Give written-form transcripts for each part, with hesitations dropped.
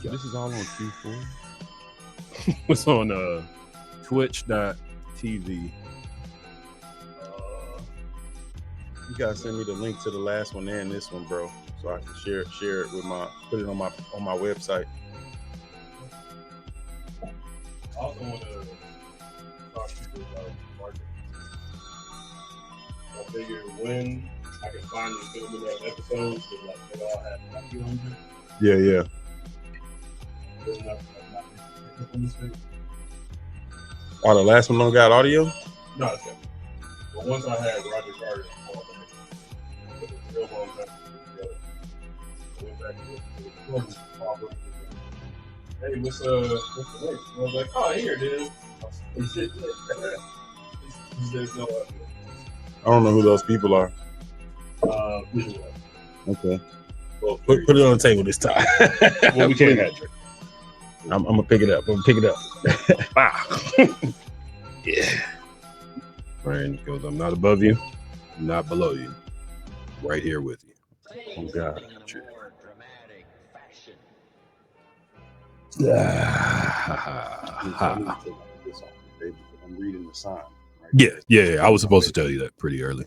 So this is all on Q4. It's on twitch.tv. You gotta send me the link to the last one and this one, bro, so I can share it with put it on my website. I also want to talk to you about marketing. I figure when I can finally film those episodes, because like they all have audio on them. Yeah. Oh, the last one don't got audio? No, it's okay. But once I had Roger Carter, it was a real long time together. I went back to the hey, what's the link? I was like, oh, here it is. There's no audio. I don't know who those people are. Visual. Okay. Well, put it on the table this time. Well, we can't have it. I'm gonna pick it up. Wow. Yeah. Brian goes, I'm not above you, I'm not below you. Right here with you. Oh God. I'm reading the sign. Right? Yeah. I was supposed to tell you that pretty early.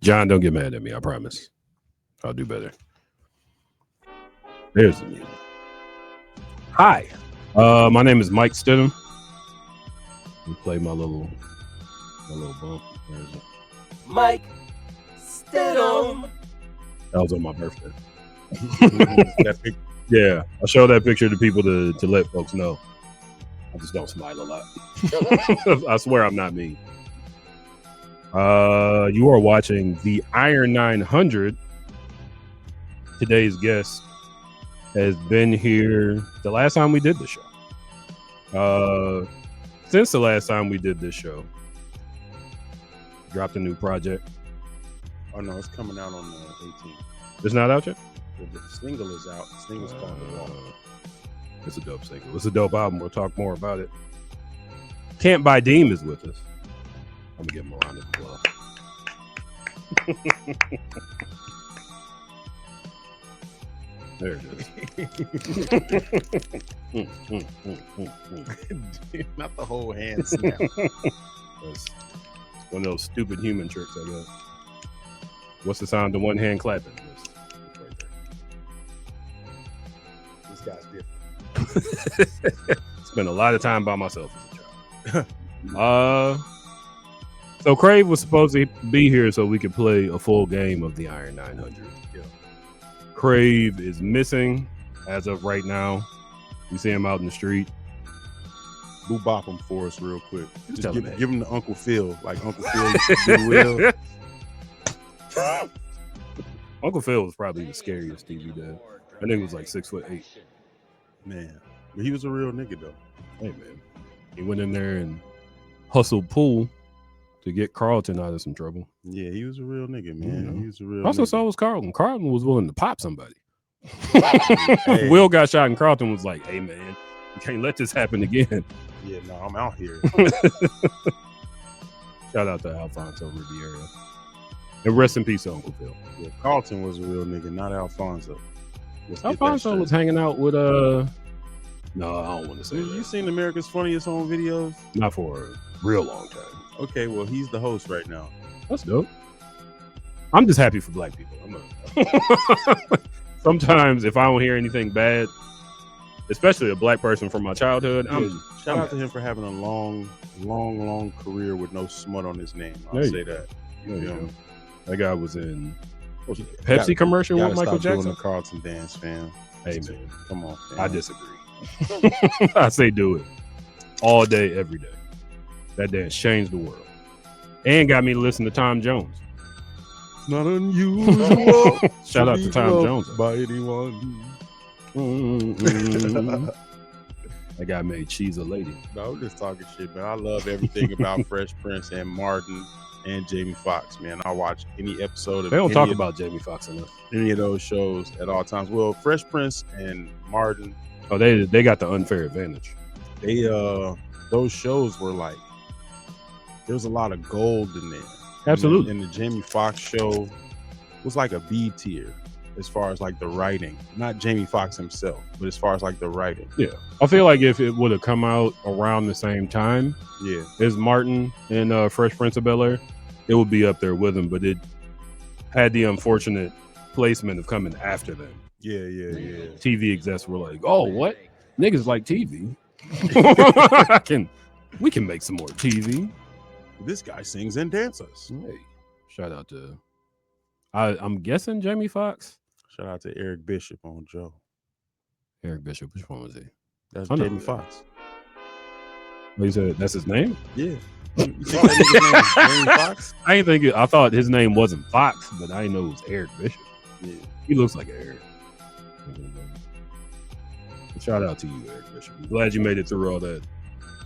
John, don't get mad at me. I promise. I'll do better. There's the music. Hi. My name is Mike Stidham. We play my little bump. Where is it? Mike Stidham. That was on my birthday. Yeah, I show that picture to people to let folks know. I just don't smile a lot. I swear I'm not mean. You are watching the Iron 900. Today's guest has been here the last time we did the show. Since the last time we did this show, dropped a new project. Oh no, it's coming out on the 18th. It's not out yet? The single is out. The single's called The Wall. It's a dope single. It's a dope album. We'll talk more about it. Cantbuydeem is with us. I'm gonna give him a round of applause. There it is. Not the whole hand snap. That's one of those stupid human tricks, I guess. What's the sound of one hand clapping? It's right there. This guy's different. Spent a lot of time by myself as a child. So Crave was supposed to be here so we could play a full game of the Iron 900. Yeah. Crave is missing as of right now. We see him out in the street. Boo bop him for us real quick. Just give him the Uncle Phil, like Uncle Phil used to do Will. Uncle Phil was probably the scariest TV dad. I think he was like 6'8". Man, but he was a real nigga though. Hey man, he went in there and hustled Poole to get Carlton out of some trouble. Yeah, he was a real nigga, man. He was a real. Also, nigga. So was Carlton. Carlton was willing to pop somebody. Hey. Will got shot, and Carlton was like, "Hey man, you can't let this happen again." Yeah, no, I'm out here. Shout out to Alfonso Riviera. And rest in peace, Uncle Phil. Yeah, Carlton was a real nigga, not Alfonso. Alfonso was hanging out with no, I don't want to say that. You seen America's Funniest Home Videos? Not for a real long time. Okay, well, he's the host right now. That's dope. I'm just happy for black people. Sometimes if I don't hear anything bad, especially a black person from my childhood, shout out to him for having a long career with no smut on his name. I'll say that. You know? That guy was in Pepsi commercial with Michael Jackson. Doing the Carlton dance, fam. Hey man, come on, fam. I disagree. I say do it all day, every day. That dance changed the world and got me to listen to Tom Jones. It's not unusual. Shout out to Tom Jones by anyone. That guy made She's a Lady. No, I'm just talking shit, man. I love everything about Fresh Prince and Martin and Jamie Foxx, man. I watch any episode of. They don't talk about Jamie Foxx enough. Any of those shows at all times. Well, Fresh Prince and Martin. Oh, they got the unfair advantage. They those shows were like, there was a lot of gold in there. Absolutely. And the Jamie Foxx show was like a B tier. as far as like the writing, not Jamie Foxx himself, but as far as like the writing. Yeah, I feel like if it would have come out around the same time, Yeah, as Martin and Fresh Prince of Bel-Air, it would be up there with him. But it had the unfortunate placement of coming after them. yeah. TV execs were like, "Oh, what? Niggas like TV? We can make some more TV." This guy sings and dances. Hey, shout out to I'm guessing Jamie Foxx. Shout out to Eric Bishop on Joe. Eric Bishop, which one was he? That's I know Jamie that. Foxx. You said that's his name? Yeah. You think that nigga's name is Jamie Foxx? I ain't think I thought his name wasn't Fox, but I didn't know it was Eric Bishop. Yeah. He looks like Eric. Shout out to you, Eric Bishop. I'm glad you made it through all that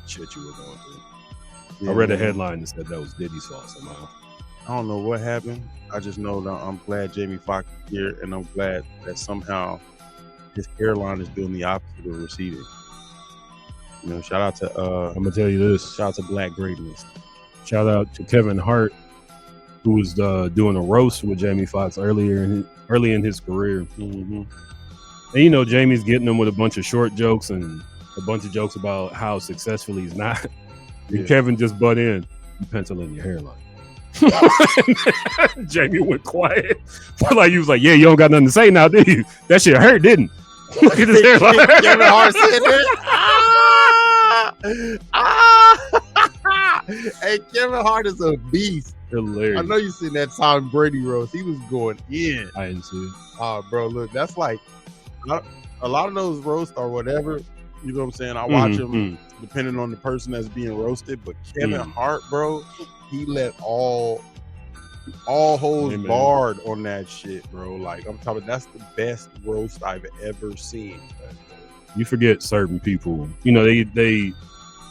shit you were going through. I read a headline that said that was Diddy's fault somehow. I don't know what happened. I just know that I'm glad Jamie Foxx is here, and I'm glad that somehow his hairline is doing the opposite of receding. You know, shout out to I'm gonna tell you this. shout out to Black Greatness. Shout out to Kevin Hart, who was doing a roast with Jamie Foxx early in his career. Mm-hmm. And you know, Jamie's getting him with a bunch of short jokes and a bunch of jokes about how successful he's not. Yeah. And Kevin just butt in, you pencil in your hairline. Jamie went quiet. Like he was like, "Yeah, you don't got nothing to say now, do you? That shit hurt, didn't? Look at his hairline." Kevin Hart said that. Hey, Kevin Hart is a beast. Hilarious. I know you seen that Tom Brady roast. He was going in. I didn't see it. Bro, look, that's like a lot of those roasts or whatever. You know what I'm saying? I watch them depending on the person that's being roasted. But Kevin Hart, bro, he let all holes barred on that shit, bro. Like I'm talking, that's the best roast I've ever seen. You forget certain people. You know, they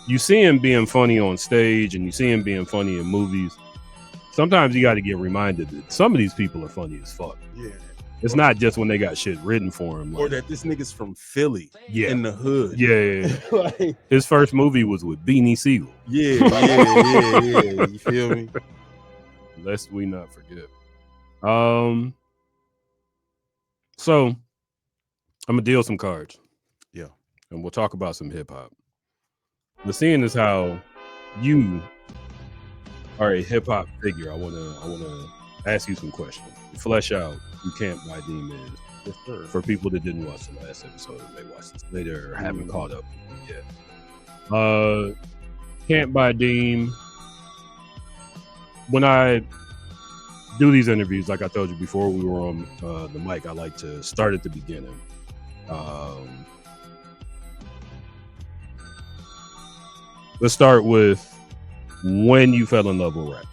you see him being funny on stage and you see him being funny in movies. Sometimes you got to get reminded that some of these people are funny as fuck. Yeah. It's not just when they got shit written for him. Or that this nigga's from Philly. Yeah. In the hood. Yeah. Like, his first movie was with Beanie Siegel. yeah. You feel me? Lest we not forget. So I'm gonna deal some cards. Yeah. And we'll talk about some hip hop. The seeing is how you are a hip hop figure. I wanna ask you some questions. Flesh out who Cantbuydeem is. Yes, sir. For people that didn't watch the last episode and may watch this later or haven't caught up yet. Cantbuydeem. When I do these interviews, like I told you before we were on the mic, I like to start at the beginning. Let's start with when you fell in love with rap.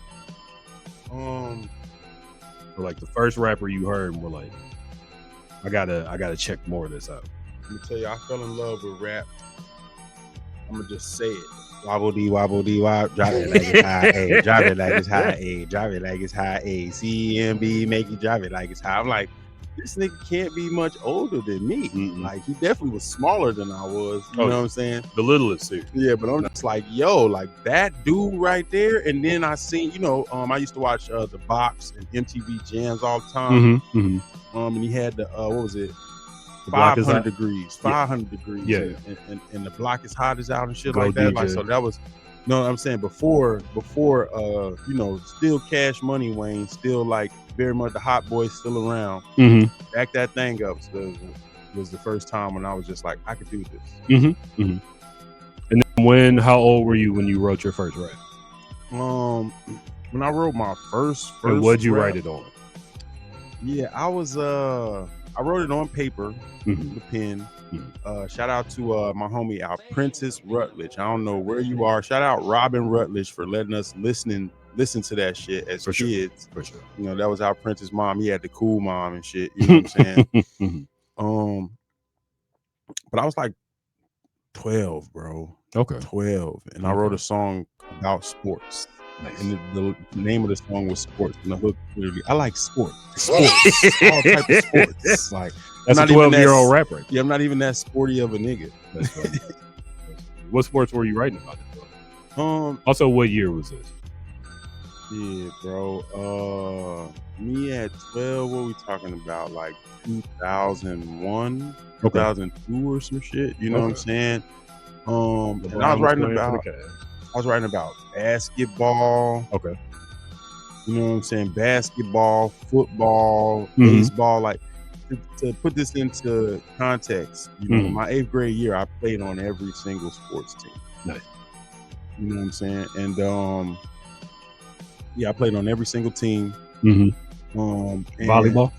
So like the first rapper you heard and were like, I gotta check more of this out. Let me tell you, I fell in love with rap. I'm gonna just say it. Wobble dee wop, drop it like it's high, A, drop it like it's high, A, drop it like it's high, A, CMB, make you drop it like it's high. I'm like, this nigga can't be much older than me. Mm-mm. Like he definitely was smaller than I was. You know what I'm saying? The littlest here. Yeah, but I'm just like, yo, like that dude right there. And then I seen, you know, I used to watch The Box and MTV Jams all the time. And he had the what was it? 500 degrees, 500 degrees. Yeah. And the block is hot as out and shit Go like that. DJ. Like, so that was, you know what I'm saying? Before, you know, still Cash Money Wayne, still like very much the hot boy still around. Back that thing up. So was the first time when I was just like, I could do this. And then how old were you when you wrote your first rap? When I wrote my first and what'd you rap, write it on? Yeah, I wrote it on paper with a pen. Shout out to my homie Prentice Rutledge. I don't know where you are. Shout out Robin Rutledge for letting us listen to that shit as kids. For sure. You know, that was our Prentice mom. He had the cool mom and shit. You know what I'm saying? But I was like 12, bro. Okay. 12. And I wrote a song about sports. Nice. And the name of the song was Sports. And the hook literally, I like sports. All type of sports. Like, that's a 12-year-old rapper. Yeah, I'm not even that sporty of a nigga. That's funny. What sports were you writing about? Also, what year was this? Yeah, bro. Me at 12, what we talking about? Like 2001, Okay. 2002 or some shit. You know what I'm Okay. saying? And LeBron I was was writing playing for the about Cavs. basketball. Okay. You know what I'm saying? Basketball, football, Mhm. baseball. Like to put this into context, you know, Mhm. my 8th grade year, I played on every single sports team. Nice. You know what I'm saying? And yeah, I played on every single team. Mhm. And Volleyball.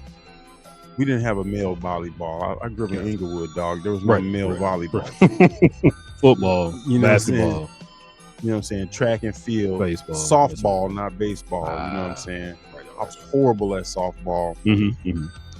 we didn't have a male volleyball. I grew up in Gotcha. Inglewood, dog. There was no male volleyball. Football, You know what I'm saying? basketball, You know what I'm saying? Track and field, baseball, softball, not baseball. You know what I'm saying? I was horrible at softball.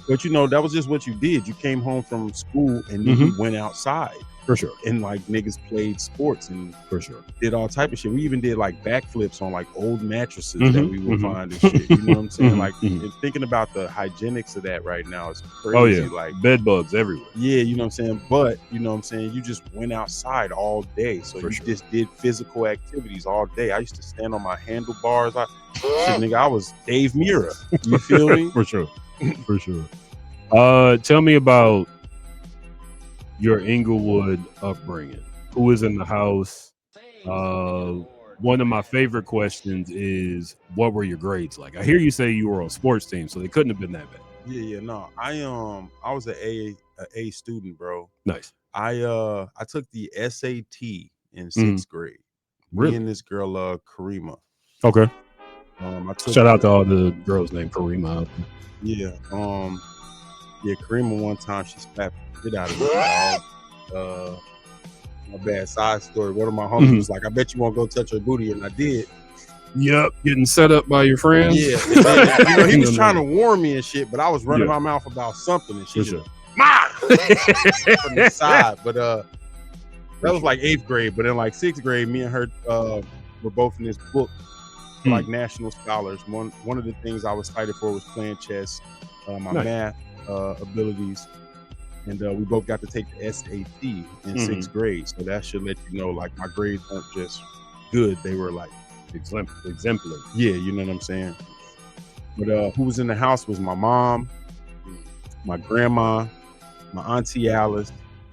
But you know, that was just what you did. You came home from school and then you went outside. For sure. And like niggas played sports and For sure. did all type of shit. We even did like backflips on like old mattresses that we would find and shit. You know what I'm saying? Like and thinking about the hygienics of that right now is crazy. Oh yeah, like bed bugs everywhere. Yeah, you know what I'm saying? But you know what I'm saying? You just went outside all day. So you just did physical activities all day. I used to stand on my handlebars. I was Dave Mirra. You feel me? For sure. For sure. Tell me about your Inglewood upbringing. Who is in the house? One of my favorite questions is, what were your grades like? I hear you say you were on sports team, so they couldn't have been that bad. Yeah, no. I was a A student, bro. Nice. I took the SAT in 6th grade. Really? Me and this girl, Karima. Okay. I took Shout out to all the girls named Karima. Yeah. Yeah, Karima one time she slapped the shit out of me, dog. My bad side story. One of my homies was like, I bet you won't go touch her booty, and I did. Yep, getting set up by your friends. Yeah, and then, you know, he was trying to warn me and shit, but I was running my mouth about something, and she just from the side. But that was like 8th grade. But in like 6th grade, me and her were both in this book for like national scholars. One of the things I was cited for was playing chess, my math abilities, and we both got to take the SAT in 6th grade. So that should let you know, like, my grades weren't just good; they were like exemplary. Yeah, you know what I'm saying. But who was in the house was my mom, my grandma, my auntie Alice,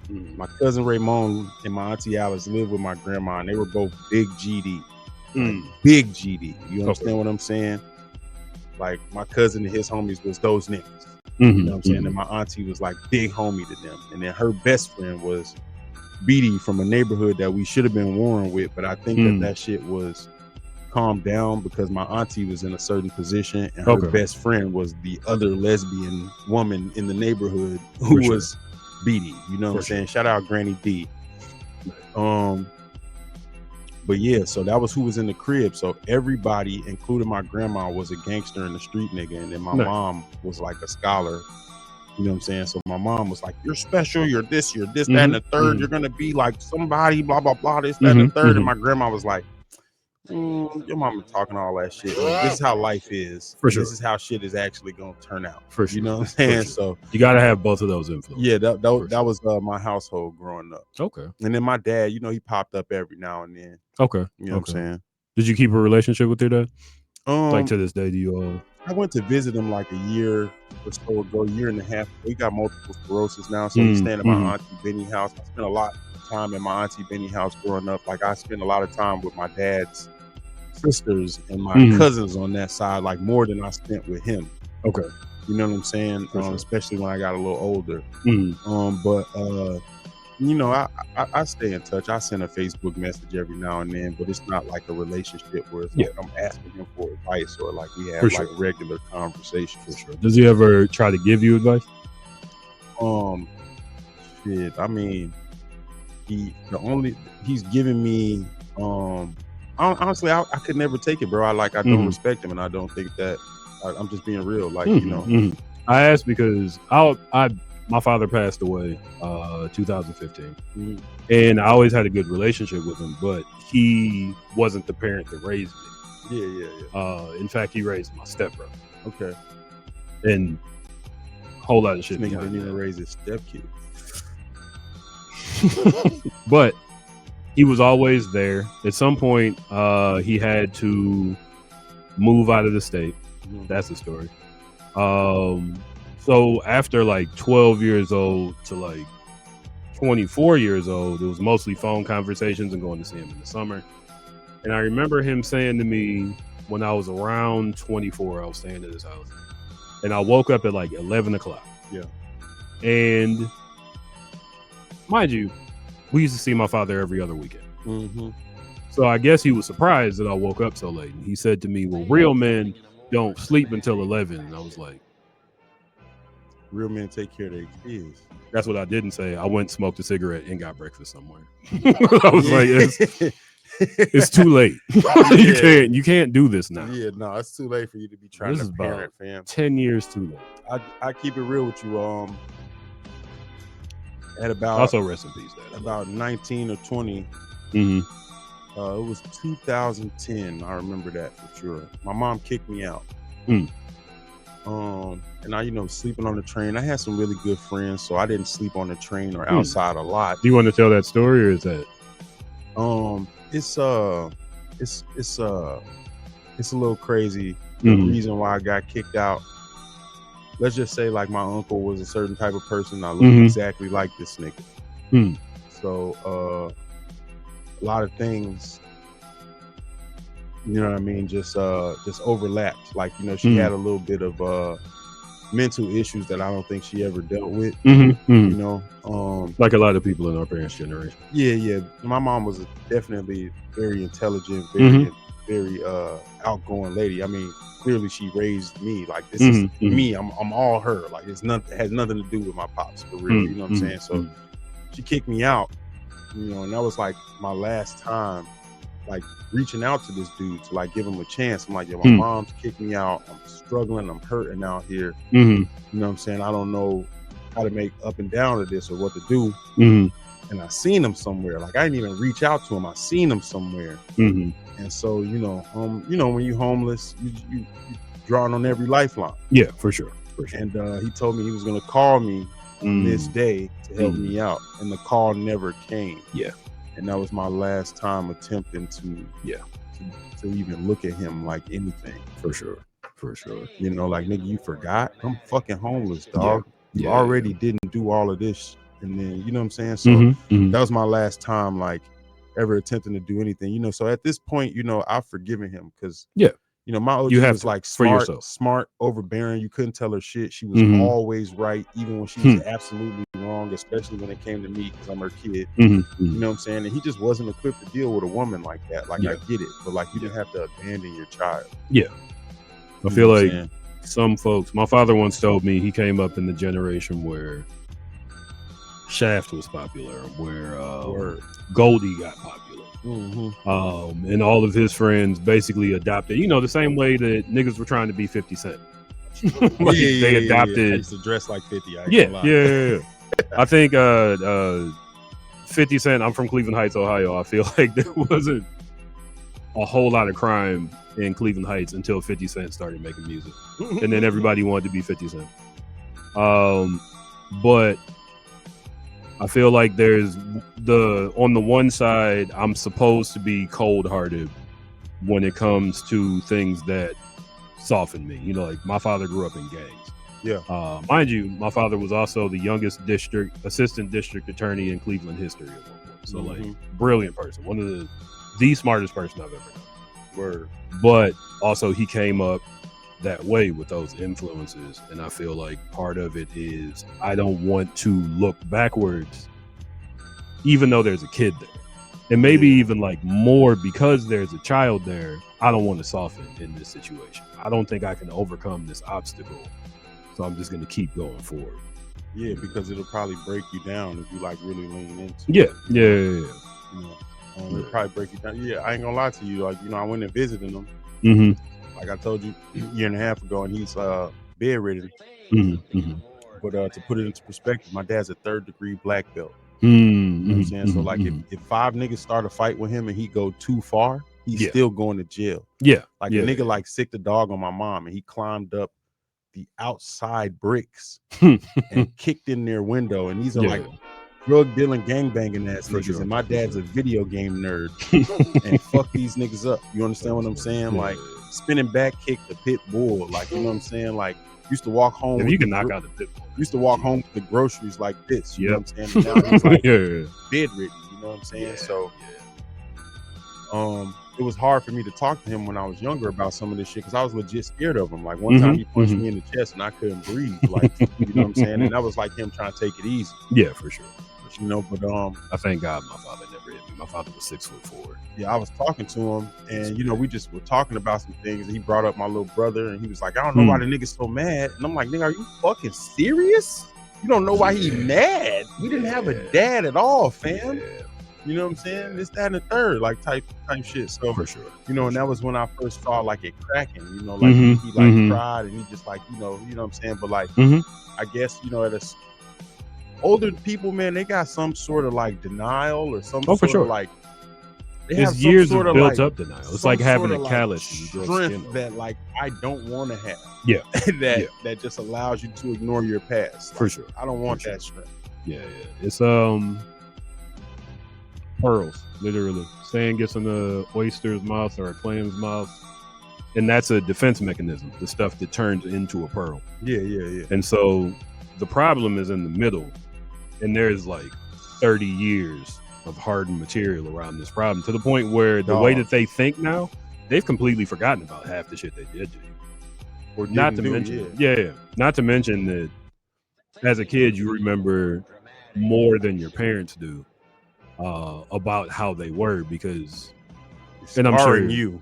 my cousin Raymond, and my auntie Alice lived with my grandma, and they were both big GD. Big GD. You understand what I'm saying? Like, my cousin and his homies was those niggas. You know what I'm saying? And my auntie was like big homie to them. And then her best friend was Beatty from a neighborhood that we should have been warring with, but I think that shit was calmed down because my auntie was in a certain position and her best friend was the other lesbian woman in the neighborhood who was Beatty. You know what I'm saying? Shout out Granny D. But yeah, so that was who was in the crib. So everybody, including my grandma, was a gangster and a street nigga. And then my mom was like a scholar. You know what I'm saying? So my mom was like, you're special, you're this, that, and the third. You're going to be like somebody, blah, blah, blah, this, that, and the third. And my grandma was like, your mama talking all that shit. This is how life is. For sure. This is how shit is actually going to turn out. For sure. You know what I'm saying? Sure. So you got to have both of those influences. Yeah, that was my household growing up. Okay. And then my dad, you know, he popped up every now and then. Okay. You know what I'm saying? Did you keep a relationship with your dad? Like to this day, do you all? I went to visit him like a year or so ago, year and a half. He got multiple sclerosis now, so he's staying at my auntie Benny house. I spent a lot of time at my auntie Benny house growing up. Like, I spent a lot of time with my dad's sisters and my cousins on that side, like more than I spent with him. Okay. You know what I'm saying? Especially when I got a little older. But you know, I stay in touch. I send a Facebook message every now and then, but it's not like a relationship where it's like I'm asking him for advice or like we have like regular conversations. For sure. Does he ever try to give you advice? Shit. I mean, he's giving me honestly, I could never take it, bro. I don't respect him, and I don't think that. I'm just being real, like you know. I asked because my father passed away 2015, and I always had a good relationship with him, but he wasn't the parent that raised me. Yeah. In fact, he raised my stepbrother. Okay. And a whole lot of shit. Nigga didn't even raise his stepkid. But he was always there. At some point, he had to move out of the state. That's the story. So after like 12 years old to like 24 years old, it was mostly phone conversations and going to see him in the summer. And I remember him saying to me when I was around 24, I was staying at his house, and I woke up at like 11 o'clock. Yeah. And mind you, we used to see my father every other weekend. Mm-hmm. So I guess he was surprised that I woke up so late. And he said to me, well, real men don't sleep until 11. And I was like, real men take care of their kids. That's what I didn't say. I went, smoked a cigarette, and got breakfast somewhere. I was like, it's too late. You can't do this now. Yeah, no, it's too late for you to be trying This to is parent, about fam. 10 years too late. I keep it real with you. At about Also rest in peace, Dad. About 19 or 20. Mm-hmm. It was 2010. I remember that for sure. My mom kicked me out. And I, sleeping on the train. I had some really good friends, so I didn't sleep on the train or outside a lot. Do you want to tell that story, or is that? It's a little crazy. The reason why I got kicked out. Let's just say, like, my uncle was a certain type of person. I look exactly like this nigga. So a lot of things, you know what I mean, just overlapped. Like, she had a little bit of mental issues that I don't think she ever dealt with. Like a lot of people in our parents' generation. Yeah. My mom was definitely very intelligent, very outgoing lady. I mean, clearly she raised me. Like, this is me. I'm all her. Like, has nothing to do with my pops, for real. You know what I'm saying? So she kicked me out, and that was like my last time, like, reaching out to this dude to, like, give him a chance. I'm like, yo, my mom's kicked me out. I'm struggling. I'm hurting out here. You know what I'm saying? I don't know how to make up and down to this or what to do. And I seen him somewhere. Like, I didn't even reach out to him. I seen him somewhere. And so, when you homeless, you drawing on every lifeline. Yeah, for sure. And he told me he was going to call me this day to help me out. And the call never came. Yeah. And that was my last time attempting to even look at him like anything. For sure. Like, nigga, you forgot? I'm fucking homeless, dog. You already didn't do all of this. And then, you know what I'm saying? So that was my last time, like, ever attempting to do anything. So at this point, I've forgiven him because my OG was like smart, overbearing. You couldn't tell her shit. She was always right, even when she was absolutely wrong, especially when it came to me because I'm her kid. You know what I'm saying? And he just wasn't equipped to deal with a woman like that. Like, I get it, but, like, you didn't have to abandon your child. Yeah. I feel like some folks, my father once told me he came up in the generation where Shaft was popular, where Goldie got popular. And all of his friends basically adopted, the same way that niggas were trying to be 50 Cent. They adopted. I used to dress like 50. Yeah. I think 50 Cent, I'm from Cleveland Heights, Ohio. I feel like there wasn't a whole lot of crime in Cleveland Heights until 50 Cent started making music. And then everybody wanted to be 50 Cent. But I feel like there's on the one side, I'm supposed to be cold-hearted when it comes to things that soften me. Like, my father grew up in gangs. Yeah. Mind you, my father was also the youngest assistant district attorney in Cleveland history at one point. So, like, brilliant person. One of the smartest person I've ever known. Word. But also he came up that way with those influences, and I feel like part of it is I don't want to look backwards even though there's a kid there, and maybe even like more because there's a child there. I don't want to soften in this situation. I don't think I can overcome this obstacle, so I'm just going to keep going forward. Yeah, because it'll probably break you down if you, like, really lean into it. Yeah. It'll probably break you down. Yeah, I ain't gonna lie to you. Like, I went and visited him. Like I told you a year and a half ago, and he's bedridden. But to put it into perspective, my dad's a 3rd-degree black belt. You know what I'm saying? So, like, if 5 niggas start a fight with him and he go too far, he's still going to jail. Like, a nigga like sicked a dog on my mom, and he climbed up the outside bricks and kicked in their window. And these are like drug dealing, gang banging ass For niggas, sure, and my for dad's sure. a video game nerd, and fuck these niggas up. You understand what I'm saying? Yeah. Like spinning back kick the pit bull, like you know what I'm saying? Like used to walk home. If with you can the knock out the pit bull, used to walk home with the groceries like this. You know Yep. what I'm saying? And now he's like yeah. bedridden. You know what I'm saying? Yeah. So yeah. it was hard for me to talk to him when I was younger about some of this shit because I was legit scared of him. Like one time he punched me in the chest and I couldn't breathe. Like you know what I'm saying? And that was like him trying to take it easy. Yeah, for sure. You know, but I thank God my father never hit me. My father was 6'4". yeah, I was talking to him and you know, we just were talking about some things and he brought up my little brother and he was like, I don't know why the nigga's so mad. And I'm like, nigga, are you fucking serious? You don't know why he mad. We didn't have a dad at all, fam. Yeah. You know what I'm saying? This, that, and the third, like type shit. So For sure. you know, and that was when I first saw like it cracking, you know, like he like cried and he just like, you know what I'm saying? But like I guess, you know, at a older people, man, they got some sort of like denial or some sort of like they it's have some years sort of of built like, up denial. It's like having a callus like in your girl's strength skin. that like I don't want to have. Yeah. that just allows you to ignore your past. For Like, sure. I don't want For that strength. Yeah. It's pearls, literally. Sand gets in the oyster's mouth or a clam's mouth, and that's a defense mechanism. The stuff that turns into a pearl. Yeah. And so the problem is in the middle, and there's like 30 years of hardened material around this problem to the point where the way that they think now, they've completely forgotten about half the shit they did to you. Or not to mention, not to mention that as a kid you remember more than your parents do about how they were because, and I'm sure you,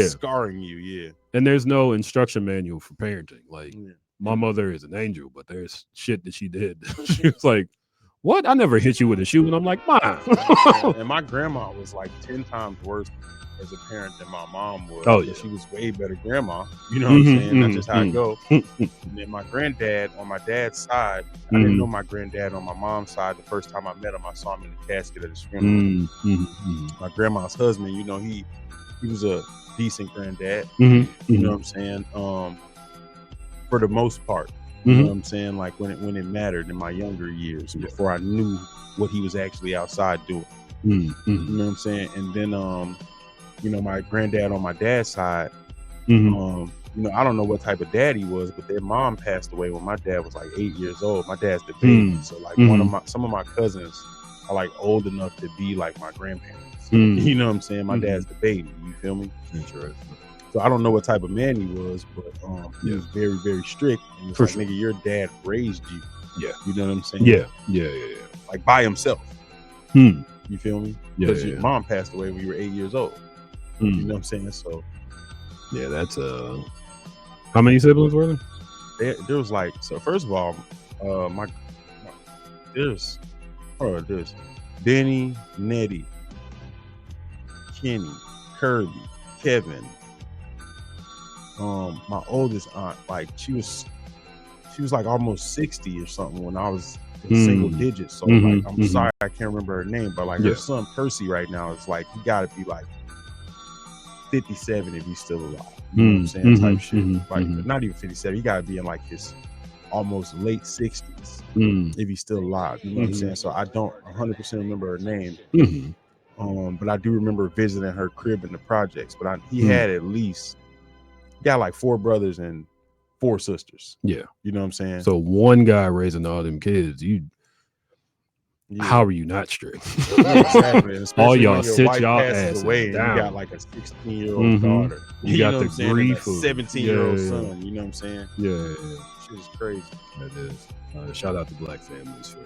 scarring you, yeah. And there's no instruction manual for parenting. Like my mother is an angel, but there's shit that she did. She was like, "What? I never hit you with a shoe," and I'm like, "Ma." And my grandma was like 10 times worse as a parent than my mom was. Oh yeah, she was way better grandma. You know what I'm saying? That's just how it goes. And then my granddad on my dad's side, I didn't know my granddad on my mom's side. The first time I met him, I saw him in the casket at his funeral. My grandma's husband, you know, he was a decent granddad. You know what I'm saying? For the most part. You know what I'm saying? Like when it mattered in my younger years, before I knew what he was actually outside doing. You know what I'm saying? And then you know, my granddad on my dad's side, you know, I don't know what type of dad he was, but their mom passed away when my dad was like 8 years old. My dad's the baby. So like some of my cousins are like old enough to be like my grandparents. You know what I'm saying? My dad's the baby. You feel me? Interesting. So I don't know what type of man he was, but he was very, very strict. And it's like, nigga, your dad raised you. Yeah. You know what I'm saying? Yeah. Like by himself. You feel me? Yeah. Because your mom passed away when you were 8 years old. You know what I'm saying? So yeah, that's how many siblings were there? There was like, so first of all, there's Benny, Nettie, Kenny, Kirby, Kevin. My oldest aunt, like she was like almost 60 or something when I was in single digits. So like, I'm sorry I can't remember her name, but like her son Percy right now is like, he gotta be like 57 if he's still alive. You know what I'm saying? Type shit. Like not even 57. He gotta be in like his almost late 60s if he's still alive. You know what I'm saying? So I don't 100% remember her name. But I do remember visiting her crib in the projects. But he had at least got like 4 brothers and 4 sisters. Yeah. You know what I'm saying? So one guy raising all them kids, how are you not strict? Exactly. All y'all sit y'all asses away down. And you got like a 16-year-old daughter. You got know the what I'm saying? grief And a 17-year-old yeah. son. You know what I'm saying? Yeah. Shit is crazy. That is. Shout out to Black families for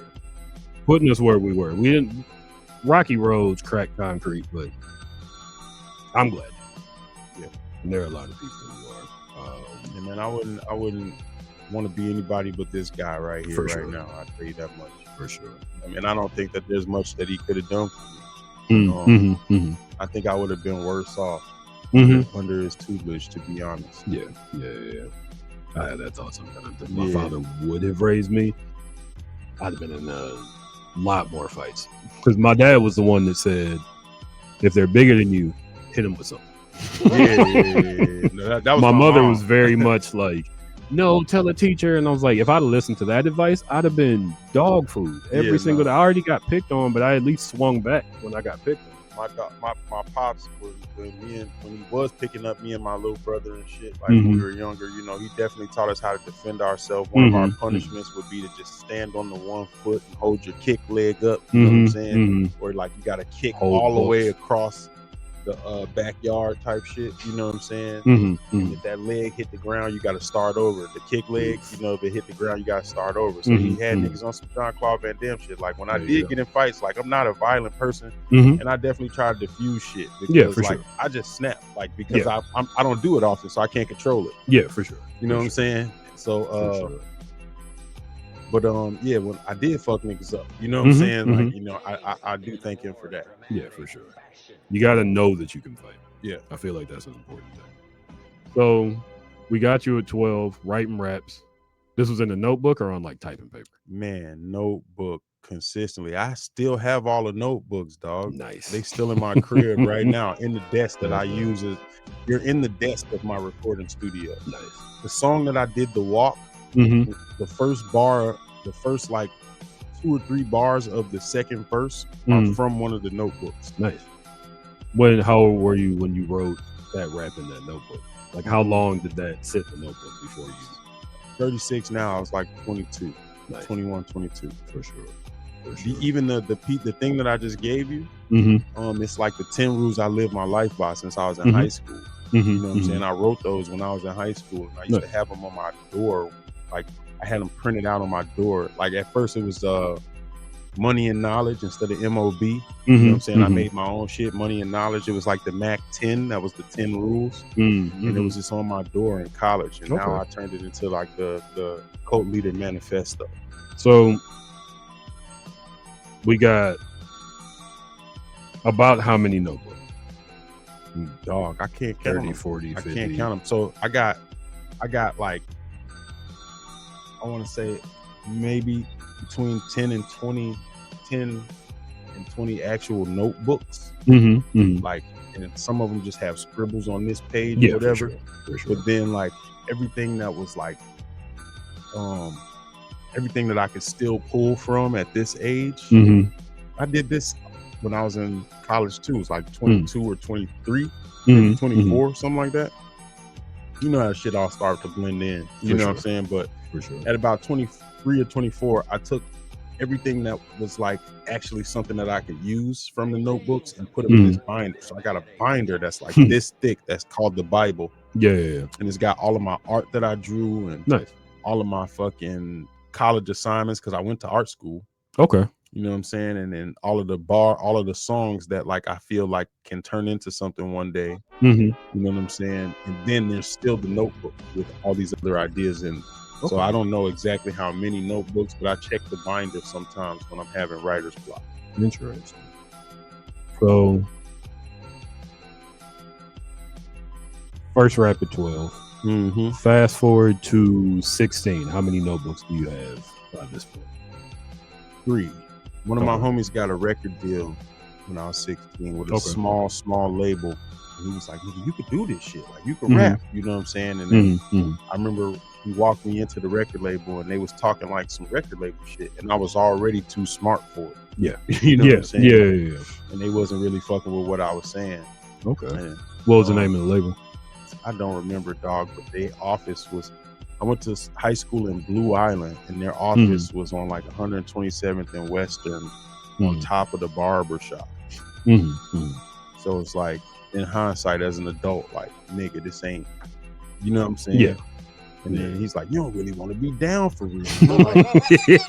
putting us where we were. We didn't rocky roads, cracked concrete, but I'm glad. Yeah. And there are a lot of people who are. And man, I wouldn't want to be anybody but this guy right here, right now. I'll tell you that much. For sure. I mean, I don't think that there's much that he could have done for me. I think I would have been worse off under his tutelage, to be honest. Yeah. I had that thought sometimes. If my father would have raised me, I'd have been in a lot more fights. Because my dad was the one that said, if they're bigger than you, hit them with something. Yeah. No, that was my mother mom. was very much like, no, tell a teacher. And I was like, if I'd have listened to that advice, I'd have been dog food every single day. I already got picked on, but I at least swung back when I got picked on. My pops was when he was picking up me and my little brother and shit, like when we were younger, you know, he definitely taught us how to defend ourselves. One of our punishments would be to just stand on the one foot and hold your kick leg up, you know what I'm saying? Or like you gotta kick all the way across the backyard type shit, you know what I'm saying? And if that leg hit the ground, you gotta start over. The kick leg, you know, if it hit the ground, you gotta start over. So he had niggas on some Jean-Claude Van Damme shit. Like when I did get in fights, like I'm not a violent person, and I definitely try to diffuse shit because like I just snap, like because I don't do it often, so I can't control it. Yeah, for sure. You know what I'm saying? So but yeah, when I did fuck niggas up, you know what I'm saying? Like, you know, I do thank him for that. Yeah, for sure. You got to know that you can fight. Yeah. I feel like that's an important thing. So we got you at 12, writing raps. This was in the notebook or on like typing paper? Man, notebook consistently. I still have all the notebooks, dog. Nice. They still in my crib right now in the desk that I use. You're in the desk of my recording studio. Nice. The song that I did, The Walk, the first bar, the first like 2 or 3 bars of the second verse are from one of the notebooks. Nice. How old were you when you wrote that rap in that notebook? Like how long did that sit in the notebook before you? 36 now. I was like 22, 21, 22 for sure. Even the thing that I just gave you, it's like the 10 rules I live my life by since I was in high school. You know what I'm saying? I wrote those when I was in high school, and I used to have them on my door. Like I had them printed out on my door. Like at first it was Money and Knowledge instead of MOB. You know what I'm saying? I made my own shit, Money and Knowledge. It was like the Mac 10. That was the 10 rules. And it was just on my door in college. And now I turned it into like the Cult Leader Manifesto. So we got about how many notebooks? Dog, I can't count 30, them. 40, 50. I can't count them. So I got like, I want to say maybe between 10 and 20 actual notebooks. Like, and some of them just have scribbles on this page or whatever. For sure. But then like everything that was like everything that I could still pull from at this age. I did this when I was in college too. It was like 22 or 23, 24, something like that. You know how shit all started to blend in. You know what I'm saying? But at about 23 or 24, I took everything that was like actually something that I could use from the notebooks and put them in this binder. So I got a binder that's like this thick that's called the Bible. Yeah. And it's got all of my art that I drew and all of my fucking college assignments because I went to art school. Okay. You know what I'm saying? And then all of the songs that like I feel like can turn into something one day. You know what I'm saying? And then there's still the notebook with all these other ideas in. So I don't know exactly how many notebooks, but I check the binder sometimes when I'm having writer's block. Interesting. So first rap at 12. Fast forward to 16. How many notebooks do you have by this point? 3. One of my homies got a record deal when I was 16 with a small label. And he was like, "Nigga, you could do this shit. Like you can rap." You know what I'm saying? And then I remember he walked me into the record label and they was talking like some record label shit. And I was already too smart for it. Yeah. You know what I'm saying? Yeah. And they wasn't really fucking with what I was saying. Okay. And, what was the name of the label? I don't remember, dog, but their office was, I went to high school in Blue Island and their office was on like 127th and Western on top of the barber shop. So it's like, in hindsight, as an adult, like, nigga, this ain't, you know what I'm saying? Yeah. And then he's like, "You don't really want to be down for real." Like,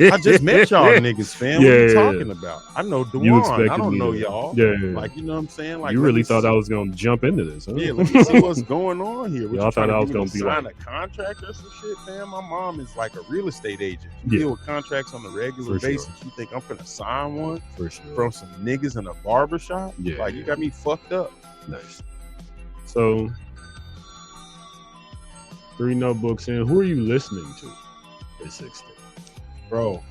I just met y'all niggas, fam. What are you talking about? I know Dewan. I don't know y'all. Like, you know what I'm saying? Like, you really thought I was gonna jump into this, huh? Yeah, let me see what's going on here. Y'all thought I was gonna be sign like a contract or some shit, fam. My mom is like a real estate agent. She deal with contracts on a regular basis. You think I'm gonna sign one from some niggas in a barbershop? Yeah. Like, you got me fucked up. Nice. So 3 notebooks in. Who are you listening to at 16? Bro,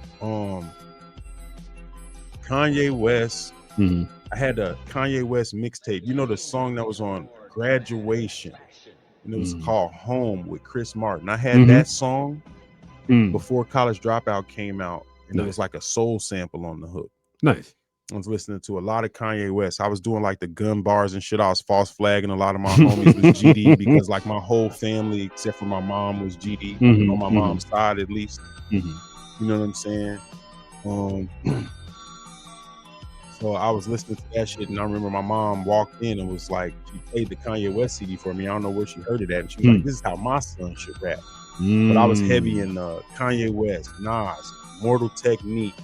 Kanye West. I had a Kanye West mixtape. You know the song that was on Graduation? and it was called Home with Chris Martin. I had that song before College Dropout came out, and it was like a soul sample on the hook. Nice. I was listening to a lot of Kanye West. I was doing like the gun bars and shit. I was false flagging. A lot of my homies was GD because like my whole family, except for my mom, was GD on my mom's side at least. You know what I'm saying? So I was listening to that shit, and I remember my mom walked in and was like, she played the Kanye West CD for me. I don't know where she heard it at. And she was like, this is how my son should rap. But I was heavy in Kanye West, Nas, Mortal Technique,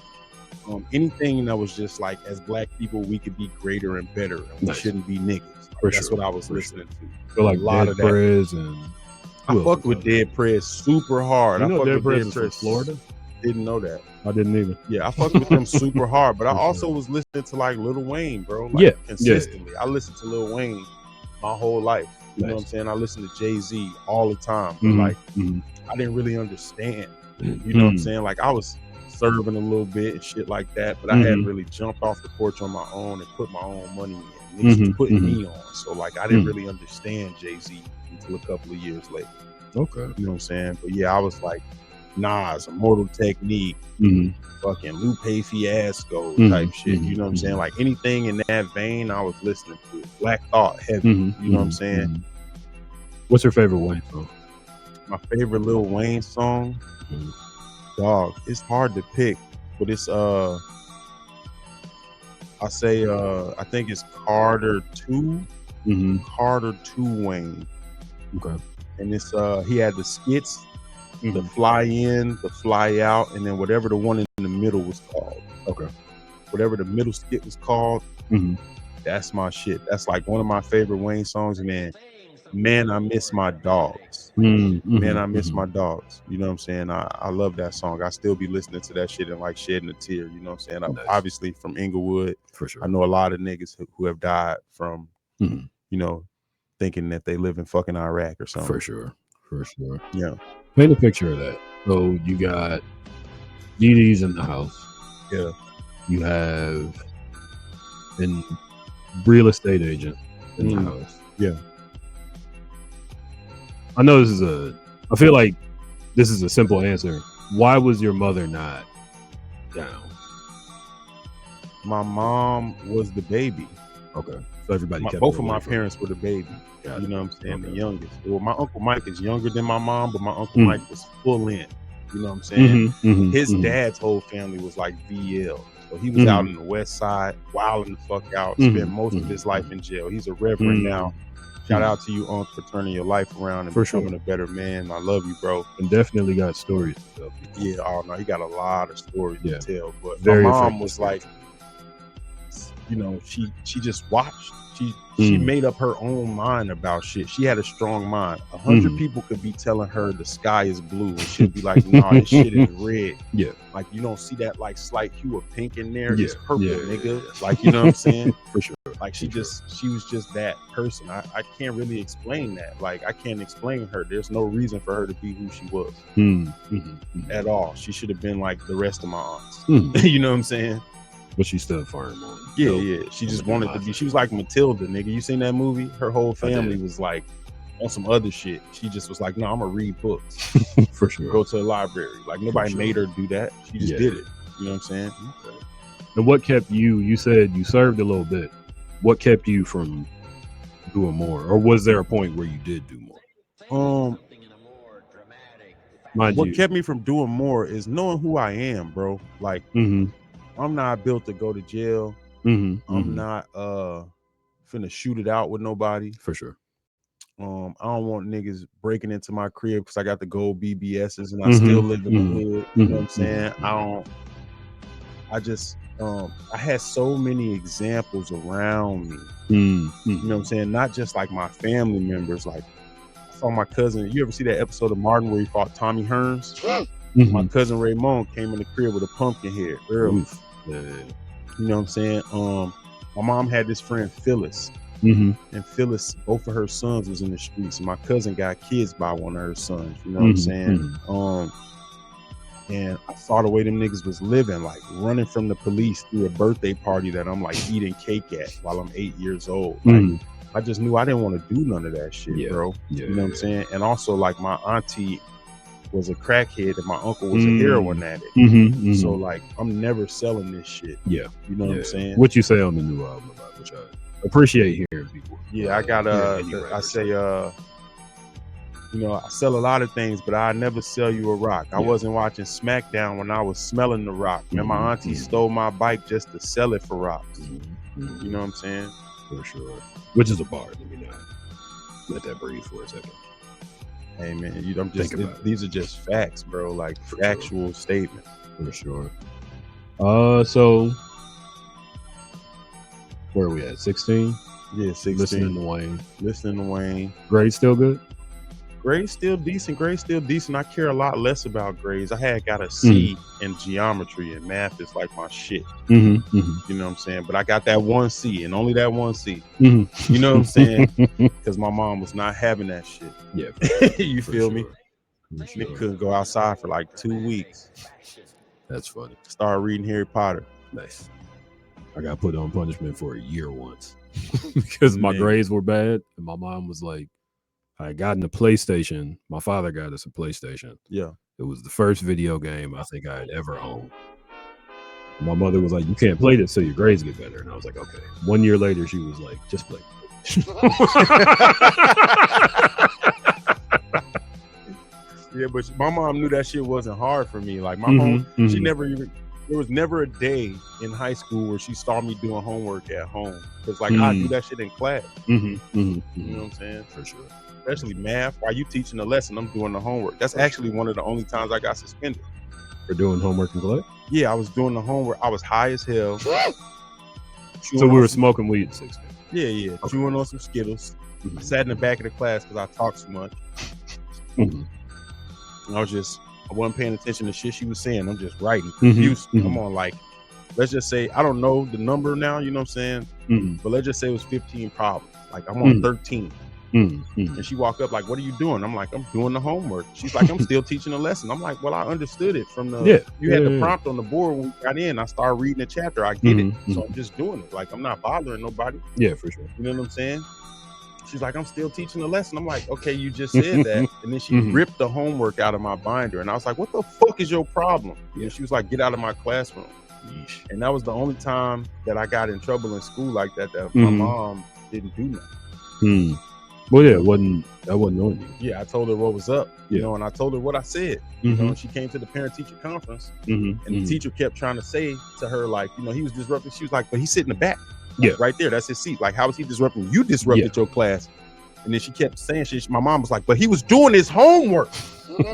anything that was just like, as black people, we could be greater and better, and we shouldn't be niggas. That's what I was listening to. So like a lot of Prez and I fucked with Dead Prez super hard. You know I fucked Dead with Prez Dead is from Prez. Florida? Didn't know that. I didn't either. Yeah, I fucked with them super hard, but I also was listening to like Lil Wayne, bro. Like, consistently. I listened to Lil Wayne my whole life. You know what I'm saying? I listened to Jay-Z all the time. But like, I didn't really understand. You know what I'm saying? Like, I was serving a little bit and shit like that, but I hadn't really jumped off the porch on my own and put my own money in. Niggas was putting me on. So like, I didn't really understand Jay-Z until a couple of years later. Okay. You know what I'm saying? But yeah, I was like, Nas, Immortal Technique, fucking Lupe Fiasco type shit. You know what I'm saying? Like anything in that vein, I was listening to. Black Thought, heavy. You know what I'm saying? What's your favorite Wayne song? My favorite Lil Wayne song, dog. It's hard to pick, but it's I think it's Carter 2, Carter 2 Wayne. Okay. And it's he had the skits. The fly in, the fly out, and then whatever the one in the middle was called. Okay. Whatever the middle skit was called, that's my shit. That's like one of my favorite Wayne songs, man. Man, I miss my dogs. Man, I miss my dogs. You know what I'm saying? I love that song. I still be listening to that shit and like shedding a tear. You know what I'm saying? I'm obviously from Inglewood. For sure. I know a lot of niggas who have died from, you know, thinking that they live in fucking Iraq or something. For sure. For sure. Yeah. Paint a picture of that. So you got DD's in the house. Yeah. You have a real estate agent in the house. Yeah. I know I feel like this is a simple answer. Why was your mother not down? My mom was the baby. Okay. So everybody kept both of my parents were the baby. Got you know what I'm saying? The youngest. Well, my Uncle Mike is younger than my mom, but my Uncle Mike was full in. You know what I'm saying? His dad's whole family was like VL. So he was out in the West Side, wilding the fuck out, spent most of his life in jail. He's a reverend now. Shout out to you, Unc, for turning your life around and becoming a better man. I love you, bro. And definitely got stories to tell people. Yeah, oh no, he got a lot of stories to tell. But Very my mom was like, you know, she just watched. She made up her own mind about shit. She had a strong mind. 100 people could be telling her the sky is blue, and she'd be like, "Nah, this shit is red." Yeah, like you don't see that like slight hue of pink in there. It's purple, nigga. Like you know what I'm saying? For sure. Like she was just that person. I can't really explain that. Like I can't explain her. There's no reason for her to be who she was at all. She should have been like the rest of my aunts. You know what I'm saying? But she stood firm on. Yeah. She just wanted to be. She was like Matilda, nigga. You seen that movie? Her whole family was like on some other shit. She just was like, no, I'm gonna read books. For sure. Go to the library. Like nobody made her do that. She just did it. You know what I'm saying? Okay. And what kept you? You said you served a little bit. What kept you from doing more, or was there a point where you did do more? What kept me from doing more is knowing who I am, bro. Like. I'm not built to go to jail. I'm not finna shoot it out with nobody. For sure. I don't want niggas breaking into my crib because I got the gold BBSs and I still live in the hood. You know what I'm saying? I had so many examples around me. You know what I'm saying? Not just like my family members. Like I saw my cousin. You ever see that episode of Martin where he fought Tommy Hearns? My cousin Raymond came in the crib with a pumpkin head early. You know what I'm saying? My mom had this friend Phyllis, and Phyllis, both of her sons was in the streets. And my cousin got kids by one of her sons. You know what I'm saying? And I saw the way them niggas was living, like running from the police through a birthday party that I'm like eating cake at while I'm 8 years old. Like I just knew I didn't want to do none of that shit, bro. You know what I'm saying? And also, like, my auntie was a crackhead and my uncle was a heroin addict. So, like, I'm never selling this shit. Yeah. You know what I'm saying? What you say on the new album about, which I appreciate hearing people. Yeah, I got, I say, you know, I sell a lot of things, but I never sell you a rock. I wasn't watching SmackDown when I was smelling the rock. And my auntie stole my bike just to sell it for rocks. You know what I'm saying? For sure. Which is a bar. Let me let that breathe for a second. Hey man, I'm just these are just facts, bro. Like actual statements. For sure. So where are we at? 16? Yeah, 16. Listening to Wayne. Grade still good? Grade's still decent. I care a lot less about grades. I had got a C in geometry, and math is like my shit. You know what I'm saying? But I got that one C, and only that one C. You know what I'm saying? Because my mom was not having that shit. Yeah. You feel me? Nick couldn't go outside for like 2 weeks. That's funny. Started reading Harry Potter. Nice. I got put on punishment for a year once because my grades were bad, and my mom was like, I had gotten a PlayStation. My father got us a PlayStation. Yeah. It was the first video game I think I had ever owned. And my mother was like, you can't play this till your grades get better. And I was like, okay. 1 year later, she was like, just play. Yeah, but my mom knew that shit wasn't hard for me. Like my mom, she never even, there was never a day in high school where she saw me doing homework at home. Because like I do that shit in class. You know what I'm saying? For sure. Especially math. While you teaching the lesson, I'm doing the homework. That's actually one of the only times I got suspended. For doing homework in class? Yeah, I was doing the homework. I was high as hell. So we were smoking weed at 16. Yeah. Okay. Chewing on some Skittles. I sat in the back of the class because I talked too much. And I wasn't paying attention to shit she was saying. I'm just writing. Come on, like, let's just say, I don't know the number now, you know what I'm saying? But let's just say it was 15 problems. Like, I'm on 13. And she walked up like, what are you doing? I'm like, I'm doing the homework. She's like, I'm still teaching a lesson. I'm like, well, I understood it from the, you had the prompt on the board when we got in. I started reading the chapter. I get it. So I'm just doing it. Like, I'm not bothering nobody. Yeah, for sure. You know what I'm saying? She's like, I'm still teaching the lesson. I'm like, okay, you just said that. And then she ripped the homework out of my binder. And I was like, what the fuck is your problem? And she was like, get out of my classroom. And that was the only time that I got in trouble in school like that my mom didn't do nothing. Well, yeah, that wasn't on you. Yeah, I told her what was up, you know, and I told her what I said. You know, and she came to the parent-teacher conference, and the teacher kept trying to say to her, like, you know, he was disrupting. She was like, but he's sitting in the back. Like, right there, that's his seat. Like, how is he disrupting? You disrupted your class. And then she kept saying shit. My mom was like, but he was doing his homework.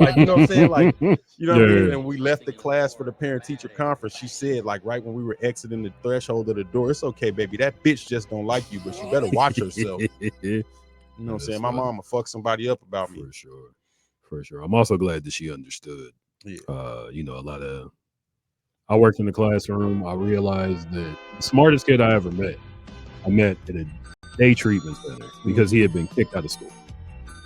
Like, you know what I'm saying? Like, you know what I mean? And we left the class for the parent-teacher conference. She said, like, right when we were exiting the threshold of the door, it's okay, baby. That bitch just don't like you, but she better watch herself. You know what I'm saying? My mom will fuck somebody up about me. For sure. I'm also glad that she understood. You know, I worked in the classroom. I realized that the smartest kid I ever met, I met at a day treatment center because he had been kicked out of school.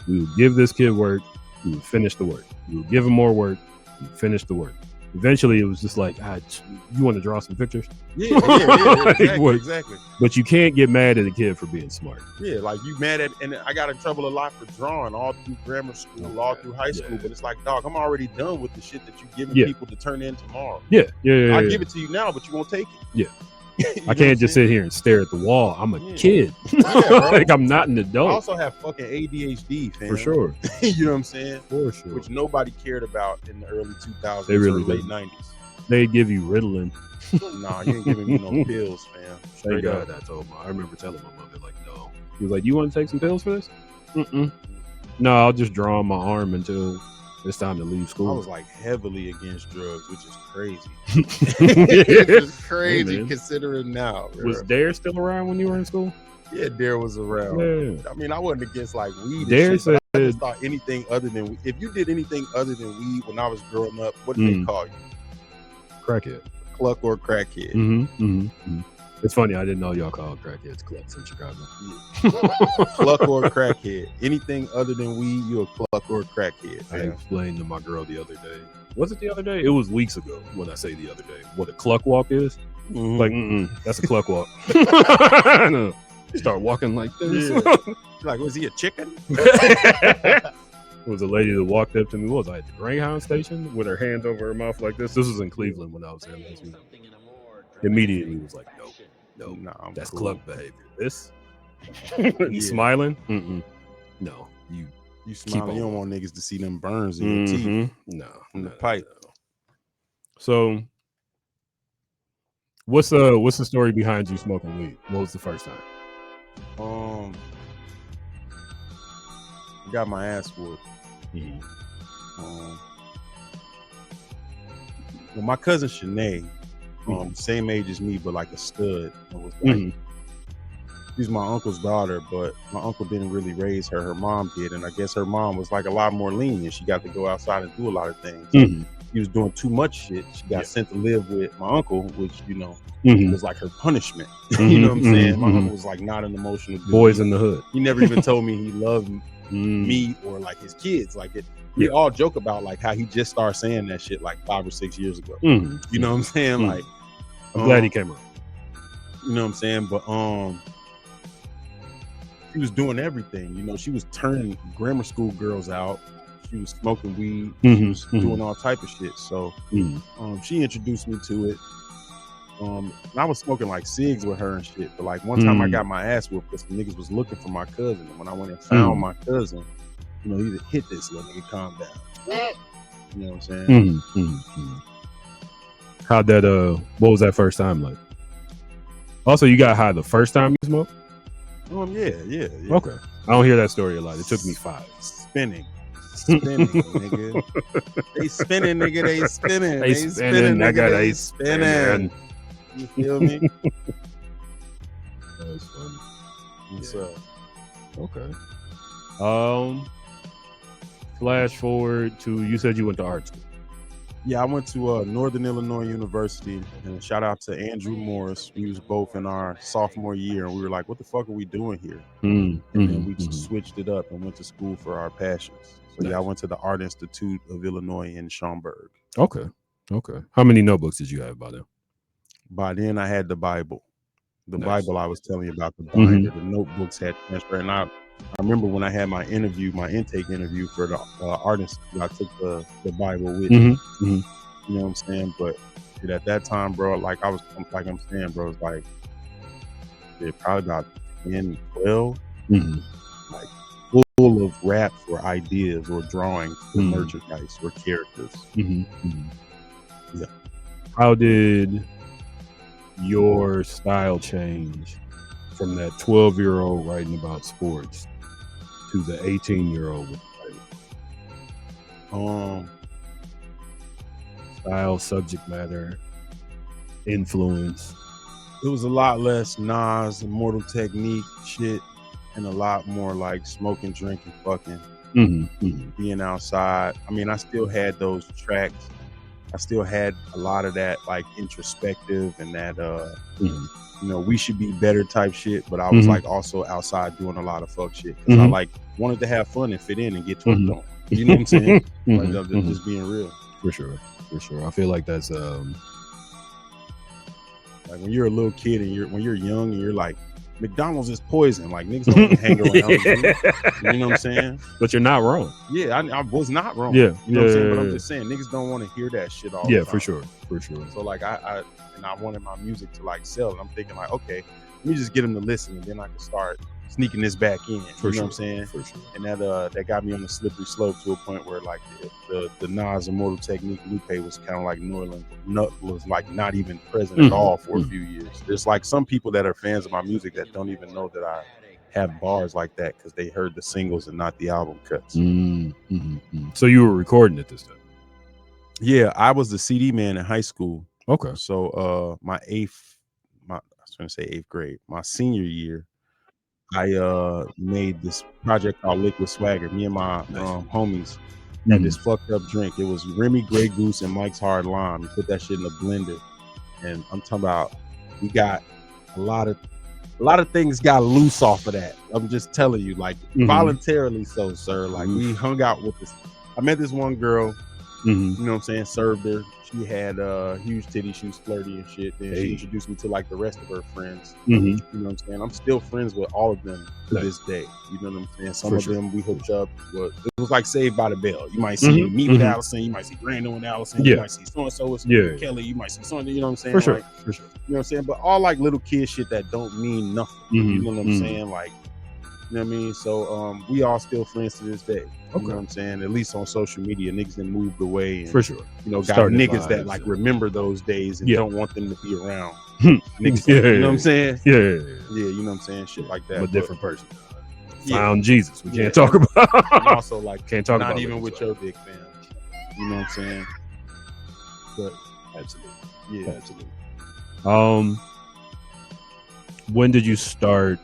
We would give this kid work. We would finish the work. We would give him more work. We would finish the work. Eventually, it was just like, you want to draw some pictures? Yeah, exactly. But you can't get mad at a kid for being smart. Yeah, like you mad at, and I got in trouble a lot for drawing all through grammar school, all through high school. But it's like, dog, I'm already done with the shit that you giving people to turn in tomorrow. I give it to you now, but you won't take it. I can't just sit here and stare at the wall. I'm a kid. Like, I'm not an adult. I also have fucking ADHD, fam. For sure. You know what I'm saying? For sure. Which nobody cared about in the early 2000s they really or late 90s. They give you Ritalin. Nah, you ain't giving me no pills, fam. Thank God I remember telling my mother, like, no. He was like, you want to take some pills for this? No, I'll just draw on my arm until it's time to leave school. I was like heavily against drugs, which is crazy. It's crazy considering now. Was Dare still around when you were in school? Yeah, Dare was around. Yeah. I mean, I wasn't against like weed. Dare said, I just thought anything other than weed. If you did anything other than weed when I was growing up, what did they call you? Crackhead. Cluck or crackhead. It's funny, I didn't know y'all called crackheads clucks in Chicago. Cluck or crackhead. Anything other than weed, you're a cluck or crackhead. I explained to my girl the other day. Was it the other day? It was weeks ago when I say the other day. What a cluck walk is? Like, that's a cluck walk. No. Start walking like this. Yeah. Like, was he a chicken? There was a lady that walked up to me. What was I at the Greyhound station with her hand over her mouth like this? This was in Cleveland when I was there. Immediately was like, no, Nah, I'm that's cool. club behavior. This, Yeah. smiling, no, You smiling, you don't want niggas to see them burns in your teeth. No, From the pipe. No. So, what's the story behind you smoking weed? What was the first time? I got my ass whooped. Well, my cousin Shanae, same age as me, but like a stud. It was like, she's my uncle's daughter, but my uncle didn't really raise her. Her mom did, and I guess her mom was like a lot more lenient. She got to go outside and do a lot of things. She was doing too much shit. She got sent to live with my uncle, which was like her punishment. You know what I'm saying? My uncle was like not an emotional dude. Boys in the hood. He never even told me he loved me or like his kids. Like we all joke about like how he just started saying that shit like 5 or 6 years ago. You know what I'm saying? Like, I'm glad he came around. You know what I'm saying? But she was doing everything. You know, she was turning grammar school girls out. She was smoking weed. She was doing all type of shit. So she introduced me to it. And I was smoking like cigs with her and shit. But like one time I got my ass whooped because some niggas was looking for my cousin. And when I went and found my cousin, he just hit this little nigga, calm down. You know what I'm saying? How'd that what was that first time like? Also, you got high the first time you smoked? Yeah. Okay. I don't hear that story a lot. It took me 5. Spinning, nigga. They spinning, nigga. They spinning. They spinning, nigga. They spinning. You feel me? That was funny. What's up? Okay. Flash forward to, you said you went to art school. Yeah, I went to Northern Illinois University, and shout out to Andrew Morris. We was both in our sophomore year, and we were like, what the fuck are we doing here? And then we just switched it up and went to school for our passions. So yeah, I went to the Art Institute of Illinois in Schaumburg. Okay. How many notebooks did you have by then? By then I had the Bible. The Bible I was telling you about, the binder. The notebooks had transferred. And I remember when I had my intake interview for the Art Institute, I took the Bible with me. You know what I'm saying? But at that time, bro, like I'm saying, bro, it's like probably about 10, 12, like full of raps or ideas or drawings or merchandise or characters. Yeah. How did your style change from that 12-year-old writing about sports to the 18-year-old with writing? Style, subject matter, influence. It was a lot less Nas, Immortal Technique shit, and a lot more like smoking, drinking, fucking, being outside. I mean, I still had those tracks. I still had a lot of that like introspective and that we should be better type shit, but I was like also outside doing a lot of fuck shit because I like wanted to have fun and fit in and get turned on. You know what I'm saying? Like just being real. For sure. I feel like that's like when you're a little kid and when you're young and you're like, McDonald's is poison. Like niggas don't want to hang around. You know what I'm saying? But you're not wrong. Yeah, I was not wrong. Yeah, you know what I'm saying. But I'm just saying niggas don't want to hear that shit all the time. Yeah, for sure. So like I wanted my music to like sell, and I'm thinking like, okay, let me just get them to listen, and then I can start sneaking this back in. You know what I'm saying? For sure. And that got me on the slippery slope to a point where like the Nas Immortal Technique Lupe was kind of like was like not even present at all for a few years. There's like some people that are fans of my music that don't even know that I have bars like that because they heard the singles and not the album cuts. So you were recording at this time? Yeah, I was the CD man in high school. Okay. So my eighth grade, my senior year, I made this project called Liquid Swagger. Me and my homies had this fucked up drink. It was Remy Grey Goose and Mike's Hard Lime. You put that shit in a blender, and I'm talking about we got a lot of things got loose off of that. I'm just telling you, like voluntarily so, sir. Like we hung out with this. I met this one girl. You know what I'm saying? Served her. She had huge titties. She was flirty and shit. Then she introduced me to like the rest of her friends. You know what I'm saying? I'm still friends with all of them to this day. You know what I'm saying? Some of them we hooked up. But it was like Saved by the Bell. You might see me with Allison. You might see Brandon with Allison. You might see so-and-so with Kelly. You might see someone, you know what I'm saying? For sure. Like, you know what I'm saying? But all like little kid shit that don't mean nothing. You know what I'm saying? Like, you know what I mean? So we all still friends to this day. You know what I'm saying? At least on social media, niggas that moved away. And, for sure. You know, got niggas that like remember those days and don't want them to be around. Niggas, you know what I'm saying? Yeah, you know what I'm saying? Shit like that. I'm a different person. Found Jesus. We can't talk about. And also, like, can't talk not about even with your dick, fam. You know what I'm saying? But absolutely, absolutely. When did you start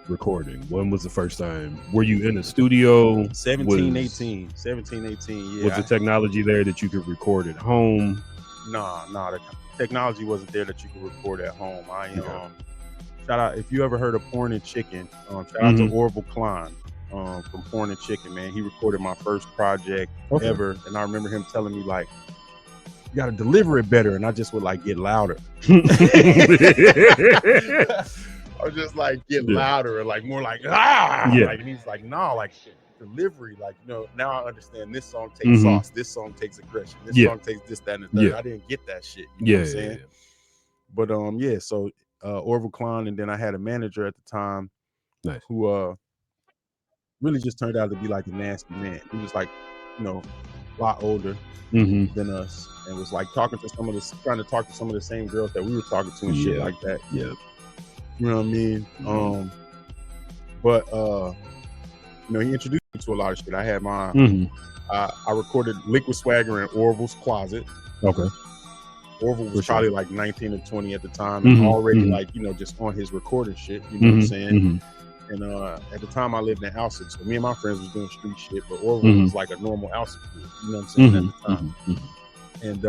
recording? When was the first time? Were you in a studio? 17, 18. Yeah. Was the technology there that you could record at home? Nah. The technology wasn't there that you could record at home. Shout out if you ever heard of Porn and Chicken. Shout out to Orville Klein from Porn and Chicken, man. He recorded my first project ever, and I remember him telling me like, "You got to deliver it better," and I just would like get louder. I was just like get louder and like more like like, and he's like, "No, like delivery, like, you know, now I understand this song takes sauce, this song takes aggression, this song takes this, that, and the third." I didn't get that shit. You know what I'm saying? But so Orville Klein, and then I had a manager at the time who really just turned out to be like a nasty man. He was like, you know, a lot older than us, and was like trying to talk to some of the same girls that we were talking to and shit like that. You know what I mean? But you know, he introduced me to a lot of shit. I had my I recorded Liquid Swagger in Orville's closet. Orville was probably like 19 or 20 at the time, and already like, you know, just on his recording shit, you know what I'm saying? And at the time I lived in Alsip, so me and my friends was doing street shit, but Orville was like a normal Alsip kid, you know what I'm saying, at the time. And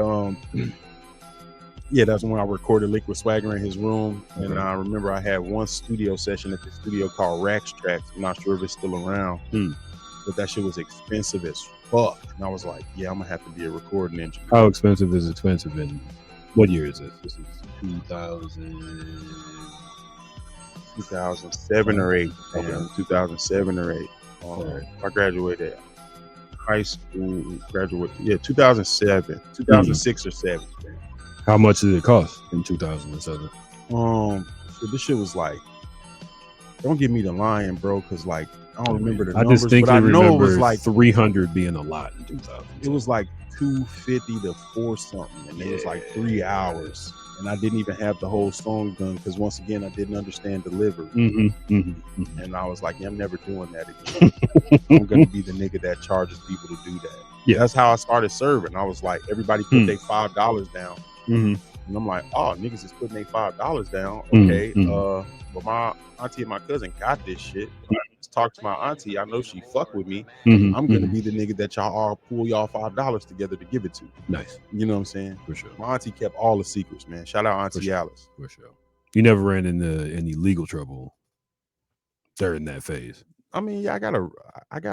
yeah, that's when I recorded Liquid Swagger in his room. And I remember I had one studio session at the studio called Rax Tracks. I'm not sure if it's still around, but that shit was expensive as fuck. And I was like, yeah, I'm gonna have to be a recording engineer. How expensive is expensive? And what year is this? This is 2007 or 8. 2007 or 8. I graduated high school, 2007, 2006 or 7. How much did it cost in 2007? So this shit was like, don't give me the lying, bro, because like I don't remember the numbers, but I know it was like 300 being a lot in 2000. It was like 250 to 4 something, and it was like 3 hours, and I didn't even have the whole song done because once again I didn't understand delivery, and I was like, yeah, I'm never doing that again. I'm gonna be the nigga that charges people to do that. That's how I started serving. I was like, everybody put their $5 down. And I'm like, oh, niggas is putting their $5 down. Okay. But my auntie and my cousin got this shit. I just talked to my auntie. I know she fuck with me. I'm gonna be the nigga that y'all all pull y'all $5 together to give it to. Nice. You know what I'm saying? For sure. My auntie kept all the secrets, man. Shout out Auntie Alice. For sure. You never ran into any legal trouble during that phase? I mean, yeah, I got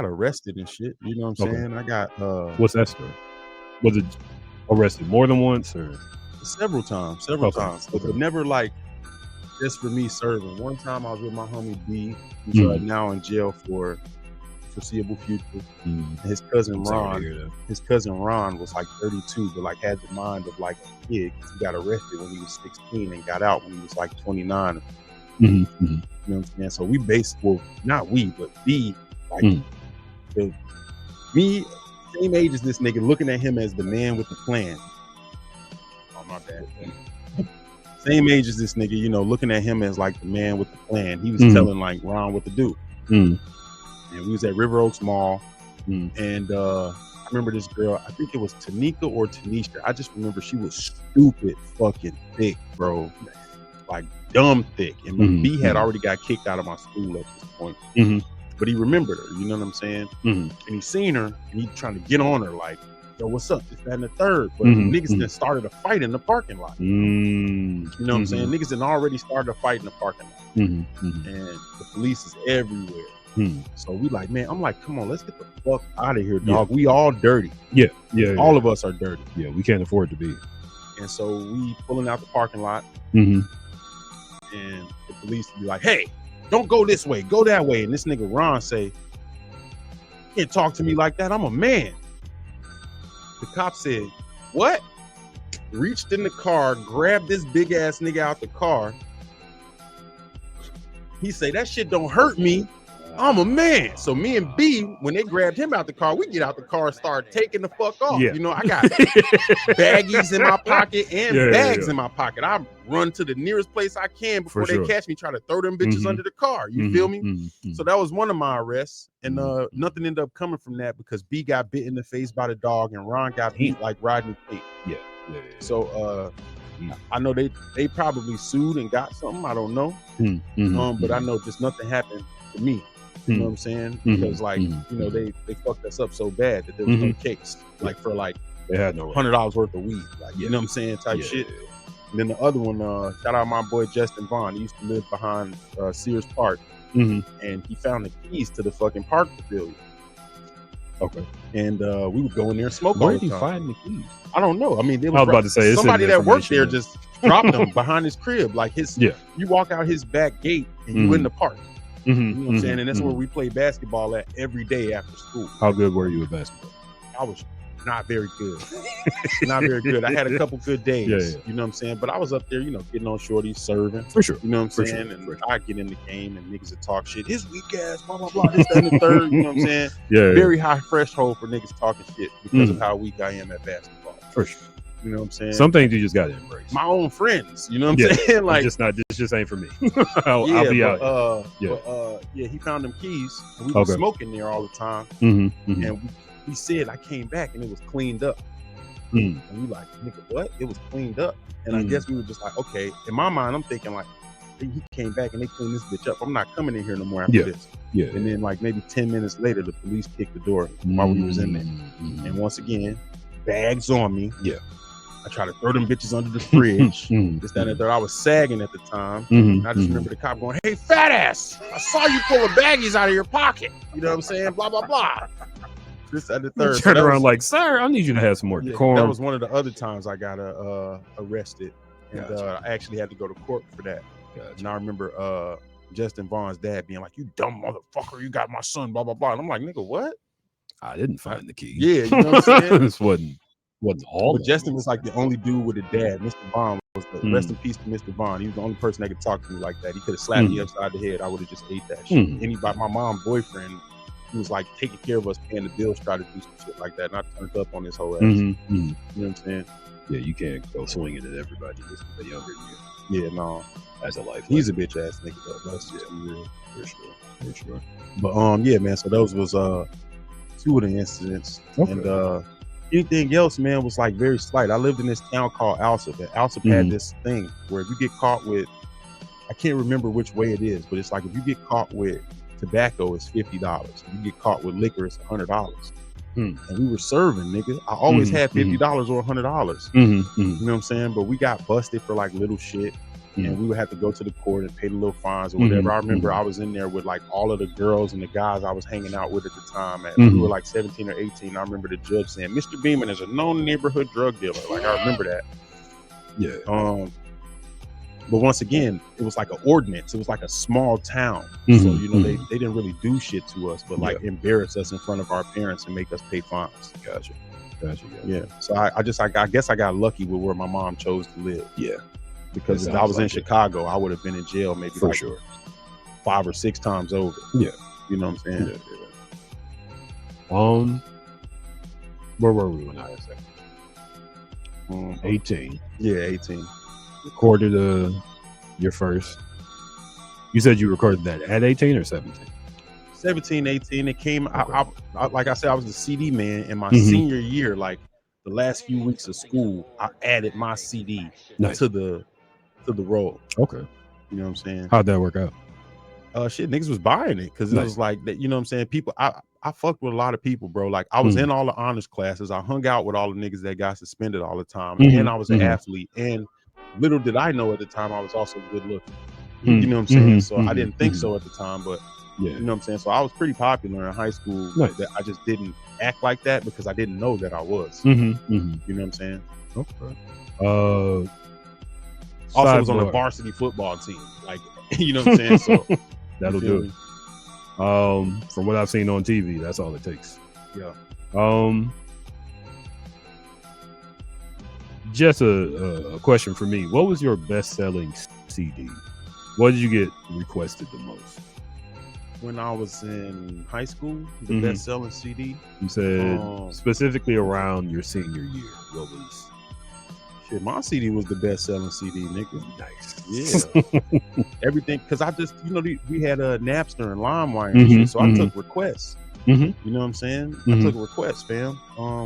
arrested and shit. You know what I'm saying? I got what's that story? Was it arrested more than once or? Several times, but never like just for me serving. One time I was with my homie B, who's now in jail for foreseeable future. And his cousin Ron, was like 32, but like had the mind of like a kid. He got arrested when he was 16 and got out when he was like 29. You know what I'm saying? So we not we, but B, like me, same age as this nigga, looking at him as the man with the plan. My bad. Same age as this nigga, you know, looking at him as like the man with the plan. He was telling like Ron what to do. And we was at River Oaks Mall, and I remember this girl, I think it was Tanika or Tanisha. I just remember she was stupid fucking thick, bro. Like dumb thick. And B had already got kicked out of my school at this point. But he remembered her, you know what I'm saying? And he seen her and he trying to get on her like, yo, what's up? This, that, and the third. But niggas then started a fight in the parking lot. You know what I'm saying? Niggas then already started a fight in the parking lot. And the police is everywhere. So we like, man, I'm like, come on, let's get the fuck out of here, dog. We all dirty. Yeah. All of us are dirty. Yeah, we can't afford to be. And so we pulling out the parking lot, Mm-hmm. and the police be like, hey, don't go this way, go that way. And this nigga Ron say, you can't talk to me like that. I'm a man. The cop said, what? Reached in the car, grabbed this big ass nigga out the car. He say, that shit don't hurt me. I'm a man. So me and B, when they grabbed him out the car, we get out the car and start taking the fuck off. Yeah. You know, I got baggies in my pocket and bags in my pocket. I run to the nearest place I can before they catch me, try to throw them bitches under the car. You feel me? So that was one of my arrests. And nothing ended up coming from that because B got bit in the face by the dog and Ron got beat like Rodney King. Yeah. So I know they probably sued and got something. I don't know. But I know just nothing happened to me. You know what I'm saying? Because like, you know, they fucked us up so bad that there was no case. Like for like they had no $100 worth of weed. Like, you know what I'm saying? Type shit. And then the other one, shout out my boy Justin Vaughn. He used to live behind Sears Park. And he found the keys to the fucking park pavilion. Okay. And we would go in there and smoke. Where did he find the keys? I don't know. I mean, I was about to say somebody that worked there just dropped them behind his crib. Like you walk out his back gate and you in the park. You know what I'm saying? And that's where we play basketball at every day after school. How good were you at basketball? I was not very good. Not very good. I had a couple good days. You know what I'm saying? But I was up there, you know, getting on shorties, serving. For sure. You know what I'm saying? And I get in the game and niggas would talk shit. His weak ass, blah, blah, blah, this, that, and the third. You know what I'm saying? Very high threshold for niggas talking shit because of how weak I am at basketball. For sure. You know what I'm saying? Some things you just got to embrace. My own friends, you know what I'm saying? Like, this just ain't for me. I'll be out. He found them keys. And we were smoking there all the time. And we said I came back and it was cleaned up. And we like, nigga, what? It was cleaned up. And I guess we were just like, okay. In my mind, I'm thinking like, he came back and they cleaned this bitch up. I'm not coming in here no more after this. And then like maybe 10 minutes later, the police kicked the door while we was in there. And once again, bags on me. I tried to throw them bitches under the fridge. This, that, and the third. I was sagging at the time. And I just remember the cop going, hey, fat ass, I saw you pull the baggies out of your pocket. You know what I'm saying? Blah, blah, blah. This, that, and the third. Turned around like, sir, I need you to have some more decorum. That was one of the other times I got arrested. And I actually had to go to court for that. And I remember Justin Vaughn's dad being like, you dumb motherfucker, you got my son, blah, blah, blah. And I'm like, nigga, what? I didn't find the key. Yeah, you know what I'm saying? This wasn't all. But Justin was like the only dude with a dad. Mr. Vaughn was the rest in peace to Mr. Vaughn. He was the only person that could talk to me like that. He could have slapped me upside the head. I would have just ate that shit. Anybody, my mom's boyfriend, he was like taking care of us, paying the bills, try to do some shit like that. And I turned up on his whole ass. You know what I'm saying? Yeah, you can't go swinging at everybody just because they're younger than you. Yeah, no. As a life. He's a bitch ass nigga though. That's just real. For sure. But yeah, man. So those was 2 of the incidents. And anything else, man, was like very slight. I lived in this town called Alsop. And Alsop had this thing where if you get caught with, I can't remember which way it is, but it's like if you get caught with tobacco, it's $50. If you get caught with liquor, it's $100. And we were serving, nigga. I always had $50 or $100. You know what I'm saying? But we got busted for like little shit. And we would have to go to the court and pay the little fines or whatever. I remember I was in there with like all of the girls and the guys I was hanging out with at the time. We were like 17 or 18. I remember the judge saying, Mr. Beeman is a known neighborhood drug dealer. Like, I remember that. But once again, it was like an ordinance. It was like a small town. So, you know, they didn't really do shit to us, but like embarrass us in front of our parents and make us pay fines. Gotcha. Yeah. So I guess I got lucky with where my mom chose to live. Yeah. Because if I was in Chicago, I would have been in jail maybe for like sure 5 or 6 times over. Yeah. You know what I'm saying? Yeah. Where were we when I was 18? Yeah, 18. Recorded your first. You said you recorded that at 18 or 17? 17, 18. It came. I like I said, I was the CD man in my senior year. Like the last few weeks of school, I added my CD to the roll. Okay. You know what I'm saying? How'd that work out? Shit, niggas was buying it because it was like that. You know what I'm saying? People, I fucked with a lot of people, bro. Like I was in all the honors classes. I hung out with all the niggas that got suspended all the time, and I was an athlete. And little did I know at the time I was also good looking. You know what I'm saying? So I didn't think so at the time, but Yeah. You know what I'm saying? So I was pretty popular in high school. Nice. That I just didn't act like that because I didn't know that I was. Mm-hmm. Mm-hmm. You know what I'm saying? Okay. Also, I was on the sidebar. varsity football team. Like, you know what I'm saying? So That'll you feel do. me? From what I've seen on TV, that's all it takes. Yeah. Just a question for me. What was your best-selling CD? What did you get requested the most? When I was in high school, the Mhm. best-selling CD. You said specifically around your senior year. What was? Shit, my CD was the best-selling CD, nigga. Nice. Yeah. Everything, because I just, we had a Napster and LimeWire and shit, so I took requests. Mhm. You know what I'm saying? Mhm. I took requests, fam.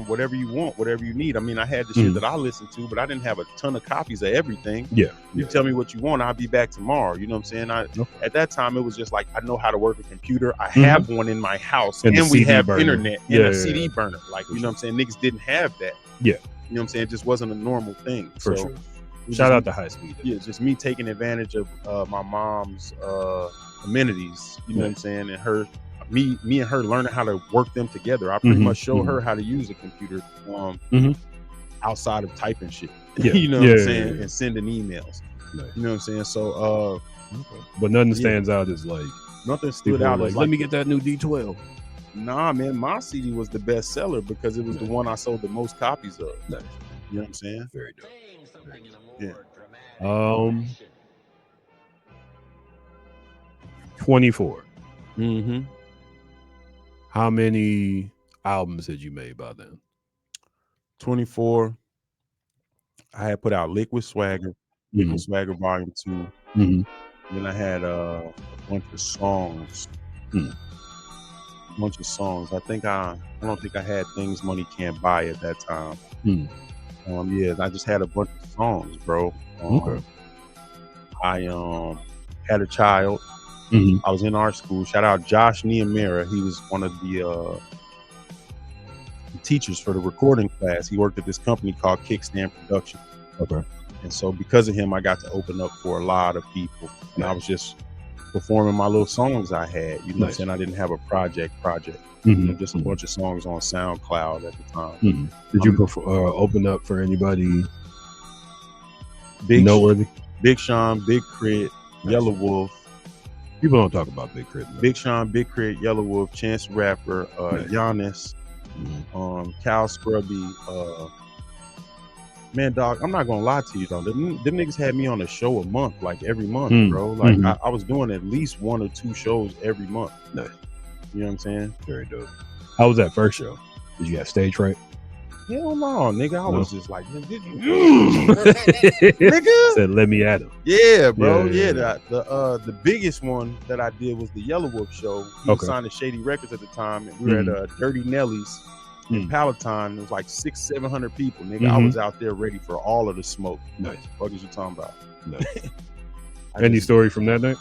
Whatever you want, whatever you need. I mean, I had the shit that I listened to, but I didn't have a ton of copies of everything. Yeah. You tell me what you want, I'll be back tomorrow. You know what I'm saying? At that time, it was just like, I know how to work a computer. I have one in my house, and we have internet and a CD burner. Like, you know what I'm saying? Niggas didn't have that. Yeah. You know what I'm saying? It just wasn't a normal thing. For so, sure. Shout out to High Speed. Yeah, just me taking advantage of my mom's amenities. You know what I'm saying? And me and her learning how to work them together. I pretty much showed her how to use a computer outside of typing shit. Yeah. You know what I'm saying? And sending emails. Nice. You know what I'm saying? So but nothing stands out as like nothing stood out as let me get that new D12. Nah, man, my CD was the best seller because it was the one I sold the most copies of. Nice. You know what I'm saying? Very dope. Yeah. 24. Mm-hmm. How many albums had you made by then? 24. I had put out Liquid Swagger, Liquid Swagger Volume 2. Then I had a bunch of songs. I think I don't think I had Things Money Can't Buy at that time. Yeah, I just had a bunch of songs, bro. I had a child. I was in art school. Shout out Josh Niamera. He was one of the teachers for the recording class. He worked at this company called Kickstand Productions. Okay. And so because of him, I got to open up for a lot of people. And I was just performing my little songs I had. You know what I'm saying? I didn't have a project. You know, just a bunch of songs on SoundCloud at the time. Did you open up for anybody Big noteworthy? Big Sean, Big Crit, Yellow Wolf. People don't talk about Big Crit. Big Sean, Big Crit, Yellow Wolf, Chance the Rapper, Giannis, Cal Scrubby. Man, dog, I'm not gonna lie to you though. Them niggas had me on a show a month, like every month, bro. Like I was doing at least 1 or 2 shows every month. Nice. You know what I'm saying? Very dope. How was that first show? Did you have stage fright? Hell no, nigga. I was just like, nigga. Said, let me at him. Yeah, bro. Yeah. The biggest one that I did was the Yellow Wolf show. He was signed to Shady Records at the time, and we were at Dirty Nelly's in Palatine. It was like 600-700 people, nigga. I was out there ready for all of the smoke. Nice. What is you talking about? Nice. Any story from that night?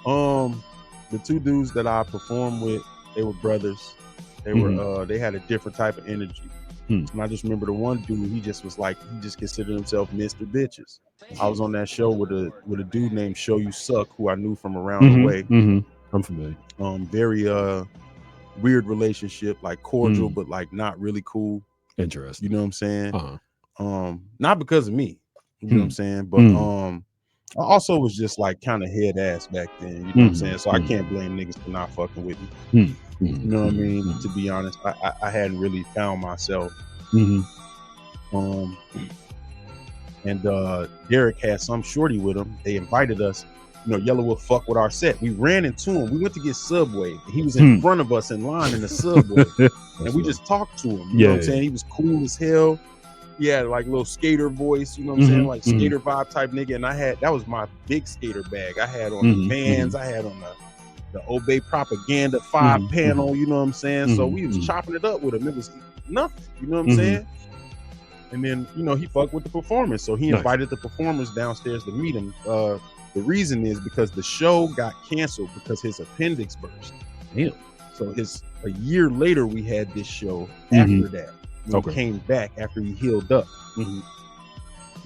The 2 dudes that I performed with, they were brothers. They were they had a different type of energy. And I just remember the one dude, he just considered himself Mr. Bitches. I was on that show with a dude named Show You Suck, who I knew from around the way. I'm familiar. Very weird relationship, like cordial, but like not really cool. Interesting. You know what I'm saying? Not because of me. You know what I'm saying? But I also was just like kind of head ass back then. You know what I'm saying? So I can't blame niggas for not fucking with me. You know what I mean? To be honest, I hadn't really found myself. And Derek had some shorty with him. They invited us. You know, Yellow Wolf fuck with our set. We ran into him. We went to get Subway. He was in front of us in line in the Subway. And we just talked to him. You know what I'm saying? He was cool as hell. He had like little skater voice, you know what I'm saying? Like skater vibe type nigga. And that was my big skater bag. I had on the Vans. I had on the Obey Propaganda 5 panel, you know what I'm saying? So we was chopping it up with him. It was nothing, you know what I'm saying? And then, you know, he fucked with the performers. So he invited the performers downstairs to meet him. The reason is because the show got canceled because his appendix burst. Damn. So a year later, we had this show after that. He came back after he healed up. You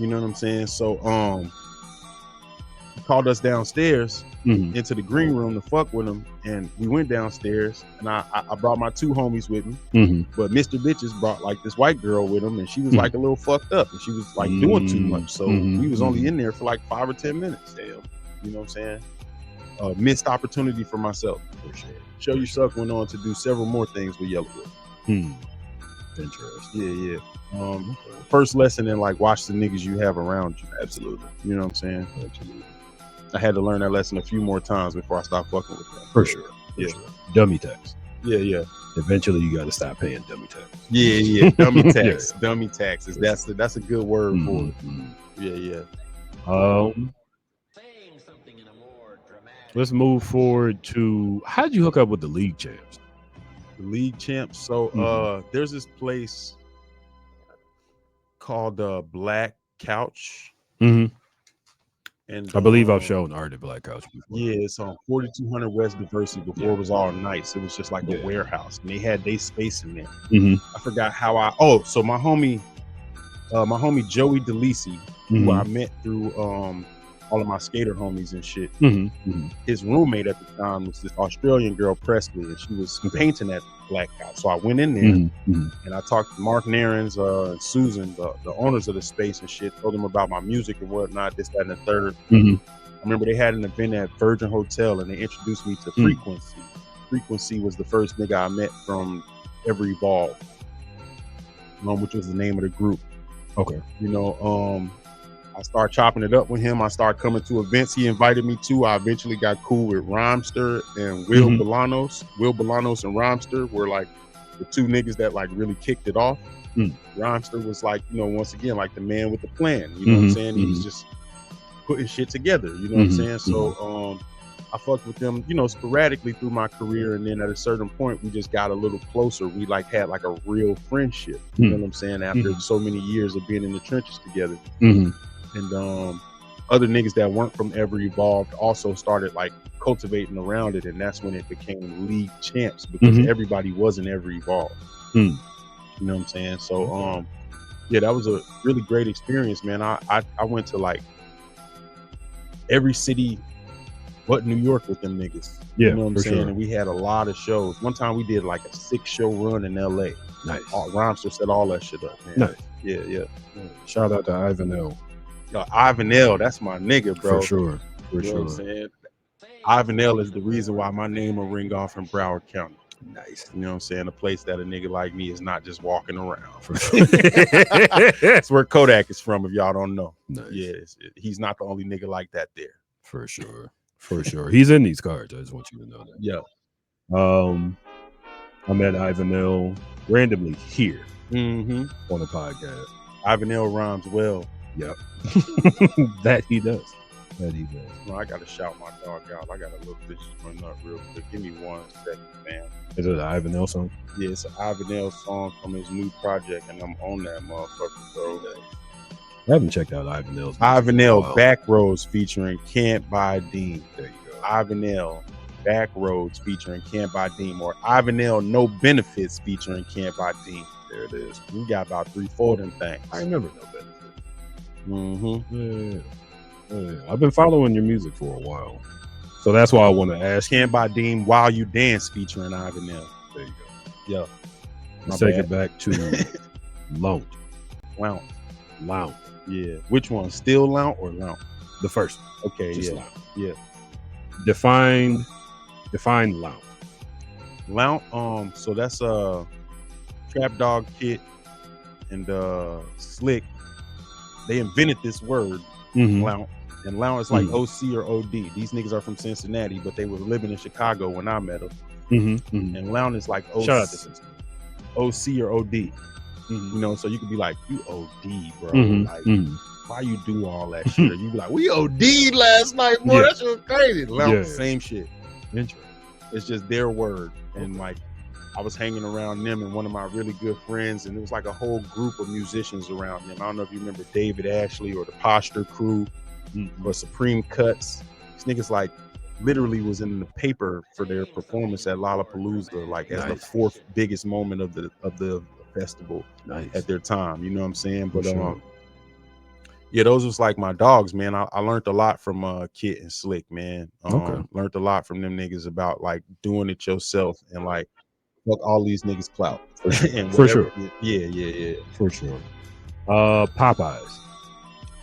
know what I'm saying? So he called us downstairs Mhm. into the green room to fuck with him, and we went downstairs, and I brought my 2 homies with me, Mhm. but Mr. Bitches brought like this white girl with him, and she was like a little fucked up, and she was like doing too much, so we was only in there for like 5 or 10 minutes. Damn, you know what I'm saying? Missed opportunity for myself. For sure. Show Yourself went on to do several more things with Yellowwood. Interesting. Yeah. First lesson in like watch the niggas you have around you. Absolutely. You know what I'm saying? Absolutely. I had to learn that lesson a few more times before I stopped fucking with them. For sure. Yeah. Sure. Dummy tax. Yeah. Eventually, you got to stop paying dummy tax. Yeah. Dummy tax. Yeah. Dummy taxes. That's a good word for it. Yeah. Let's move forward to how'd you hook up with the league champs? The league champs. So there's this place called Black Couch. Mm-hmm. And I believe I've shown art at Black Couch before. Yeah, it's on 4200 West Diversity. Before it was all nice. It was just like a warehouse, and they had their space in there. I forgot how so my homie Joey DeLisi, who I met through all of my skater homies and shit. His roommate at the time was this Australian girl, Presley, and she was painting at Black Couch. So I went in there and I talked to Mark Narens and Susan, the owners of the space and shit, told them about my music and whatnot, this, that, and the third. I remember they had an event at Virgin Hotel and they introduced me to Frequency. Frequency was the first nigga I met from Ever Evolve, which was the name of the group. Okay. You know, I started chopping it up with him. I started coming to events he invited me to. I eventually got cool with Rhymester and Will Bolanos. Will Bolanos and Rhymester were like the 2 niggas that like really kicked it off. Rhymester was like, you know, once again, like the man with the plan. You know what I'm saying? He was just putting shit together. You know what I'm saying? So I fucked with them, you know, sporadically through my career. And then at a certain point, we just got a little closer. We like had like a real friendship. You know what I'm saying? After so many years of being in the trenches together. And other niggas that weren't from Ever Evolved also started like cultivating around it, and that's when it became league champs because everybody wasn't Ever Evolved. You know what I'm saying? So yeah, that was a really great experience, man. I went to like every city but New York with them niggas. Yeah, you know what I'm saying? sure. And we had a lot of shows. One time we did like a 6-show run in LA. Nice. Rhymester set all that shit up, man. Nice. Yeah. Shout out to Ivan L. Yo, Ivan L, that's my nigga, bro. For sure. You know what I'm saying? Ivan L is the reason why my name will ring off in Broward County. Nice. You know what I'm saying? A place that a nigga like me is not just walking around. For sure. That's where Kodak is from, if y'all don't know. Nice. Yeah, he's not the only nigga like that there. For sure. For sure. He's in these cards. I just want you to know that. Yeah. I met Ivan L randomly here on the podcast. Ivan L rhymes well. Yep. That he does. Well, I gotta shout my dog out. I got a little bitch run up real quick. Give me 1 second, man. Is it an Ivan L song? Yeah, it's an Ivan L song from his new project, and I'm on that motherfucker, bro. I haven't checked out Ivan L's. Ivan L Backroads featuring Cantbuydeem. There you go. Ivan L Backroads featuring Cantbuydeem, or Ivan L No Benefits featuring Cantbuydeem. There it is. We got about 3-4 of them things. I remember No Benefits. Yeah. I've been following your music for a while, so that's why I want to ask. Cantbuydeem While You Dance featuring Ivan L. There you go. Yeah. Let's take it back to Lount. Lount. Yeah. Which one? Still Lount or Lount? The first. Okay. Just yeah. Lount. Yeah. Define Lount. Lount. So that's Trap Dog Kit and Slick. They invented this word, Lount. And Lount is like OC or OD. These niggas are from Cincinnati, but they were living in Chicago when I met them. And Lount is like OC, shout out to Cincinnati. OC or OD. You know, so you could be like, you OD, bro. Like, why you do all that shit? Or you be like, we OD'd last night, bro. That shit was crazy. Lount, same shit. Interesting. It's just their word. And like, I was hanging around them and one of my really good friends, and it was like a whole group of musicians around them. I don't know if you remember David Ashley or the Posture Crew or Supreme Cuts. These niggas like literally was in the paper for their performance at Lollapalooza, like as the 4th biggest moment of the festival at their time. You know what I'm saying? But Yeah, those was like my dogs, man. I learned a lot from Kit and Slick, man. Okay. Learned a lot from them niggas about like doing it yourself and like fuck all these niggas clout. For sure. And For whatever. sure. Yeah. For sure. Popeyes.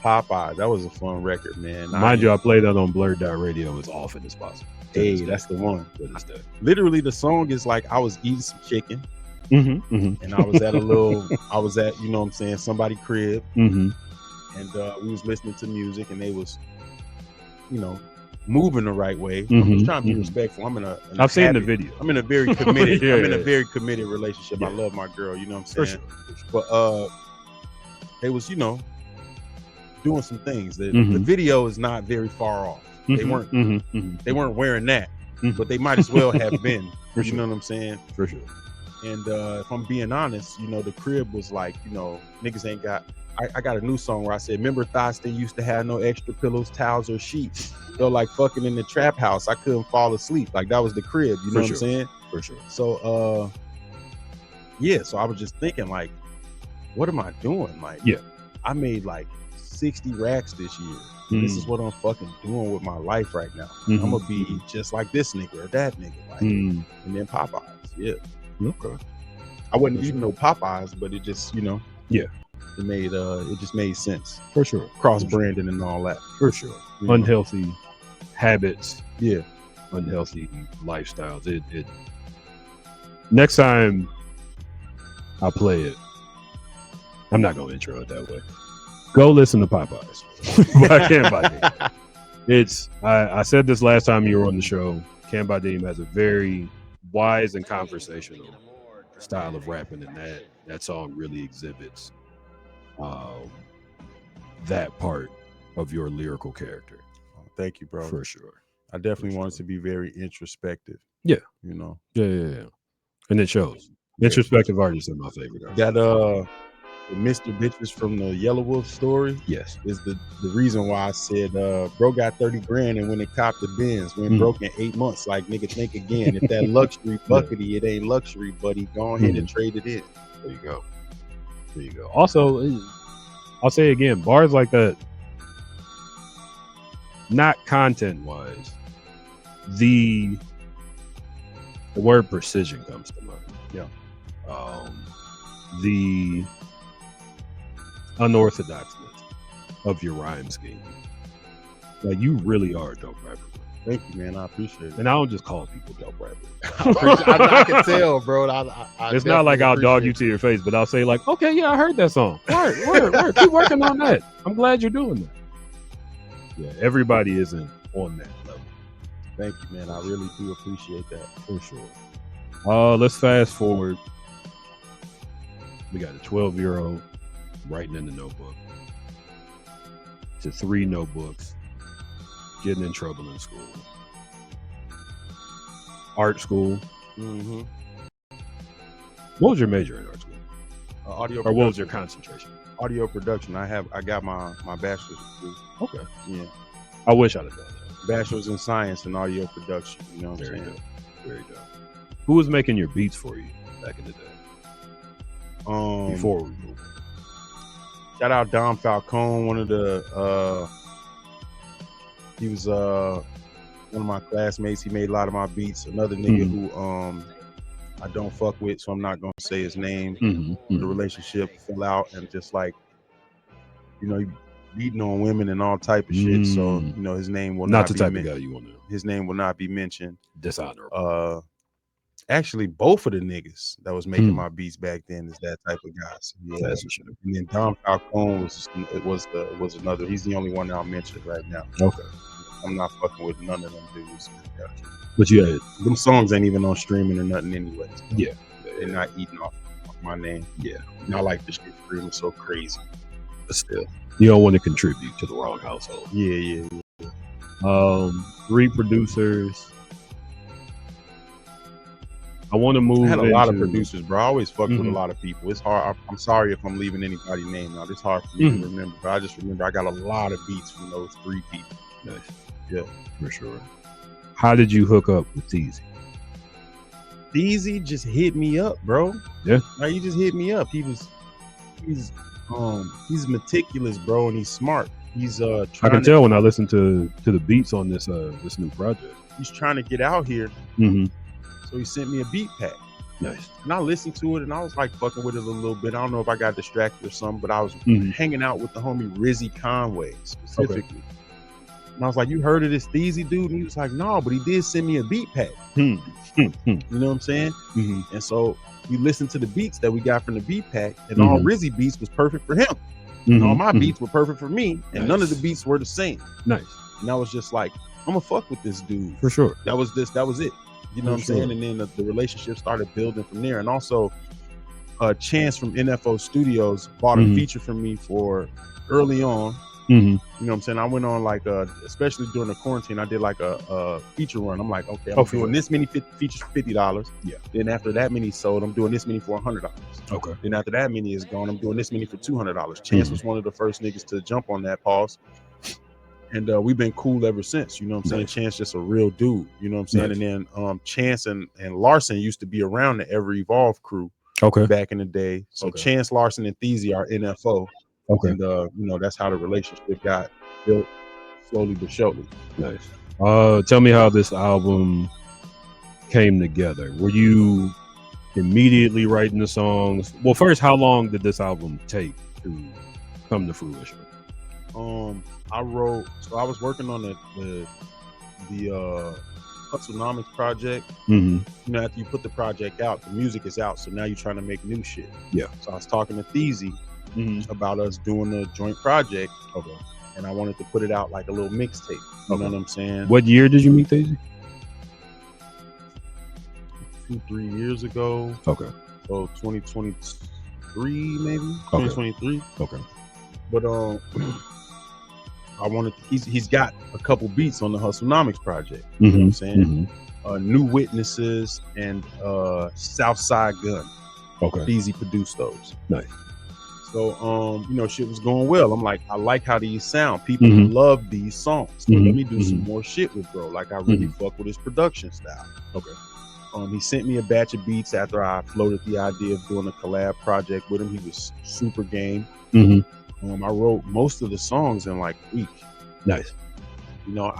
Popeye, that was a fun record, man. Mind you, I play that on Blur.radio as often as possible. Hey, that's the one. To this day. Literally, the song is like I was eating some chicken, Mm-hmm. and I was at you know what I'm saying, somebody crib, Mm-hmm. and we was listening to music, and they was, you know, moving the right way. I'm Mhm, just trying to be mhm. respectful. I've seen the video. I'm in a very committed. Yeah, I'm in a yeah. very committed relationship. I Yeah. love my girl. You know what I'm For saying? sure. But they was, you know, doing some things. The Mhm. video is not very far off. They Mhm, weren't. mhm, mhm. They weren't wearing that, Mhm. but they might as well have been. For You sure. know what I'm saying? For sure. And if I'm being honest, you know, the crib was like, you know, niggas ain't got. I got a new song where I said, remember Thoston used to have no extra pillows, towels, or sheets. So like fucking in the trap house, I couldn't fall asleep. Like that was the crib. You know what I'm saying? For sure. So yeah. So I was just thinking like, what am I doing? Like, Yeah. I made like 60 racks this year. This is what I'm fucking doing with my life right now. Mhm. I'm gonna be just like this nigga or that nigga. Like, Mm. and then Popeyes. Yeah. Okay. I wasn't eating no Popeyes, but it just, you know, Yeah. it just made sense. For sure. Cross branding and all that. For sure. You know? Unhealthy habits, Yeah. unhealthy lifestyles. It next time I play it, I'm not gonna intro it that way. Go listen to Popeyes by Cantbuydeem. It's I said this last time you were on the show. Cantbuydeem has a very wise and conversational style of rapping, and that song really exhibits that part of your lyrical character. Oh, thank you, bro. For sure. I definitely wanted to be very introspective. Yeah. You know. Yeah. And it shows. Introspective artists are my favorite artists. That the Mr. Bitches from the Yellow Wolf story Yes. is the reason why I said bro got 30 grand and when it copped the Benz, went broke in 8 months. Like nigga, think again. If that luxury buckety, it ain't luxury, buddy. Go ahead and trade it in. There you go. There you go. Also, I'll say again, bars like that, not content wise, the word precision comes to mind. Yeah. The unorthodoxness of your rhyme scheme. Like you really are a dope rapper. Thank you, man. I appreciate it. And I don't just call people dope rappers. I can tell, bro. It's not like I'll dog you to your face, but I'll say like, okay, yeah, I heard that song. Word. Keep working on that. I'm glad you're doing that. Yeah, everybody isn't on that level. Thank you, man. I really do appreciate that. For sure. Let's fast forward. We got a 12-year-old writing in the notebook to 3 notebooks, getting in trouble in school. Art school. Mm-hmm. What was your major in art school? Audio. Or what was your concentration? Audio production. I got my bachelor's degree. Okay. Yeah. I wish I'd have done that. Bachelor's in science and audio production. You know what I'm Very saying? dope. Very dope. Who was making your beats for you back in the day? Before we move on. Shout out Dom Falcone, one of the he was one of my classmates. He made a lot of my beats. Another nigga who I don't fuck with, so I'm not gonna say his name. The relationship fell out and just like, you know, he beating on women and all type of shit. So, you know, his name will Not not the be type of guy you want to his name will not be mentioned. dishonorable. Actually, both of the niggas that was making my beats back then is that type of guy. So, yeah. That's for sure. And then Dom Falcone was another. He's the only one that I'll mention right now. Okay. I'm not fucking with none of them dudes. But you had Them songs ain't even on streaming or nothing anyways. Yeah. They're not eating off my name. Yeah. Not like this shit streaming so crazy. But still, you don't want to contribute to the wrong household. Yeah. 3 producers. I want to move. I had a lot of into- producers, bro. I always fucked with a lot of people. It's hard. I'm sorry if I'm leaving anybody's name out. It's hard for me to remember. But I just remember I got a lot of beats from those 3 people. Nice. Yeah. For sure. How did you hook up with Teezy? Easy just hit me up, bro. Yeah. Like, he just hit me up. He's He's meticulous, bro, and he's smart. He's I can tell when I listen to the beats on this new project. He's trying to get out here, so he sent me a beat pack. Nice. And I listened to it, and I was like fucking with it a little bit. I don't know if I got distracted or something, but I was hanging out with the homie Rizzy Conway specifically. And I was like, "You heard of this Theezy dude?" And he was like, "No, but he did send me a beat pack." You know what I'm saying? And so we listened to the beats that we got from the beat pack, and all Rizzy beats was perfect for him. And all my beats were perfect for me, and none of the beats were the same. Nice. And I was just like, I'm gonna fuck with this dude for sure. That was it. You know what I'm saying? And then the relationship started building from there. And also, Chance from NFO Studios bought a feature from me for early on. You know what I'm saying? I went on like especially during the quarantine, I did like a feature run. I'm like, okay, I'm doing this many features for $50. Yeah. Then after that many sold, I'm doing this many for $100. Okay. Then after that many is gone, I'm doing this many for $200. Chance was one of the first niggas to jump on that pause. And we've been cool ever since, you know what I'm saying? Chance just a real dude, you know what I'm saying? And then Chance and Larson used to be around the Ever Evolve crew back in the day. So Chance, Larson, and Theezy are NFO. And you know, that's how the relationship got built slowly but surely. Nice. Tell me how this album came together. Were you immediately writing the songs? Well, first, how long did this album take to come to fruition? I was working on the Hustlenomics project. You know, after you put the project out, the music is out, so now you're trying to make new shit. Yeah. So I was talking to Theezy about us doing a joint project. And I wanted to put it out like a little mixtape. You know what I'm saying? What year did you meet Theezy? 2-3 years ago. Okay. So 2023 maybe. 2023. Okay. But I wanted he's got a couple beats on the Hustlenomics project. You know what I'm saying? New Witnesses and Southside Gun. Theezy produced those. Nice. So you know, shit was going well. I'm like, I like how these sound. People love these songs. So let me do some more shit with bro. Like I really fuck with his production style. He sent me a batch of beats after I floated the idea of doing a collab project with him. He was super game. I wrote most of the songs in like a week. Nice. You know,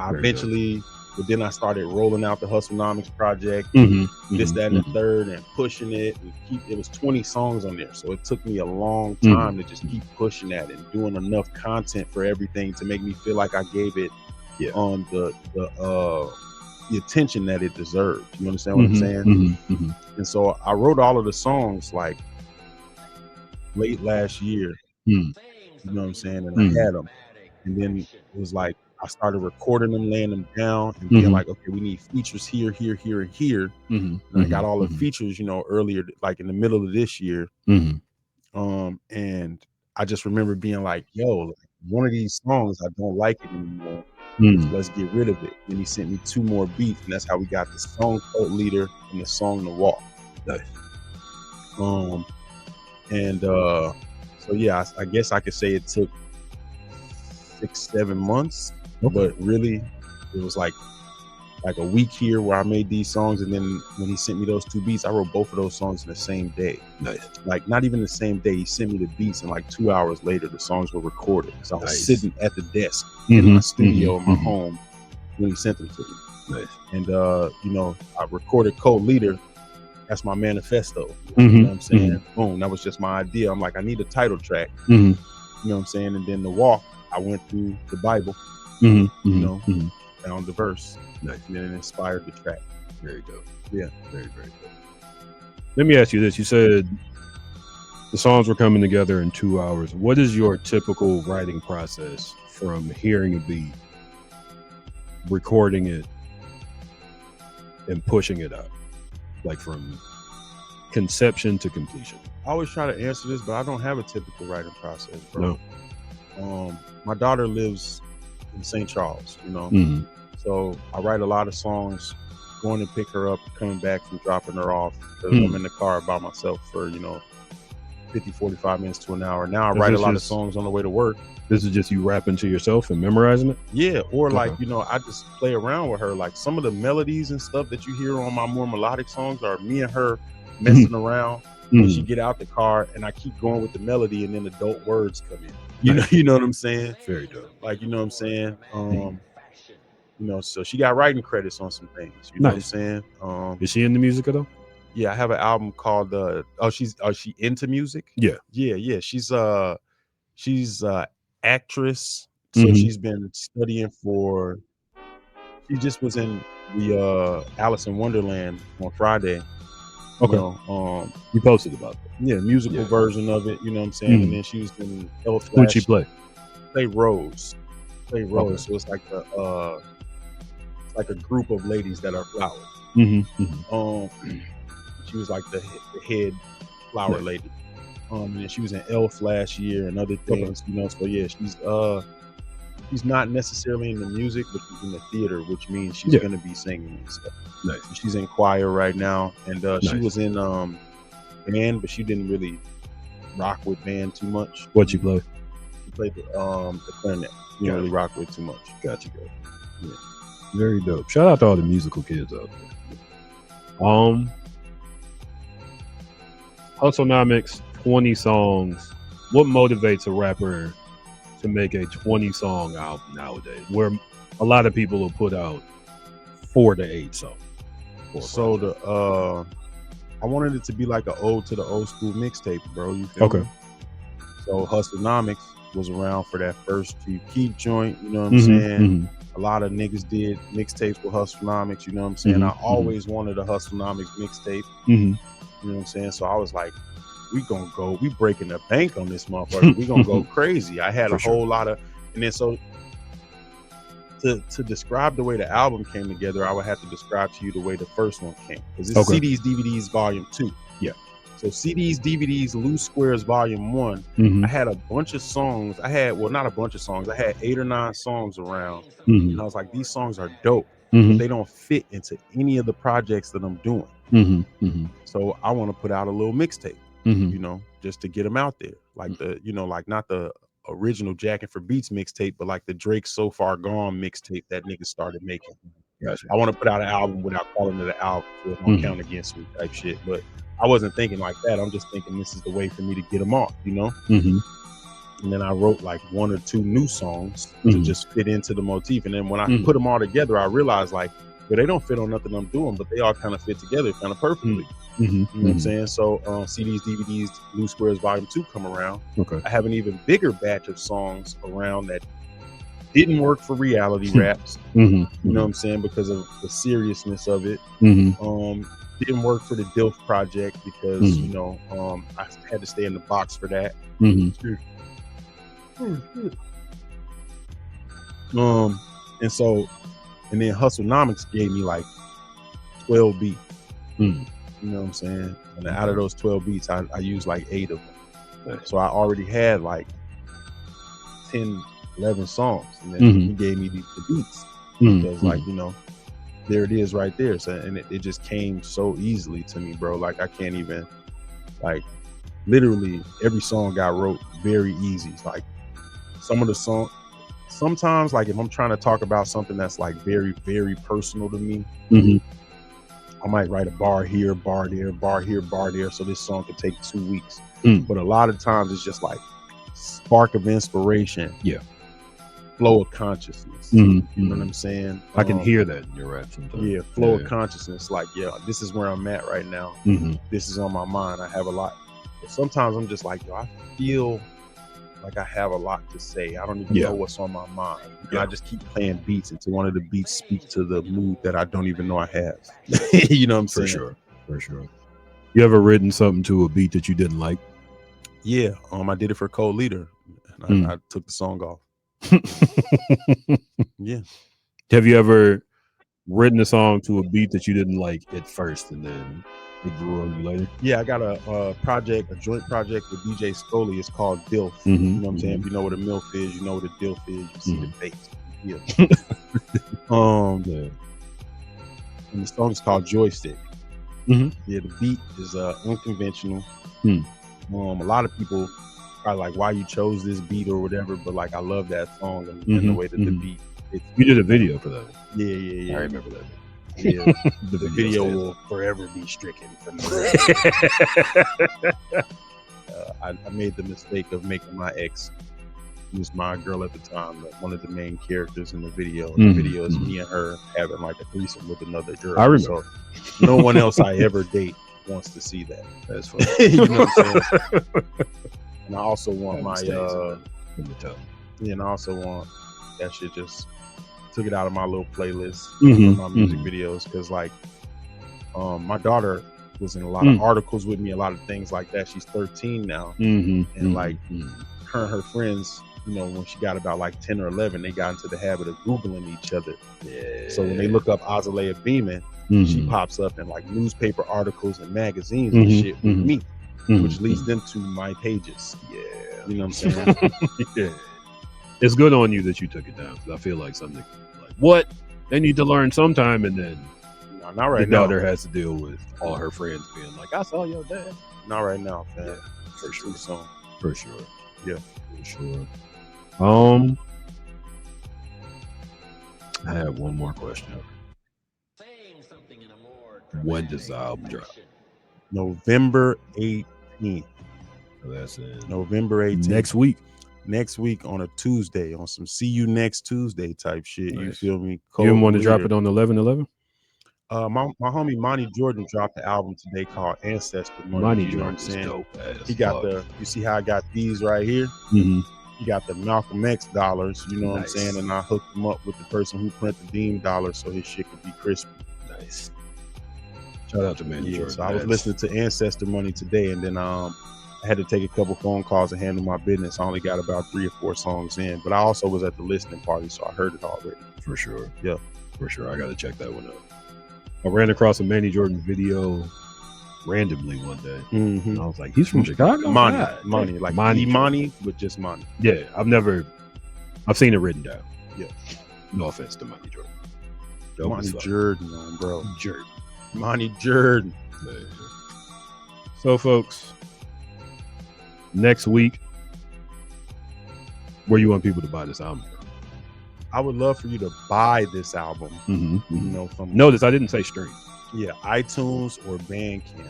but then I started rolling out the Hustlenomics project, this, that, and the third, and pushing it. And it was 20 songs on there. So it took me a long time to just keep pushing that and doing enough content for everything to make me feel like I gave it on the attention that it deserved. You understand what I'm saying? And so I wrote all of the songs like late last year. You know what I'm saying? And I had them. And then it was like, I started recording them, laying them down, and being like, okay, we need features here, here, here, and here. And I got all the features, you know, earlier, like in the middle of this year. And I just remember being like, yo, one of these songs, I don't like it anymore. So let's get rid of it. Then he sent me 2 more beats, and that's how we got the song Cult Leader and the song The Walk. Nice. So yeah, I guess I could say it took 6-7 months. But really, it was like a week here where I made these songs, and then when he sent me those 2 beats, I wrote both of those songs in the same day. Nice. Like not even the same day. He sent me the beats, and like 2 hours later, the songs were recorded. Because I was sitting at the desk in my studio in my home when he sent them to me. Nice. And you know, I recorded Code Leader. That's my manifesto. You know what I'm saying? Boom. That was just my idea. I'm like, I need a title track. You know what I'm saying? And then The Walk, I went through the Bible. You know, found the verse. Nice. And then it inspired the track. Very dope. Yeah. Very, very dope. Let me ask you this. You said the songs were coming together in 2 hours. What is your typical writing process from hearing a beat, recording it, and pushing it out? Like from conception to completion? I always try to answer this, but I don't have a typical writing process, bro. No. My daughter lives in St. Charles, you know, so I write a lot of songs going to pick her up, coming back from dropping her off, because I'm in the car by myself for, you know, 50-45 minutes to an hour. Now I write a lot of songs on the way to work. This is just you rapping to yourself and memorizing it? Yeah, or like, you know, I just play around with her. Like some of the melodies and stuff that you hear on my more melodic songs are me and her messing around. And she get out the car, and I keep going with the melody, and then adult words come in. You know what I'm saying? Very dope. Like, you know what I'm saying? You know, so she got writing credits on some things. You know what I'm saying? Is she into music at all? Yeah, I have an album called she into music? Yeah. She's actress. So she's been studying for. She just was in the Alice in Wonderland on Friday. Okay. You know, you posted about that. Yeah, musical version of it. You know what I'm saying? And then she was in L Flash. Who'd she play? Play Rose. Okay. So it's like a group of ladies that are flowers. She was like the head flower lady. And then she was in L Flash Year and other things, you know. So yeah, she's not necessarily in the music, but she's in the theater, which means she's gonna be singing and stuff. Nice. She's in choir right now, and she was in band, but she didn't really rock with band too much. What'd she play? She played the clarinet. She didn't really rock with too much. Gotcha. Yeah. Very dope. Shout out to all the musical kids out there. Hustlenomics, 20 songs. What motivates a rapper to make a 20-song album nowadays, where a lot of people will put out 4 to 8 songs? So I wanted it to be like an ode to the old school mixtape, bro. You feel me? So Hustlenomics was around for that first Chief Keef joint. You know what I'm saying? A lot of niggas did mixtapes with Hustlenomics. You know what I'm saying? I always wanted a Hustlenomics mixtape. You know what I'm saying? So I was like, we breaking the bank on this motherfucker. We gonna go crazy. I had a whole lot of, and then so to describe the way the album came together, I would have to describe to you the way the first one came, because it's CDs, DVDs, Volume 2. Yeah. So CDs, DVDs, Loose Squares, Volume 1. I had a bunch of songs. Not a bunch of songs. I had 8 or 9 songs around, and I was like, these songs are dope, but they don't fit into any of the projects that I'm doing. So I want to put out a little mixtape. You know, just to get them out there, like like not the original Jackin' for Beats mixtape, but like the Drake So Far Gone mixtape that niggas started making. Gotcha. I want to put out an album without calling it an album, so it don't count against me type shit. But I wasn't thinking like that. I'm just thinking this is the way for me to get them off, you know. And then I wrote like 1 or 2 new songs to just fit into the motif. And then when I put them all together, I realized like, they don't fit on nothing I'm doing, but they all kind of fit together kind of perfectly. You know what I'm saying? So CDs, DVDs, Loose Squares Volume 2 come around. I have an even bigger batch of songs around that didn't work for reality raps. You know what I'm saying? Because of the seriousness of it. Didn't work for the DILF project because, you know, I had to stay in the box for that. And then Hustlenomics gave me like 12 beats. You know what I'm saying? And out of those 12 beats, I used like 8 of them. So I already had like 10, 11 songs. And then he gave me the beats. Because like, you know, there it is right there. So, and it just came so easily to me, bro. Like I can't even, like literally every song got wrote very easy. Like some of the songs, sometimes like if I'm trying to talk about something that's like very, very personal to me, I might write a bar here, bar there, bar here, bar there. So this song could take 2 weeks. But a lot of times it's just like spark of inspiration. Yeah. Flow of consciousness. You know what I'm saying? I can hear that in your rap sometimes. Yeah, flow of consciousness. Like, yeah, this is where I'm at right now. This is on my mind. I have a lot. But sometimes I'm just like, yo, I feel like I have a lot to say. I don't even know what's on my mind. And I just keep playing beats until one of the beats speaks to the mood that I don't even know I have. You know what I'm saying? For sure. You ever written something to a beat that you didn't like? Yeah. I did it for Cold Leader. And I took the song off. Yeah. Have you ever written a song to a beat that you didn't like at first and then it grew on you later? Yeah, I got a joint project with DJ Scully. It's called DILF. You know what I'm saying? If you know what a MILF is, you know what a DILF is. You see the face. Yeah. And the song is called Joystick. Yeah, the beat is unconventional. A lot of people are like, why you chose this beat or whatever, but like I love that song and the way that the beat. You did a video for that. Yeah. I remember that. Yeah, The the video video stands will forever be stricken from the I made the mistake of making my ex, who was my girl at the time, like one of the main characters in the video. The Mhm, video is mhm. me and her having like a threesome with another girl. I remember. So no one else I ever date wants to see that. That's funny. You know what I'm saying? And I also want Have my mistakes in the tub. and I also want that shit just took it out of my little playlist, Mhm, my music mhm. videos, because like my daughter was in a lot of articles with me, a lot of things like that. She's 13 now, Mhm, and mhm, like mhm. her and her friends, you know, when she got about like 10 or 11, they got into the habit of Googling each other. Yeah. So when they look up Azalea Beeman, she Mhm, pops up in like newspaper articles and magazines and Mhm, shit with mhm, me, mhm, which leads mhm. them to my pages. Yeah. You know what I'm saying? Yeah. It's good on you that you took it down, because I feel like something like, what? They need to learn sometime, and then No, not the right now. daughter has to deal with all her friends being like, I saw your dad. Not right now, fam. Yeah, for Too sure. soon. For sure. Yeah. For sure. I have one more question. When does the album drop? November 18th. So that's in November 18th. next week. On a Tuesday, on some see you next Tuesday type shit. You Nice. feel me? You Cold didn't want to drop leader. it on 11/11? My homie Monty Jordan dropped the album today called Ancestor Money. Money you know what I'm Jordan is saying? dope as He got fuck. you see how I got these right here? Mhm. He got the Malcolm X dollars, you know what I'm Nice. saying? And I hooked him up with the person who printed the Deem dollars so his shit could be crispy. Nice. Shout out to Manny Yeah, Jordan. so I was listening to Ancestor Money today, and then I had to take a couple phone calls and handle my business. I only got about 3 or 4 songs in, but I also was at the listening party, so I heard it already. For sure. Yeah. For sure. I got to check that one out. I ran across a Manny Jordan video randomly one day. Mm-hmm. And I was like, he's from Chicago? Money, God, money, like Money money, but just money. Yeah, I've seen it written down. Yeah. No offense to Money Jordan. Dope Money as fuck. Jordan, man, bro. Jordan. Money Jordan. So, folks, next week, where you want people to buy this album from? I would love for you to buy this album, Mm-hmm. you know, from Notice I didn't say stream. iTunes or Bandcamp.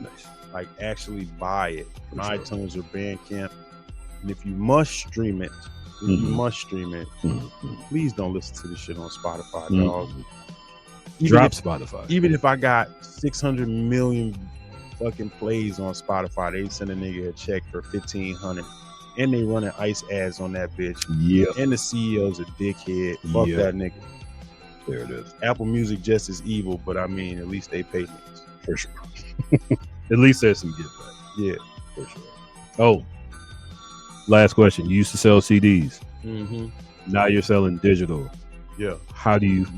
Nice. Like actually buy it from For sure. iTunes or Bandcamp. And if you must stream it, please don't listen to this shit on Spotify, dog. Drop Spotify. Even if I got 600 million fucking plays on Spotify, they send a nigga a check for $1,500, and they running ice ads on that bitch. Yeah. And the CEO's a dickhead. Fuck Yeah. that nigga. There it is. Apple Music just as evil, but I mean, at least they pay niggas. For sure. At least there's some give back. Yeah. For sure. Oh, last question. You used to sell CDs. Mm-hmm. Now you're selling digital. Yeah.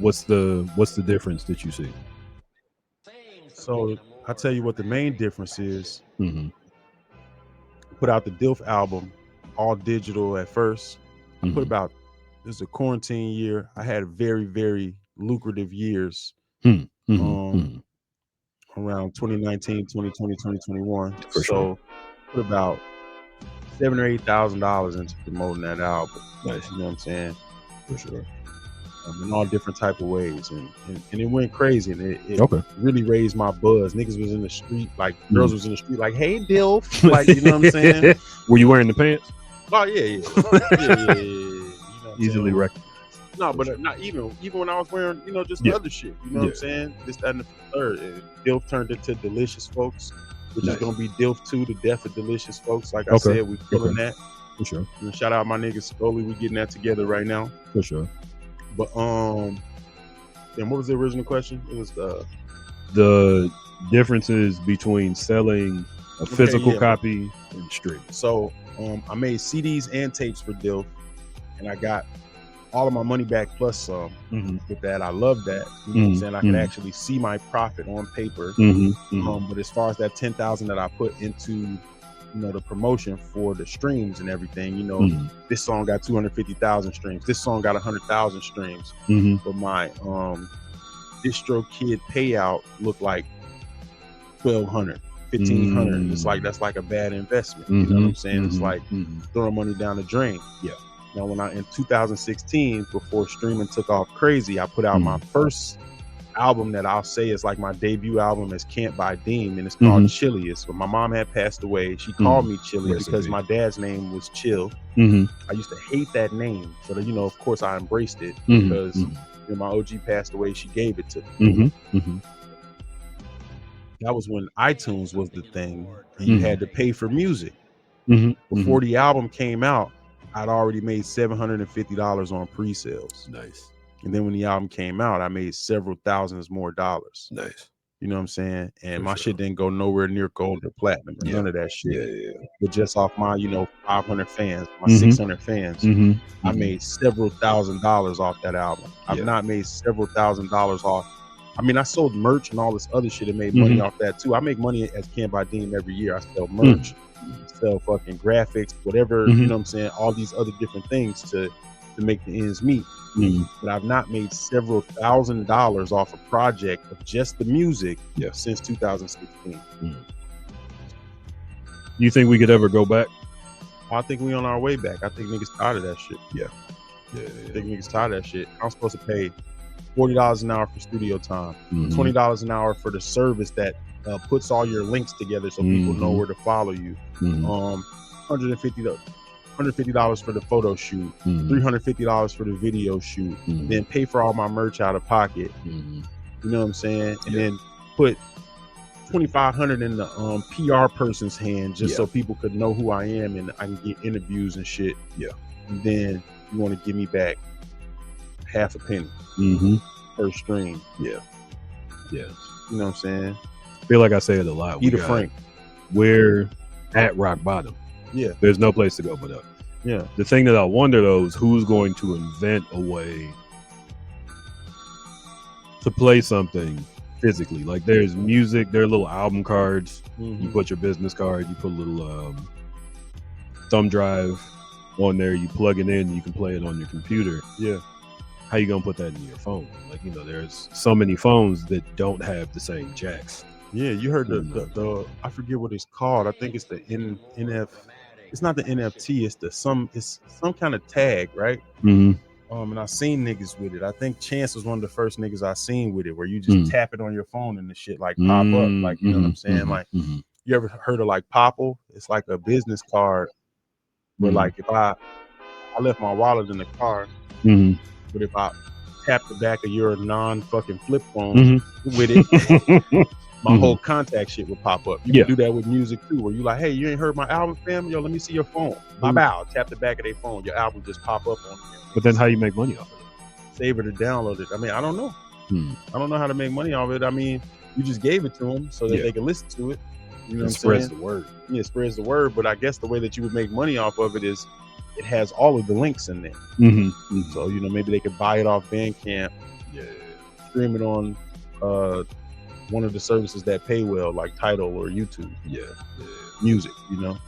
What's the difference that you see? So I'll tell you what the main difference is. Mm-hmm. Put out the DILF album, all digital at first. I Mm-hmm. put about, this is a quarantine year. I had very, very lucrative years. Mm-hmm. Around 2019, 2020, 2021. For sure. Put about $7,000 or $8,000 into promoting that album. Nice. You know what I'm saying? For sure. In all different type of ways, and it went crazy, and it Okay. really raised my buzz. Niggas was in the street, like girls was in the street, like, "Hey, Dilf," like, you know what I'm saying? Were you wearing the pants? Oh yeah. You know what I'm Easily saying? recognized. No, but not even when I was wearing, just other shit. You know what I'm saying? This, that, and the third. Dilf turned into Delicious Folks, which is gonna be Dilf 2, the death of Delicious Folks. Like I said, we killing that. For sure. And shout out my nigga Scully. We getting that together right now. For sure. But and what was the original question? It was the differences between selling a physical copy and streaming. So I made CDs and tapes for DILF, and I got all of my money back plus some with that. I love that. You know what I'm saying? I could actually see my profit on paper. But as far as that 10,000 that I put into the promotion for the streams and everything, this song got 250,000 streams, this song got 100,000 streams, but my DistroKid payout looked like 1,200, 1,500. It's like, that's like a bad investment. You know what I'm saying? It's like throwing money down the drain. Yeah. Now, in 2016, before streaming took off crazy, I put out my first album that I'll say is like my debut album is Cantbuydeem, and it's called Chili. It's when my mom had passed away. She called me Chili because my dad's name was Chill. I used to hate that name, but you know, of course, I embraced it because you know, my OG passed away. She gave it to me. That was when iTunes was the thing, and you had to pay for music. Before the album came out, I'd already made $750 on pre-sales. Nice. And then when the album came out, I made several thousands more dollars. Nice. You know what I'm saying? And my shit didn't go nowhere near gold or platinum or none of that shit. But just off my, you know, 500 fans, my 600 fans, I made several $1,000s off that album. I've not made several $1,000s off. I mean, I sold merch and all this other shit and made money off that too. I make money as Cantbuydeem every year. I sell merch, sell fucking graphics, whatever, you know what I'm saying? All these other different things to make the ends meet. But I've not made several $1,000s off a project of just the music since 2016. You think we could ever go back? I think we on our way back. I think niggas tired of that shit. I think niggas tired of that shit. I'm supposed to pay $40 an hour for studio time, $20 an hour for the service that puts all your links together so people know where to follow you. $150 for the photo shoot, $350 for the video shoot, then pay for all my merch out of pocket. You know what I'm saying? And then put $2,500 in the PR person's hand just so people could know who I am and I can get interviews and shit. And then you want to give me back half a penny per stream. You know what I'm saying? I feel like I say it a lot. Eat a Frank. We're at rock bottom. There's no place to go but up. The thing that I wonder though is who's going to invent a way to play something physically. Like there's music, there are little album cards. You put your business card, you put a little thumb drive on there, you plug it in, you can play it on your computer. How you gonna put that in your phone? Like, you know, there's so many phones that don't have the same jacks. You heard the I forget what it's called. I think it's the NF. It's not the NFT. It's some kind of tag, right? And I seen niggas with it. I think Chance was one of the first niggas I seen with it, where you just tap it on your phone and the shit like pop up, like, you know what I'm saying? Like, you ever heard of like Popple? It's like a business card, where like if I left my wallet in the car, but if I tap the back of your non-fucking flip phone with it, my whole contact shit would pop up. You can do that with music too, where you like, hey, you ain't heard my album, fam? Yo, let me see your phone. Bow. Tap the back of their phone. Your album just pop up on there. But then how you make money off of it? Save it or download it. I mean, I don't know. I don't know how to make money off of it. I mean, you just gave it to them so that they can listen to it. You know what I'm saying? Spreads the word. It spreads the word. But I guess the way that you would make money off of it is it has all of the links in there. So, you know, maybe they could buy it off Bandcamp, stream it on one of the services that pay well, like Tidal or YouTube. Music, you know.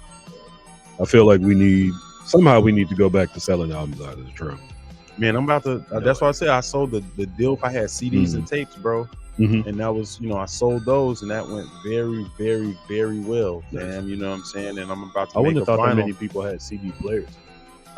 I feel like we need to go back to selling albums out of the trunk. Man, I'm about to. That's why I said I sold the deal. If I had CDs and tapes, bro, and that was, you know, I sold those, and that went very, very, very well, man. You know what I'm saying? And I'm about to. I wouldn't have thought that many people had CD players.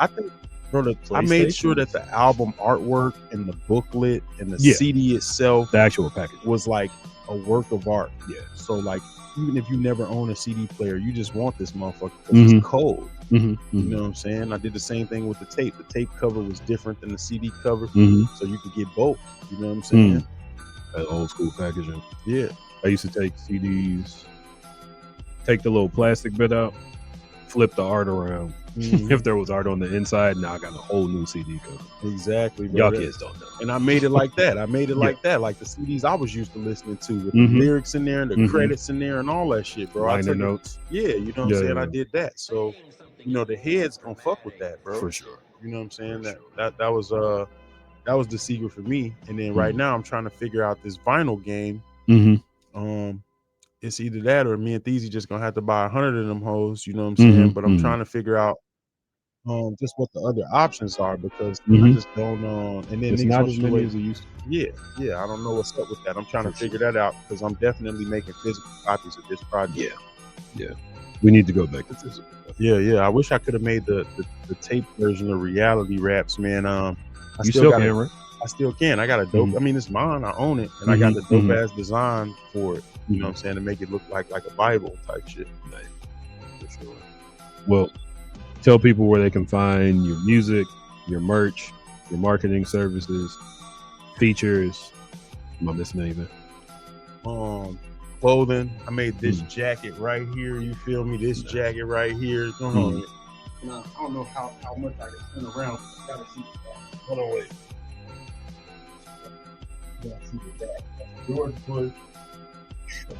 I think, bro, I made sure that the album artwork and the booklet and the CD itself, the actual package, was like a work of art. So like, even if you never own a CD player, you just want this motherfucker because it's cold. You know what I'm saying? I did the same thing with the tape. The tape cover was different than the CD cover, so you could get both. You know what I'm saying? That old school packaging. I used to take CDs, take the little plastic bit out, flip the art around. If there was art on the inside, now I got a whole new CD cover. Exactly, bro. Y'all kids don't know. And I made it like that. Like the CDs I was used to listening to, with the lyrics in there and the credits in there and all that shit, bro. Liner notes. You know what I'm saying? I did that. So, you know, the heads gonna fuck with that, bro. For sure. You know what I'm saying? That was the secret for me. And then right now I'm trying to figure out this vinyl game. It's either that or me and Theezy just gonna have to buy 100 of them hoes. You know what I'm saying? But I'm trying to figure out just what the other options are, because I just don't and then it's not as many as it used to. I don't know what's up with that. I'm trying to figure that out, because I'm definitely making physical copies of this project. We need to go back to physical. I wish I could have made the tape version of Reality Raps, man. You still can, right? I still can. I got a dope. I mean, it's mine. I own it, and I got the dope ass design for it. You know what I'm saying? To make it look like a Bible type shit. Nice. For sure. Well, tell people where they can find your music, your merch, your marketing services, features. Am I missing anything? Clothing. I made this jacket right here. You feel me? This jacket right here. Hold on. Now, I don't know how much I can spin around. I gotta see the back. Hold on, wait. See the back.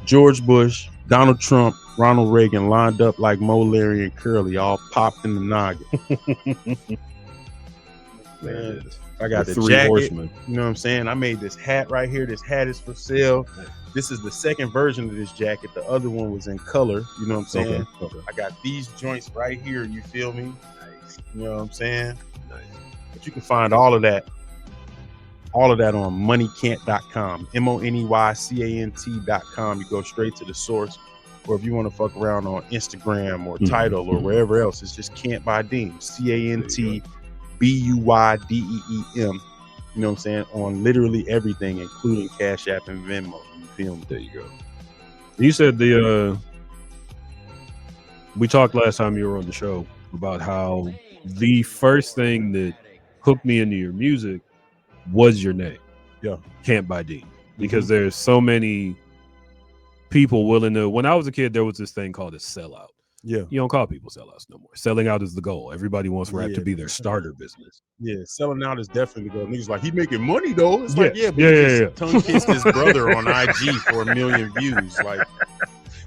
George Bush, Donald Trump, Ronald Reagan lined up like Mo, Larry, and Curly, all popped in the noggin. Man, I got the three jacket. Horsemen. You know what I'm saying? I made this hat right here. This hat is for sale. This is the second version of this jacket. The other one was in color. You know what I'm saying? Okay. I got these joints right here. You feel me? Nice. You know what I'm saying? Nice. But you can find all of that on moneycant.com. MONEYCANT.com. You go straight to the source. Or if you want to fuck around on Instagram or Tidal or wherever else, it's just Cantbuydeem. CANTBUYDEEM. You know what I'm saying? On literally everything, including Cash App and Venmo. You feel me? There you go. You said we talked last time you were on the show about how the first thing that hooked me into your music was your name. Yeah. Cantbuydeem. Because there's so many people willing to. When I was a kid, there was this thing called a sellout. Yeah. You don't call people sellouts no more. Selling out is the goal. Everybody wants rap to be their starter business. Yeah, selling out is definitely the goal. Niggas like, he making money though. It's like, yeah, but he just tongue kissed his brother on IG for 1 million views. Like,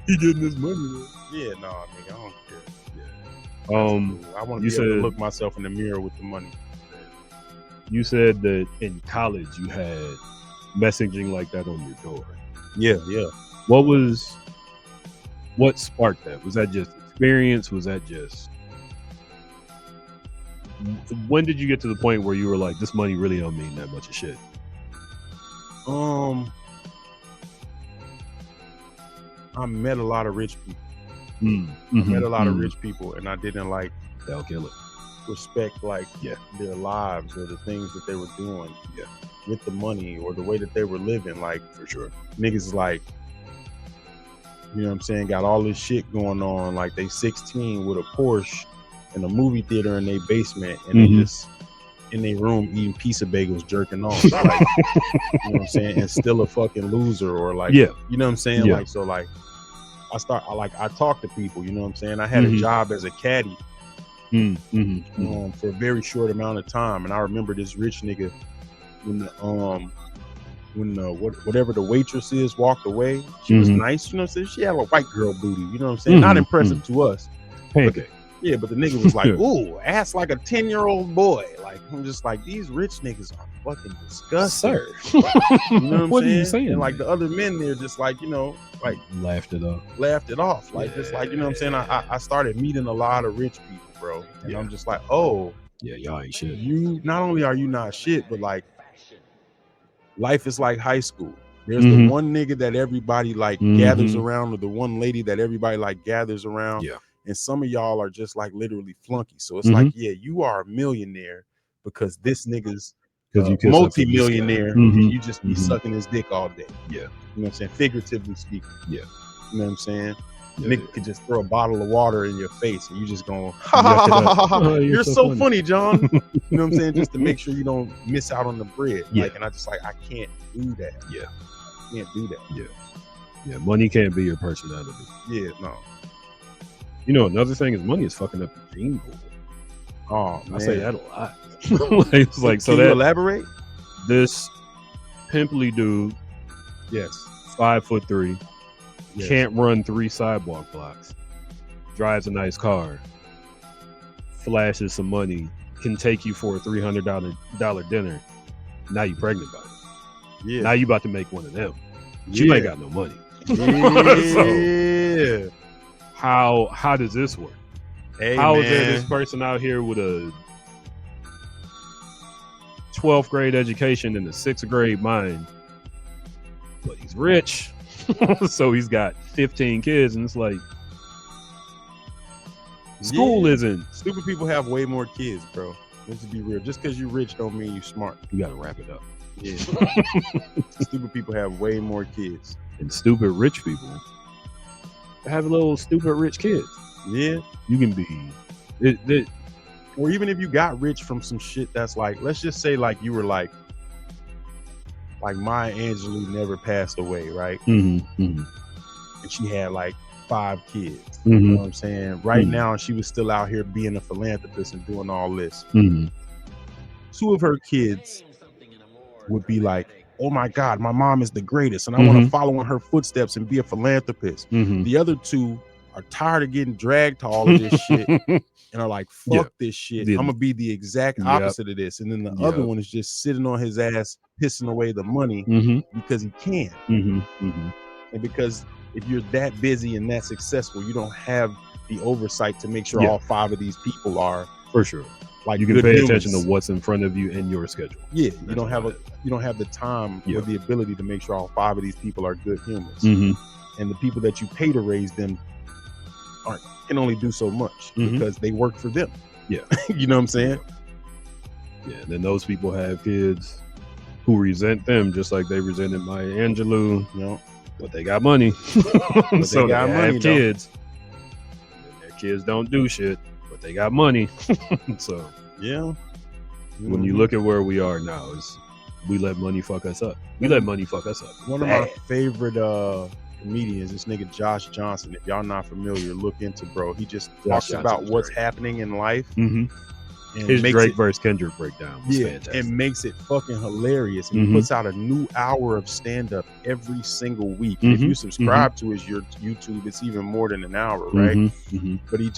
he getting his money though. Yeah, nah, nigga, I don't care. Yeah. I want to be able to look myself in the mirror with the money. You said that in college you had messaging like that on your door. Yeah. What sparked that? Was that just experience? Was that just, when did you get to the point where you were like, this money really don't mean that much of shit? I met a lot of rich people. I met a lot of rich people, and I didn't like, they'll kill it, respect like their lives or the things that they were doing with the money or the way that they were living. Like, for sure, niggas like, you know what I'm saying, got all this shit going on. Like, they 16 with a Porsche and a movie theater in their basement, and they just in their room eating pizza bagels, jerking off. Like, you know what I'm saying, and still a fucking loser, or like, you know what I'm saying? Like, so like, I talk to people, you know what I'm saying? I had a job as a caddy for a very short amount of time, and I remember this rich nigga when whatever the waitress is walked away, she was nice, you know what I'm saying? She had a white girl booty, you know what I'm saying? Not impressive to us. Pancake. But the nigga was like, ooh, ass like a 10-year-old boy. Like, I'm just like, these rich niggas are fucking disgusting. You know what I'm saying? Are you saying? And like the other men there just like, you know, like laughed it off. Like, just like, you know what I'm saying? I started meeting a lot of rich people, bro. And I'm just like, oh, y'all ain't shit. You not only are you not shit, but like, life is like high school. There's the one nigga that everybody like gathers around, or the one lady that everybody like gathers around. And some of y'all are just like literally flunkies. So it's like, you are a millionaire because this nigga's multi-millionaire. You just be sucking his dick all day. You know what I'm saying? Figuratively speaking. You know what I'm saying? Nigga could just throw a bottle of water in your face and you just going, you're so funny, John. You know what I'm saying? Just to make sure you don't miss out on the bread. Like, and I just like, I can't do that. I can't do that. Money can't be your personality. No. You know, another thing is money is fucking up the gene pool. Oh, man. I say that a lot. It's like, Can you elaborate? This pimply dude, 5'3", can't run 3 sidewalk blocks, drives a nice car, flashes some money, can take you for a $300 dinner. Now you pregnant by it. Now you about to make one of them. But you ain't got no money. So, how does this work? How is there this person out here with a 12th grade education and a 6th grade mind, but he's rich? So he's got 15 kids, and it's like, school isn't. Stupid people have way more kids, bro. Let's be real. Just because you're rich don't mean you're smart. You gotta wrap it up. Yeah. Stupid people have way more kids. And stupid rich people have little stupid rich kids. Yeah. You can be or even if you got rich from some shit that's like, let's just say like you were like Maya Angelou never passed away, right? And she had like 5 kids. You know what I'm saying? Right now, she was still out here being a philanthropist and doing all this. 2 of her kids would be like, oh my God, my mom is the greatest, and I want to follow in her footsteps and be a philanthropist. The other 2 are tired of getting dragged to all of this shit and are like, fuck this shit. I'm gonna be the exact opposite of this. And then the other one is just sitting on his ass, pissing away the money because he can. And because if you're that busy and that successful, you don't have the oversight to make sure all 5 of these people are for sure. Like you can pay attention to what's in front of you in your schedule. Yeah, you don't have the time or the ability to make sure all 5 of these people are good humans. And the people that you pay to raise them can only do so much because they work for them. Yeah. You know what I'm saying? Yeah. Then those people have kids who resent them just like they resented Maya Angelou. You know, but they got money. But so they got money, have kids. And their kids don't do shit, but they got money. So yeah. When you look at where we are now, is we let money fuck us up. We let money fuck us up. One of my favorite comedians, this nigga Josh Johnson. If y'all not familiar, look into bro. He just talks about what's happening in life. And his Drake versus Kendrick breakdown was fantastic. And makes it fucking hilarious. And he puts out a new hour of stand-up every single week. If you subscribe to his YouTube, it's even more than an hour, right? But he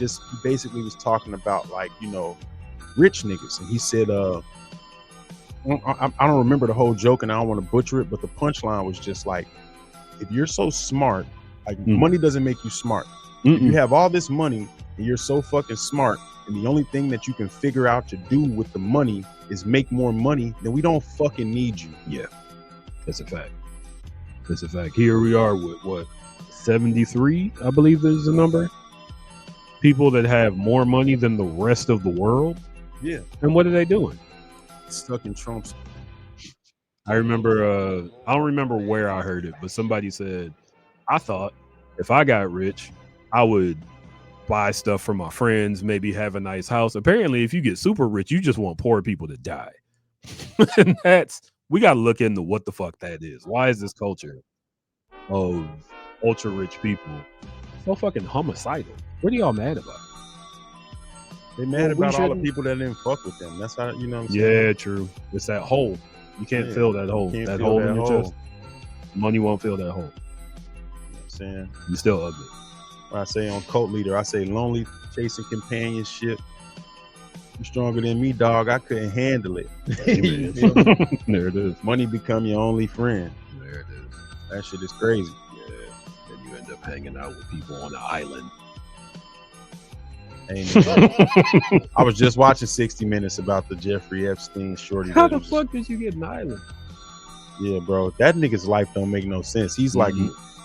basically was talking about like, you know, rich niggas. And he said, I don't remember the whole joke and I don't want to butcher it, but the punchline was just like, if you're so smart, like money doesn't make you smart. If you have all this money and you're so fucking smart, and the only thing that you can figure out to do with the money is make more money, then we don't fucking need you. Yeah, that's a fact. That's a fact. Here we are with what, 73, I believe is the number. People that have more money than the rest of the world. Yeah. And what are they doing? Stuck in Trump's. I remember, I don't remember where I heard it, but somebody said, I thought if I got rich, I would buy stuff for my friends, maybe have a nice house. Apparently, if you get super rich, you just want poor people to die. And we got to look into what the fuck that is. Why is this culture of ultra rich people so fucking homicidal? What are y'all mad about? They mad about all the people that didn't fuck with them. That's how, you know what I'm saying? Yeah, true. It's that hole. You can't fill that hole. That hole in your chest. Money won't fill that hole. You know what I'm saying? You still ugly. I say on Cult Leader, I say lonely, chasing companionship. You stronger than me, dog. I couldn't handle it. There it is. Money become your only friend. There it is. That shit is crazy. Yeah. Then you end up hanging out with people on the island. I was just watching 60 Minutes about the Jeffrey Epstein shorty. How the fuck did you get an island? Yeah, bro. That nigga's life don't make no sense. He's like,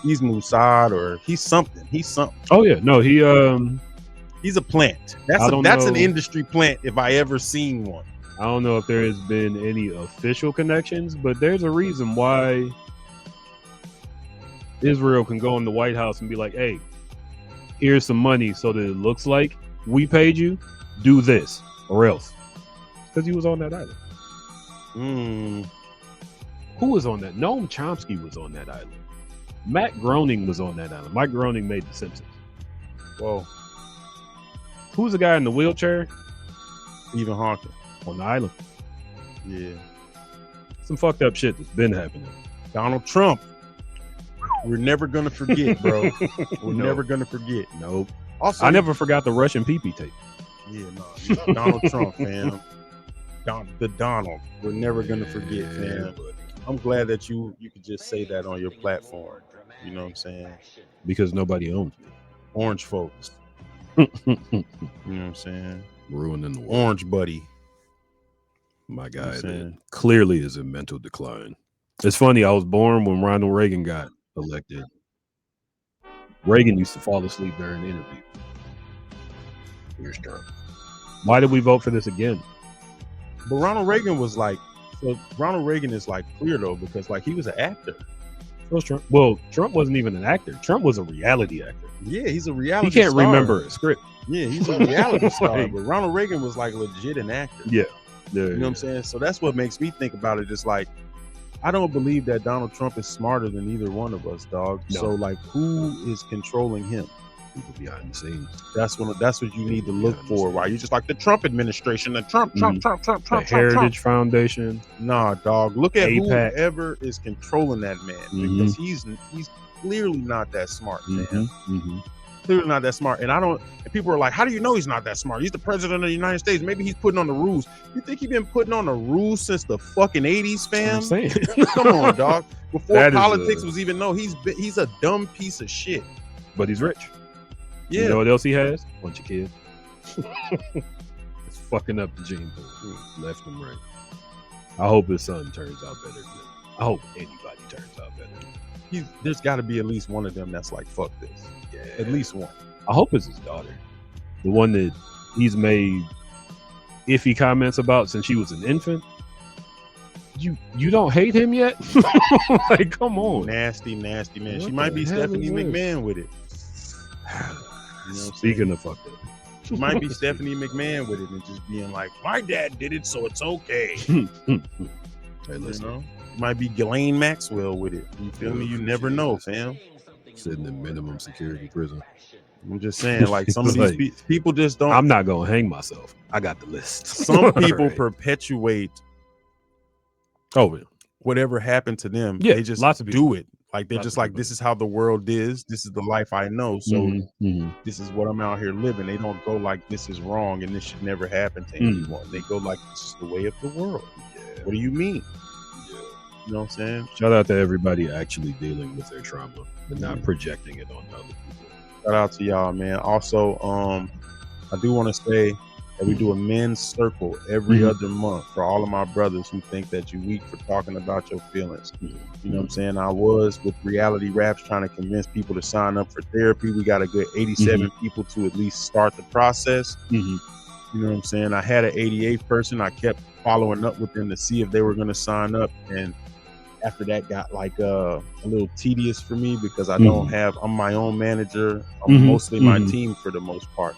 he's Mossad or he's something. He's something. Oh yeah, no, he's a plant. That's an industry plant if I ever seen one. I don't know if there has been any official connections, but there's a reason why Israel can go in the White House and be like, hey, here's some money so that it looks like we paid you, do this or else. Because he was on that island. Who was on that? Noam Chomsky was on that island. Matt Groening was on that island. Mike Groening made The Simpsons. Whoa. Who's the guy in the wheelchair? Stephen Hawking. On the island. Yeah. Some fucked up shit that's been happening. Donald Trump. We're never going to forget, bro. We're never going to forget. Nope. Also, I never forgot the Russian pee-pee tape. Yeah, no. Donald Trump, fam. The Donald. We're never going to forget, fam. Buddy. I'm glad that you could just say that on your platform. You know what I'm saying? Because nobody owns me. Orange folks. You know what I'm saying? Ruining the world. Orange buddy. My guy that clearly is in mental decline. It's funny, I was born when Ronald Reagan got elected. Reagan used to fall asleep during the interview. Here's Trump. Why did we vote for this again? But Ronald Reagan was like, so Ronald Reagan is like clear though, because like he was an actor. Trump. Well, Trump wasn't even an actor. Trump was a reality actor. Yeah, he's a reality. He can't star. remember a script. Yeah, he's a reality star. Like, But Ronald Reagan was like legit an actor. Yeah. You know what I'm saying? So that's what makes me think about it. It's like, I don't believe that Donald Trump is smarter than either one of us, dog. No. So like, who is controlling him? People behind the scenes. That's what you need to look for. Why you just like the Trump administration, the Trump. The Heritage Foundation. Nah, dog. Look at APAC. whoever is controlling that man, because he's clearly not that smart, man. Clearly not that smart. And people are like, how do you know he's not that smart? He's the president of the United States. Maybe he's putting on the rules. You think he's been putting on the rules since the fucking 80s, fam? I'm saying. Come on, dog. Before That is politics was even known, he's a dumb piece of shit. But he's rich. Yeah. You know what else he has? A bunch of kids. It's fucking up the gene pool, left and right. I hope his son turns out better than him. I hope anybody turns out better. There's got to be at least one of them that's like, fuck this. Yeah. At least one. I hope it's his daughter. The one that he's made iffy comments about since she was an infant. You don't hate him yet? Like, come on. Nasty man. What She might be the hell Stephanie is this? McMahon with it. You know Speaking of fucked up. She might be Stephanie McMahon with it and just being like, my dad did it, so it's okay. Hey, You listen. know? Might be Ghislaine Maxwell with it. You feel me? You never know, fam. Sitting in minimum security prison. I'm just saying, like, some of It's these people just don't. I'm not gonna hang myself. I got the list. Some people Right. perpetuate Oh, yeah. whatever happened to them. Yeah, They just lots of people. do it. Like, they're Lots just of like, people. this is how the world is. This is the life I know. So Mhm. this is what I'm out here living. They don't go like, this is wrong and this should never happen to Mhm. anyone. They go like, this is the way of the world. Yeah. What do you mean? Yeah. You know what I'm saying? Shout out to everybody actually dealing with their trauma and not projecting it on other people. Shout out to y'all, man. Also, I do want to say that we do a men's circle every other month for all of my brothers who think that you're weak for talking about your feelings. You know what I'm saying? I was with Reality Raps trying to convince people to sign up for therapy. We got a good 87 people to at least start the process. You know what I'm saying? I had an 88th person. I kept following up with them to see if they were going to sign up. And after that got like a little tedious for me because I'm my own manager. I'm mostly my team for the most part.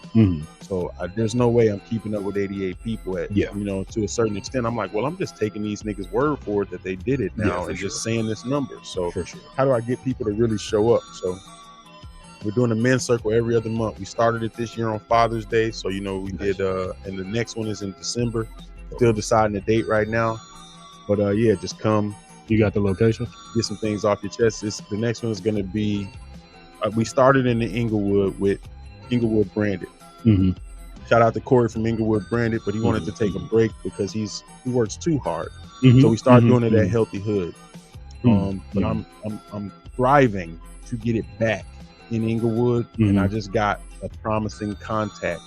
So there's no way I'm keeping up with 88 people to a certain extent. I'm like, well, I'm just taking these niggas' word for it that they did it now and just saying this number. So how do I get people to really show up? So we're doing a men's circle every other month. We started it this year on Father's Day. So, we did, and the next one is in December. Still deciding the date right now. But just come. You got the location? Get some things off your chest. The next one is going to be, we started in the Inglewood with Inglewood Branded. Shout out to Corey from Inglewood Branded, but he wanted to take a break because he works too hard. So we started doing it at Healthy Hood. But I'm thriving to get it back in Inglewood, and I just got a promising contact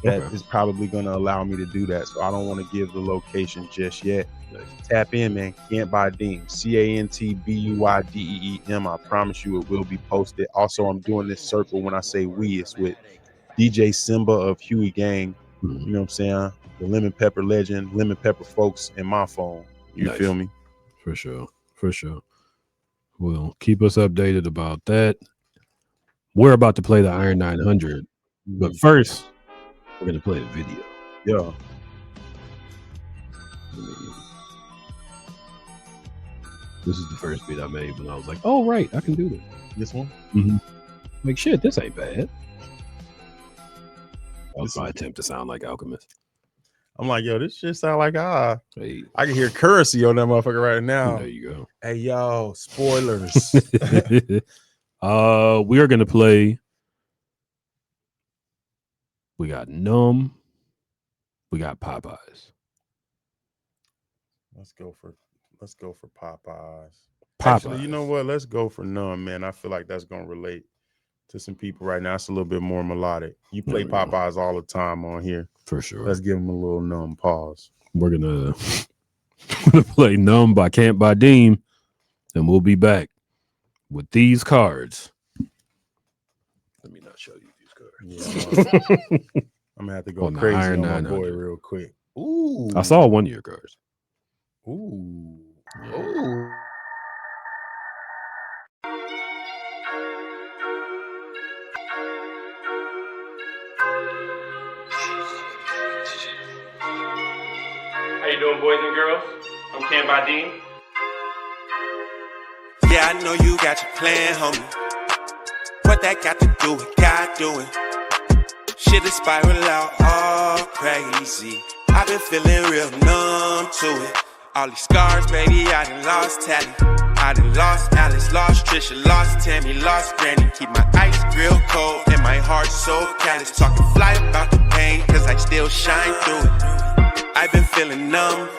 that is probably going to allow me to do that. So I don't want to give the location just yet. Tap in, man. Cantbuydeem. CANTBUYDEEM. I promise you it will be posted. Also, I'm doing this circle. When I say we, it's with DJ Simba of Huey Gang. You know what I'm saying? The Lemon Pepper legend, Lemon Pepper folks, and my phone. You feel me? For sure. Well, keep us updated about that. We're about to play the Iron 900, but first, we're going to play a video. Yeah. This is the first beat I made when I was like, oh, right, I can do this. This one? Like, shit, this ain't bad. That was my attempt to sound like Alchemist. I'm like, yo, this shit sound like Hey, I can hear currency on that motherfucker right now. there you go. Hey, yo, spoilers. We are going to play. We got Numb. We got Popeyes. Let's go for Popeyes. Popeyes. Actually, you know what? Let's go for Numb, man. I feel like that's gonna relate to some people right now. It's a little bit more melodic. You play Popeyes all the time on here. For sure. Let's give them a little Numb pause. We're gonna play Numb by Cantbuydeem, and we'll be back with these cards. Let me not show you these cards. Yeah, I'm gonna have to go On the crazy Iron on my 900. boy real quick. Ooh. I saw one of your cards. Ooh. Yeah. Ooh. How you doing, boys and girls? I'm Cantbuydeem. Yeah, I know you got your plan, homie. What that got to do with God doing? Shit is spiral out all crazy. I've been feeling real numb to it. All these scars, baby, I done lost Tally. I done lost Alice, lost Trisha, lost Tammy, lost Granny. Keep my ice real cold and my heart so callous. Talking fly about the pain, cause I still shine through it. I've been feeling numb.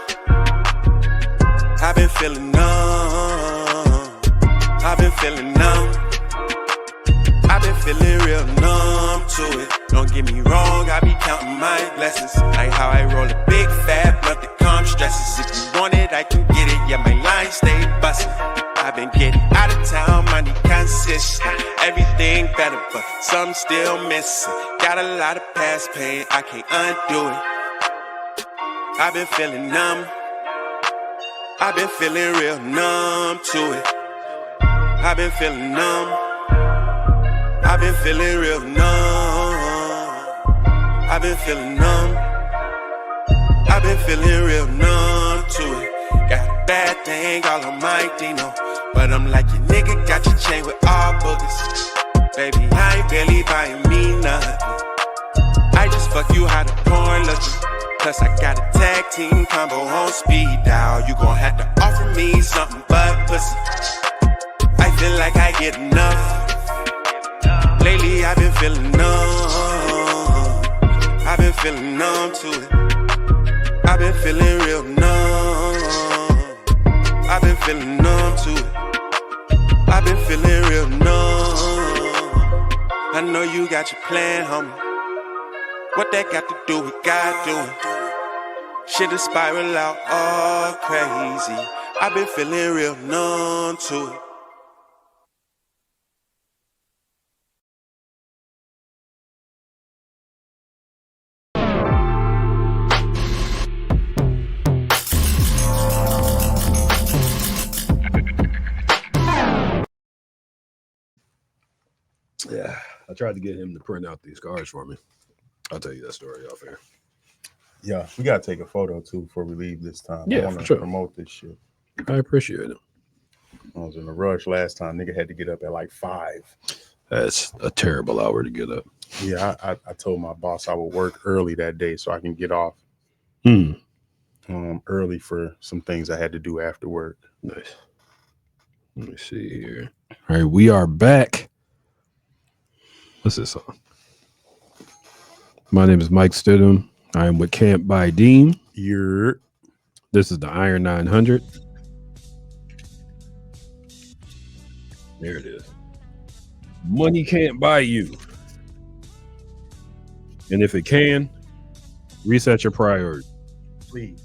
I've been feeling numb. I've been feeling numb. I've been feeling real numb to it. Don't get me wrong, I be counting my blessings. Like how I roll a big fat blunt that calm stresses. If you want it, I can get it. Yeah, my line stay bustin'. I've been getting out of town, money consistent. Everything better, but some still missing. Got a lot of past pain, I can't undo it. I've been feeling numb. I've been feeling real numb to it. I've been feeling numb. I've been feeling real numb. I've been feeling numb. I've been feeling real numb to it. Got a bad thing all on my Dino, but I'm like, your nigga got your chain with all boogers. Baby, I ain't barely buying me nothing. I just fuck you how the porn looking. Plus I got a tag team combo on speed dial. You gon' have to offer me something but pussy. I feel like I get enough. Lately I've been feeling numb. I've been feeling numb to it. I've been feeling real numb. I've been feeling numb to it. I've been feeling real numb. I know you got your plan, homie. What that got to do with God doing? Shit is spiral out all crazy. I've been feeling real numb to it. Yeah, I tried to get him to print out these cards for me. I'll tell you that story off air. Yeah, we gotta take a photo too before we leave this time. Yeah, I wanna for sure. promote this shit. I appreciate it. I was in a rush last time. Nigga had to get up at like 5. That's a terrible hour to get up. Yeah, I told my boss I would work early that day so I can get off early for some things I had to do after work. Nice. Let me see here. All right, we are back. What's this song? My name is Mike Stidham. I am with Cantbuydeem. This is the Iron 900. There it is. Money can't buy you. And if it can, reset your priority. Please.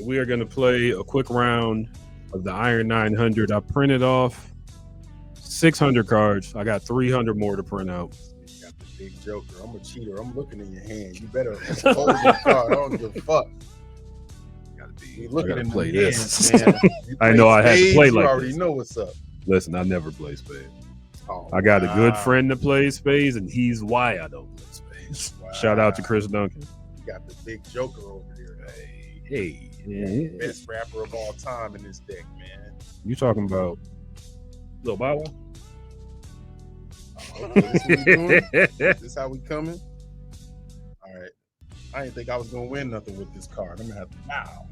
We are going to play a quick round of the Iron 900. I printed off 600 cards. I got 300 more to print out. You got the big joker. I'm a cheater. I'm looking in your hand. You better hold your card. I don't give a fuck. You I gotta play this. Hands, man. I know I had to play you like already this. know what's up. Listen, I never play spades. Oh, I got a good friend that plays spades, and he's why I don't play spades. Wow. Shout out to Chris Duncan. You got the big joker over there. Hey. Best rapper of all time in this deck, man. You talking about Lil Bow Wow? Okay, this what we doing? This how we coming? All right. I didn't think I was gonna win nothing with this card. I'm gonna have to bow.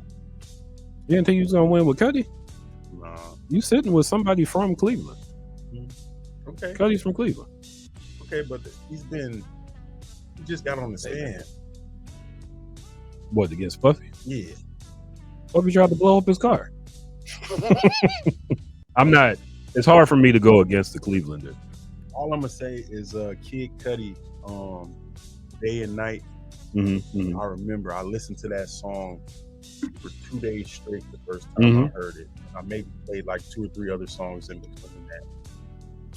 You didn't think you was gonna win with Cuddy? Nah. You sitting with somebody from Cleveland. Okay. Cuddy's from Cleveland. Okay, but he just got on the stand. What, against Puffy? Yeah. Puffy tried to blow up his car. It's hard for me to go against the Clevelander. All I'm gonna say is Kid Cudi, Day and Night. I remember I listened to that song for 2 days straight the first time I heard it. I maybe played like 2 or 3 other songs in between that.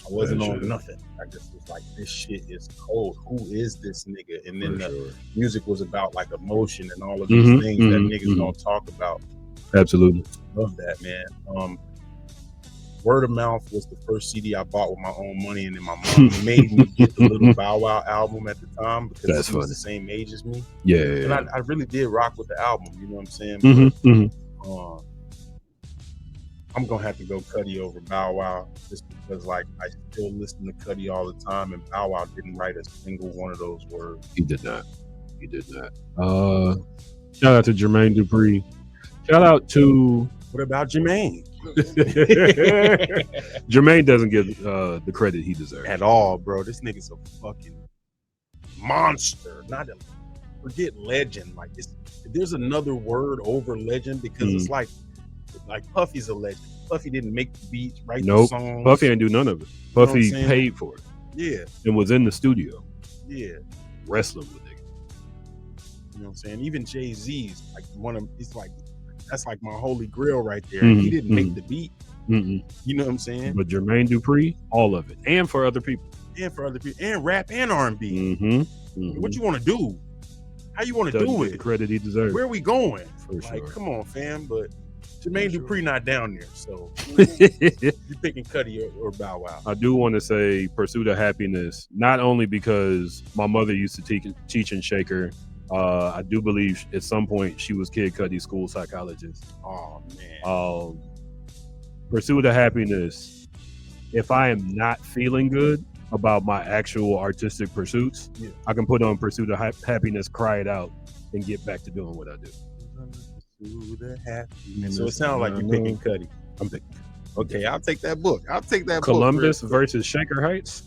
I wasn't For on sure. nothing. I just was like, this shit is cold. Who is this nigga? And then For the sure. music was about like emotion and all of these things that niggas don't talk about. Absolutely. Love that, man. Word of Mouth was the first CD I bought with my own money, and then my mom made me get the Little Bow Wow album at the time because That's she was funny. the same age as me. Yeah. And I really did rock with the album, you know what I'm saying? But, I'm gonna have to go Cudi over Bow Wow just because like I still listen to Cudi all the time, and Bow Wow didn't write a single one of those words. He did not. Shout out to Jermaine Dupri. Shout out to What about Jermaine? Jermaine doesn't get the credit he deserves At all, bro. This nigga's a fucking monster. Not a forget legend. Like there's another word over legend because it's like Puffy's a legend. Puffy didn't make the beats, write the songs. Puffy ain't do none of it. Puffy paid for it. Yeah. And was in the studio. Yeah. Wrestling with it. You know what I'm saying? Even Jay-Z's like he's like, that's like my holy grail right there. He didn't make the beat. You know what I'm saying? But Jermaine Dupri, all of it. And for other people. And rap and R&B. What you want to do? How you want to do it? The credit he deserves. Where are we going? For sure. Like, come on, fam. But Jermaine Dupri not down there. So you picking Cudi or Bow Wow? I do want to say Pursuit of Happiness, not only because my mother used to teach in Shaker. I do believe at some point she was Kid Cudi's school psychologist. Oh man. Pursuit of Happiness. If I am not feeling good about my actual artistic pursuits, I can put on Pursuit of Happiness, cry it out, and get back to doing what I do. So it sounds like you're picking Cudi. I'm picking. Okay, I'll take that book. Columbus versus Shaker Heights.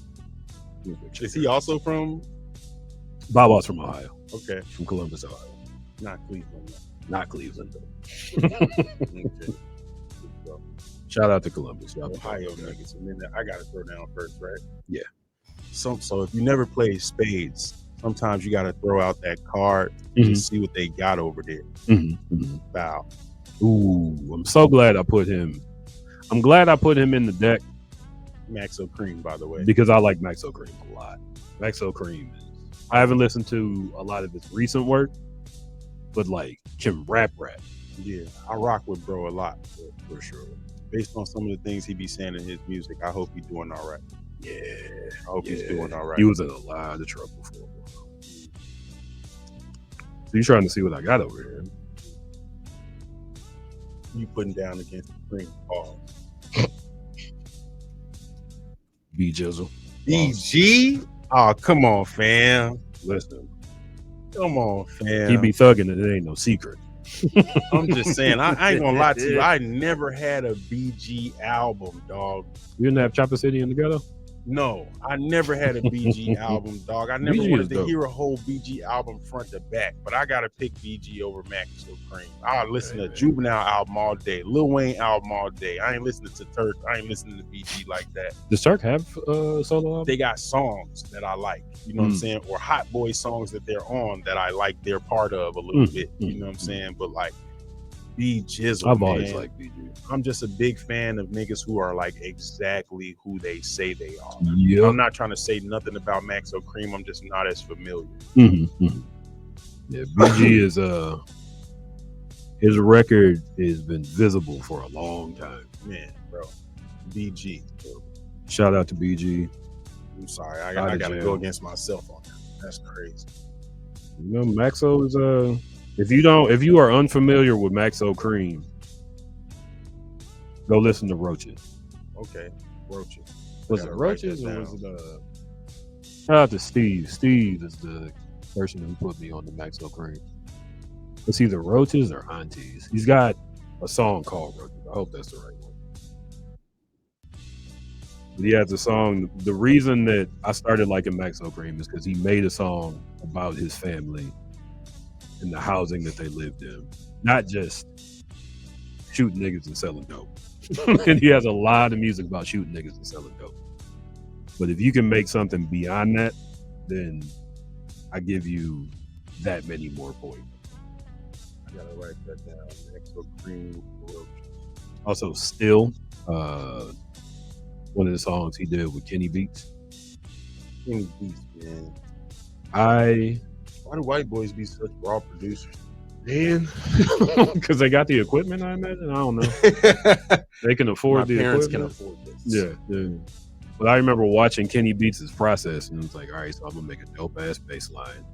Is he also from? Bob Wow's from Ohio. Okay, from Columbus, Ohio. Not Cleveland. Not Cleveland though. Okay. Shout out to Columbus. Ohio niggas. And then I gotta throw down first, right? Yeah. So if you never played spades, sometimes you gotta throw out that card and see what they got over there. Wow. Ooh, I'm so glad I put him. I'm glad I put him in the deck. Maxo Cream, by the way. Because I like Maxo Cream a lot. Maxo Cream is, I haven't listened to a lot of his recent work, but like can rap. Yeah, I rock with bro a lot for sure. Based on some of the things he be saying in his music, I hope he's doing all right. Yeah, I hope he's doing all right. He was in a lot of trouble for a while. So you trying to see what I got over here? You putting down against the Cream Paul. B Jizzle. BG? Oh, come on, fam. Listen. Come on, fam. He be thugging and it ain't no secret. I'm just saying, I ain't gonna lie to you. I never had a BG album, dog. You didn't have Chopper City in the Ghetto? No, I never had a BG album, dog. I never BG wanted is to dope. hear a whole BG album front to back, but I gotta pick BG over Maxo Cream. I listen to Juvenile album all day, Lil Wayne album all day. I ain't listening to Turk. I ain't listening to BG like that. Does Turk have solo album? They got songs that I like, you know what I'm saying, or Hot Boy songs that they're on that I like. They're part of a little bit, you know what I'm saying. But like B Jizzle, I've always liked BG. I'm just a big fan of niggas who are like exactly who they say they are. Yep. I'm not trying to say nothing about Maxo Cream. I'm just not as familiar. Yeah, BG is his record has been visible for a long time. Man, bro, BG. Shout out to BG. I'm sorry, I gotta go against myself on that. That's crazy. You know, Maxo is if you are unfamiliar with Maxo Cream, go listen to Roaches. Okay, Roaches. Was it Roaches or was it shout out to Steve. Steve is the person who put me on the Maxo Cream. It's either Roaches or Aunties. He's got a song called Roaches. I hope that's the right one. But he has a song. The reason that I started liking Maxo Cream is because he made a song about his family and the housing that they lived in. Not just shooting niggas and selling dope. And he has a lot of music about shooting niggas and selling dope. But if you can make something beyond that, then I give you that many more points. I gotta write that down. Maxo Cream. Also, Still. one of the songs he did with Kenny Beats. Kenny Beats, man. Why do white boys be such raw producers? Man, because they got the equipment, I imagine. I don't know. They can afford the parents equipment. can afford this. Yeah. But I remember watching Kenny Beats' process, and it was like, all right, so I'm gonna make a dope ass bass line.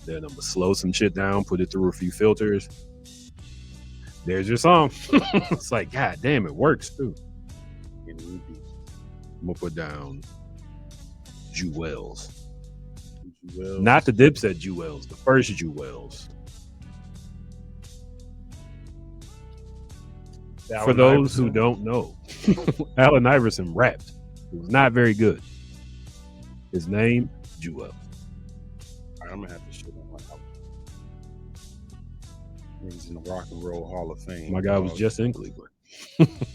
Then I'm gonna slow some shit down, put it through a few filters. There's your song. It's like, god damn, it works too. Kenny Beats. I'm gonna put down Jewels. Jewels. Not the Dipset Jewels, the first Jewels. For those who don't know, Allen Iverson rapped. It was not very good. His name, Jewel. All right, I'm gonna have to shit on my album. He's in the Rock and Roll Hall of Fame. My guy was just in Cleveland.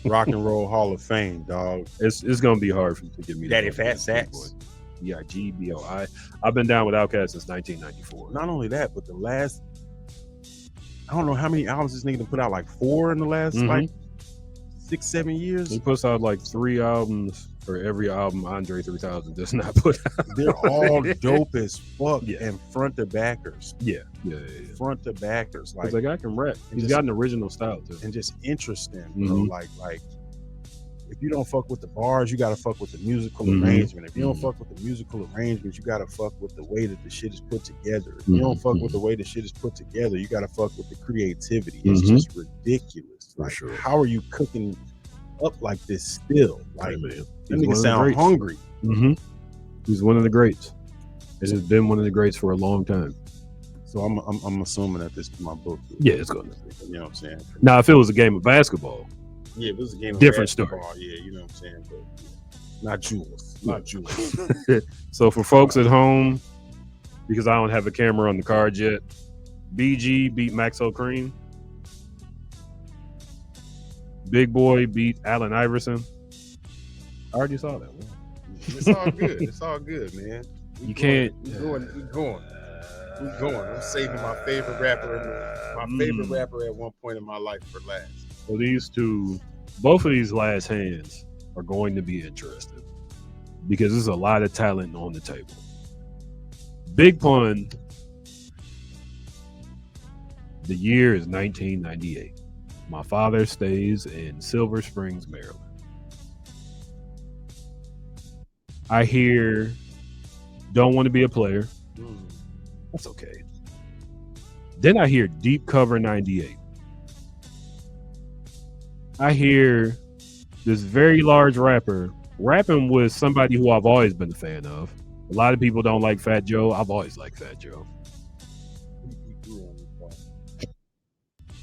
Rock and Roll Hall of Fame, dog. It's gonna be hard to get me. Daddy Fat Sats. BIGBOI. I've been down with Outkast since 1994. Not only that, but the last, I don't know how many albums this nigga put out, like 4 in the last like 6-7 years. He puts out like 3 albums for every album Andre 3000 does not put out. They're all dope as fuck and front to backers. Yeah. Front to backers. Like the guy can rap. He's just got an original style too. And just interesting, bro. Like if you don't fuck with the bars, you gotta fuck with the musical arrangement. If you don't fuck with the musical arrangement, you gotta fuck with the way that the shit is put together. If you don't fuck with the way the shit is put together, you gotta fuck with the creativity. It's just ridiculous. Like, how are you cooking up like this still? Like, that nigga sound hungry. He's one of the greats. It has been one of the greats for a long time. So I'm assuming that this is my book. Yeah, it's going to be. You know what I'm saying? Now, if it was a game of basketball, yeah, it was a game of different basketball. story. Yeah, you know what I'm saying? But not Jewels. Not Jewels. So for folks at home, because I don't have a camera on the card yet, BG beat Maxo Cream. Big Boy beat Allen Iverson. I already saw that one. It's all good. It's all good, man. You can't. We're going. I'm saving my favorite rapper. My favorite rapper at one point in my life for last. So both of these last hands are going to be interesting because there's a lot of talent on the table. Big Pun. The year is 1998. My father stays in Silver Springs, Maryland. I hear Don't Want to Be a Player. That's okay. Then I hear Deep Cover 98. I hear this very large rapper rapping with somebody who I've always been a fan of. A lot of people don't like Fat Joe. I've always liked Fat Joe.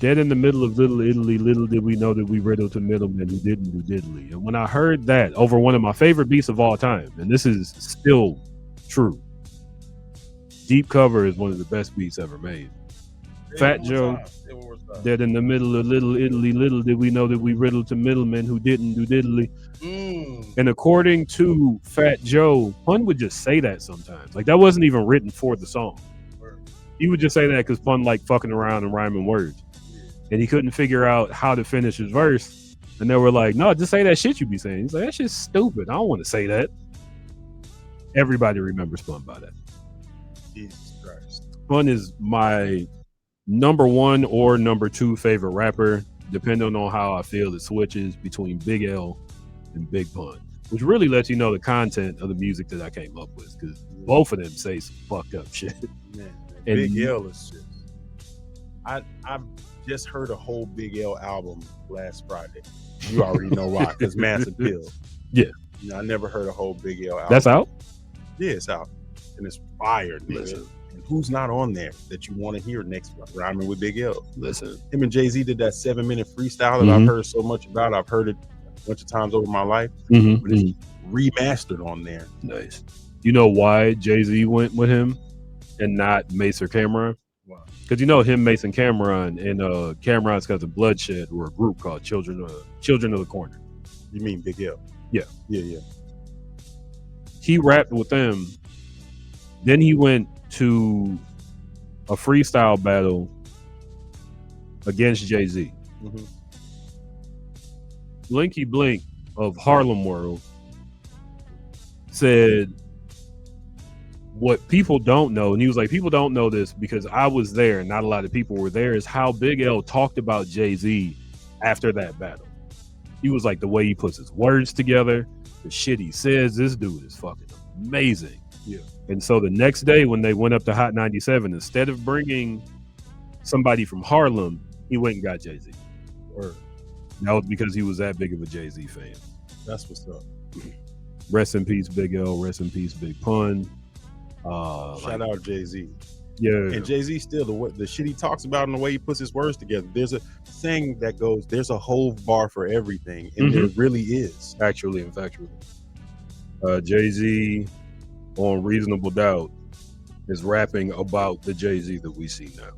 Dead in the middle of Little Italy, little did we know that we riddled to middlemen who didn't do diddly. And when I heard that over one of my favorite beats of all time, and this is still true, Deep Cover is one of the best beats ever made. Fat Joe, dead in the middle of Little Italy, little did we know that we riddled to middlemen who didn't do diddly. And according to Fat Joe, Pun would just say that sometimes. Like, that wasn't even written for the song. He would just say that because Pun liked fucking around and rhyming words. And he couldn't figure out how to finish his verse. And they were like, no, just say that shit you be saying. He's like, that shit's stupid. I don't want to say that. Everybody remembers Pun by that. Jesus Christ. Pun is my number 1 or number 2 favorite rapper, depending on how I feel. It switches between Big L and Big Pun, which really lets you know the content of the music that I came up with, because both of them say some fucked up shit. Man, Big L is shit. I've just heard a whole Big L album last Friday. You already know why, because Mass Appeal. Yeah. You know, I never heard a whole Big L album. That's out? Yeah, it's out. And it's fire, nigga. And who's not on there that you want to hear next rhyming with Big L? Listen. Him and Jay-Z did that 7-minute freestyle that I've heard so much about. I've heard it a bunch of times over my life. But it's remastered on there. Nice. You know why Jay-Z went with him and not Mace or Cameron? Wow. Because you know him, Mason Cameron, and Cameron's cousin Bloodshed were a group called Children of the Corner. You mean Big L? Yeah. Yeah. He rapped with them. Then he went to a freestyle battle against Jay-Z. Blinky Blink of Harlem World said, what people don't know, and he was like, people don't know this because I was there and not a lot of people were there, is how Big L talked about Jay-Z after that battle. He was like, the way he puts his words together, the shit he says, this dude is fucking amazing. Yeah. And so the next day when they went up to Hot 97, instead of bringing somebody from Harlem, he went and got Jay-Z. Word. That was because he was that big of a Jay-Z fan. That's what's up. Rest in peace, Big L. Rest in peace, Big Pun. Shout out Jay-Z. Yeah. And Jay-Z still, the shit he talks about and the way he puts his words together. There's a saying that goes, there's a whole bar for everything. And there really is. Actually and factually. Jay-Z on Reasonable Doubt is rapping about the Jay-Z that we see now.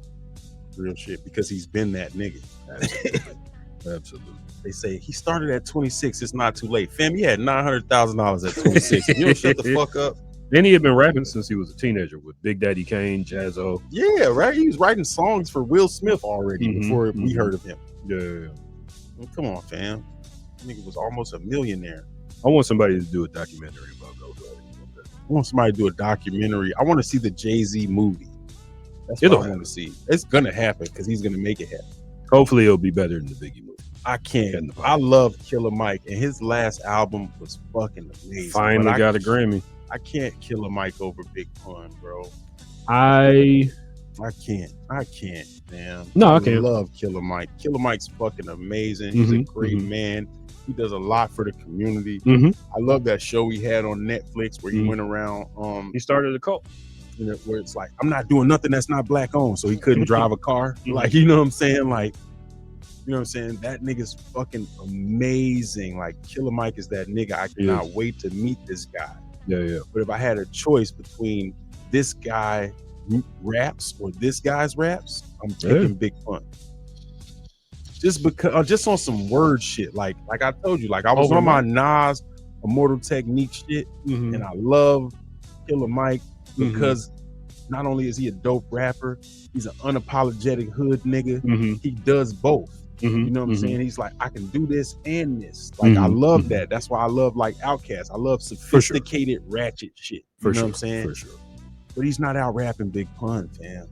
Real shit. Because he's been that nigga. Absolutely. Absolutely. They say he started at 26. It's not too late. Fam, he had $900,000 at 26. You don't shut the fuck up. Then he had been rapping since he was a teenager with Big Daddy Kane, Jazzo. Yeah, right. He was writing songs for Will Smith already before we heard of him. Yeah. Well, come on, fam. Nigga was almost a millionaire. I want somebody to do a documentary about those. I want somebody to do a documentary. I want to see the Jay-Z movie. That's what I want to see. It's gonna happen because he's gonna make it happen. Hopefully, it'll be better than the Biggie movie. I can't. I love Killer Mike, and his last album was fucking amazing. Finally got a Grammy. I can't Killer Mike over Big Pun, bro. I can't. I can't, man. No, I can't. Love Killer Mike. Killer Mike's fucking amazing. He's a great man. He does a lot for the community. I love that show he had on Netflix where he went around. He started a cult. You know, where it's like, I'm not doing nothing that's not black owned, so he couldn't drive a car. Like, you know what I'm saying? Like, you know what I'm saying? That nigga's fucking amazing. Like, Killer Mike is that nigga. I cannot wait to meet this guy. Yeah. But if I had a choice between this guy raps or this guy's raps, I'm taking Big Pun. Just because, just on some word shit. Like I told you, like I was on my Nas Immortal Technique shit, and I love Killer Mike because not only is he a dope rapper, he's an unapologetic hood nigga. He does both. You know what I'm saying? He's like, I can do this and this. Like, I love that. That's why I love like Outkast. I love sophisticated ratchet shit. You know what I'm saying? For sure. But he's not out rapping Big Pun, fam.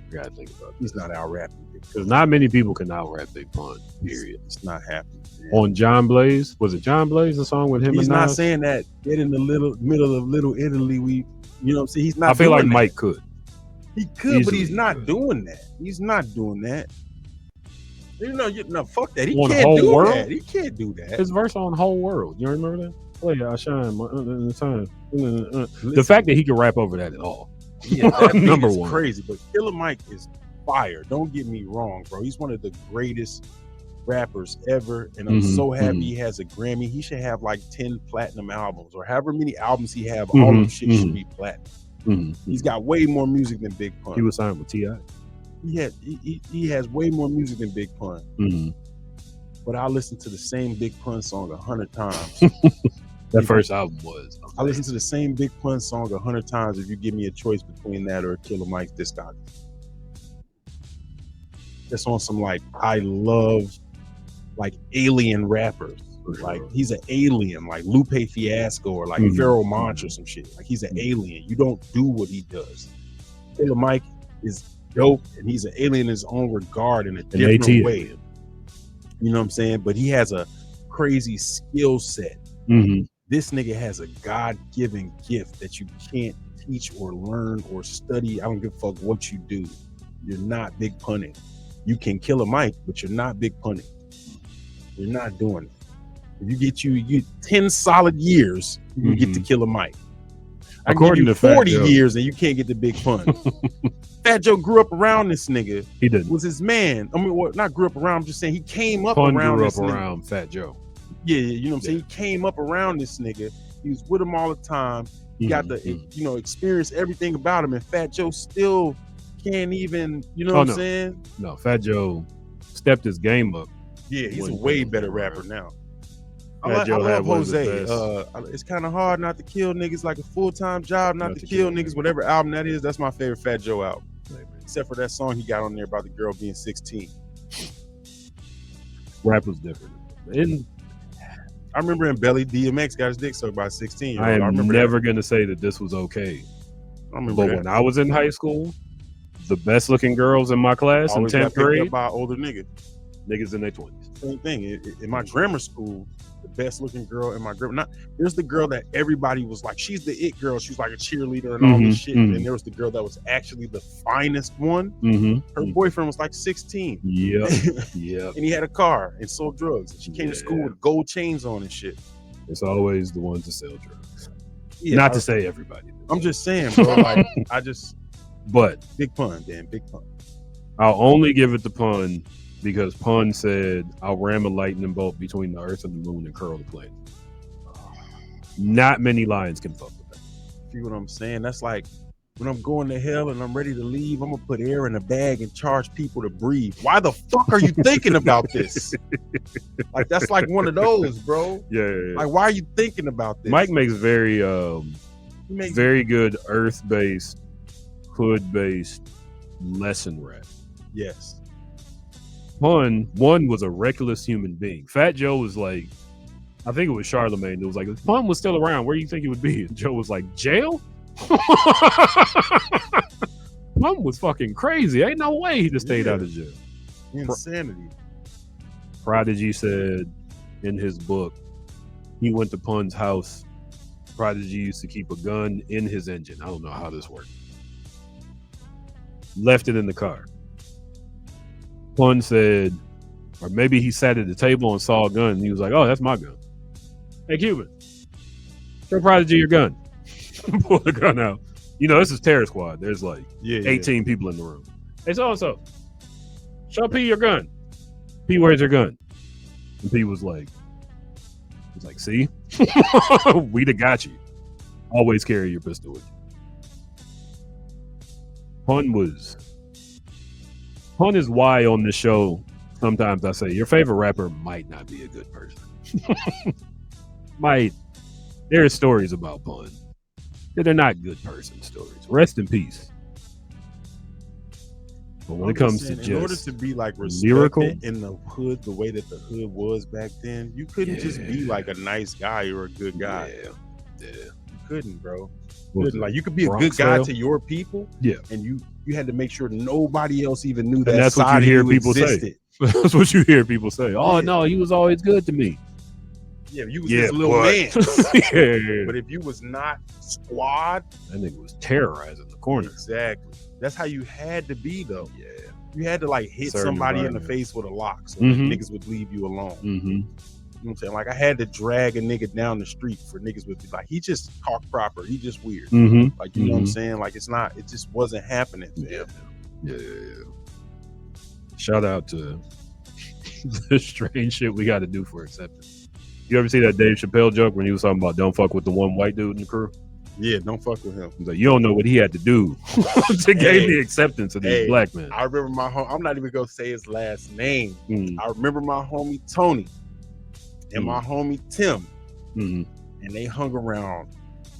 You gotta think about it. He's not out rapping Big Pun. Because not many people can out rap Big Pun, period. It's not happening. Man. On John Blaze, was it John Blaze, the song with him He's and Nas? not saying that. Get in the middle of Little Italy. You know what I'm saying? He's not. I feel like that. Mike could. He could, but he's not doing that. He's not doing that. You know, fuck that. He can't do that. He can't do that. His verse on Whole World. You remember that? Play I shine in the time. The fact that he can rap over that at all. Yeah, that number is one. Crazy. But Killer Mike is fire. Don't get me wrong, bro. He's one of the greatest rappers ever, and I'm so happy he has a Grammy. He should have like 10 platinum albums, or however many albums he have. All of them shit should be platinum. He's got way more music than Big Pun. He was signed with T.I. He has way more music than Big Pun. But I listen to the same Big Pun song 100 times. That first album was. I listen to the same Big Pun song 100 times if you give me a choice between that or Killer Mike's discography. That's on some like, I love like alien rappers. Like he's an alien, like Lupe Fiasco or like Pharoah Monch or some shit. Like he's an alien. You don't do what he does. Killer Mike is dope, and he's an alien in his own regard in a different way. You know what I'm saying? But he has a crazy skill set. This nigga has a God-given gift that you can't teach or learn or study. I don't give a fuck what you do. You're not Big Punning. You can kill a mic, but you're not Big Punning. You're not doing it. If you get 10 solid years, you can get to kill a mic. According to 40 years and you can't get the Big Pun. Fat Joe grew up around this nigga. He did. Was his man. I mean, well, not grew up around. I'm just saying he came up Pun around grew this up nigga. around Fat Joe. Yeah, you know what I'm saying? He came up around this nigga. He was with him all the time. He got the, experience everything about him. And Fat Joe still can't even, what I'm saying? No, Fat Joe stepped his game up. Yeah, he's a way better rapper now. I love Jose. It's kind of hard not to kill niggas, like a full-time job not to kill niggas. Whatever album that is, that's my favorite Fat Joe album. Except for that song he got on there about the girl being 16. Rap was different. And remember in Belly, DMX got his dick sucked by a 16-year-old. I am remember never going to say that this was okay. I remember But when I was in high school, the best looking girls in my class in always 10th got picked grade, up by an older nigga. niggas in their 20s. Same thing. In my grammar school, the best looking girl in my grammar, there's the girl that everybody was like, she's the it girl. She's like a cheerleader and all this shit. And there was the girl that was actually the finest one. Her boyfriend was like 16. Yep. Yep. And he had a car and sold drugs. And she came to school with gold chains on and shit. It's always the ones that sell drugs. Yeah, Not to say everybody. I'm just saying, bro. Like, But big pun, Dan. Big pun. I'll only give it the pun because pun said, I'll ram a lightning bolt between the earth and the moon and curl the planet. Not many lions can fuck with that. See what I'm saying? That's like when I'm going to hell and I'm ready to leave, I'm gonna put air in a bag and charge people to breathe. Why the fuck are you thinking about this? Like, that's like one of those, bro. Yeah. Like, why are you thinking about this? Mike makes very very good earth-based, hood-based lesson rap. Yes. One was a reckless human being. Fat Joe was like, I think it was Charlemagne that was like, if Pun was still around, where do you think he would be? And Joe was like, jail? Pun was fucking crazy. Ain't no way he just stayed out of jail. Insanity. Prodigy said in his book, he went to Pun's house. Prodigy used to keep a gun in his engine. I don't know how this worked. Left it in the car. Pun said, or maybe he sat at the table and saw a gun and he was like, oh, that's my gun. Hey, Cuban, show Prodigy your gun. Pull the gun out. You know, this is Terror Squad. There's like 18 people in the room. Hey, so-and-so, show P your gun. P, where's your gun? And P was like, see? We done got you. Always carry your pistol with you. Pun is why on this show, sometimes I say, your favorite rapper might not be a good person. There are stories about Pun. They're not good person stories. Rest in peace. But when it comes to in order to be like lyrical in the hood, the way that the hood was back then, you couldn't just be like a nice guy or a good guy. Yeah. You couldn't, bro. Like, you could be a good guy to your people. Yeah. And you had to make sure nobody else even knew that. And that's what you hear people existed. say. That's what you hear people say. Oh no, he was always good to me. Yeah, you was his little man. But if you was not squad, that nigga was terrorizing the corner. Exactly. That's how you had to be, though. Yeah. You had to like hit somebody in the face with a lock so niggas would leave you alone. You know what I'm saying? Like, I had to drag a nigga down the street for niggas would be like, he just talk proper. He just weird. Like, you know what I'm saying? Like, it just wasn't happening. Yeah. Shout out to the strange shit we got to do for acceptance. You ever see that Dave Chappelle joke when he was talking about don't fuck with the one white dude in the crew? Yeah, don't fuck with him. He's like, you don't know what he had to do to gain the acceptance of these black men. I remember my I'm not even gonna say his last name. I remember my homie Tony and my homie Tim, and they hung around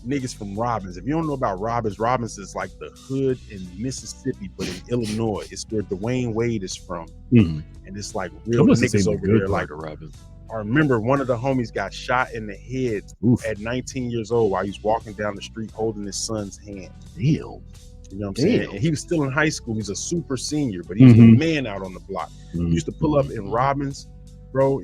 niggas from Robbins. If you don't know about Robbins is like the hood in Mississippi, but in Illinois. It's where Dwayne Wade is from, and it's like real niggas over there. Like Robbins. I remember one of the homies got shot in the head at 19 years old while he was walking down the street holding his son's hand. Damn. You know what I'm saying? And he was still in high school. He's a super senior, but he was the man out on the block. He used to pull up in Robbins, bro.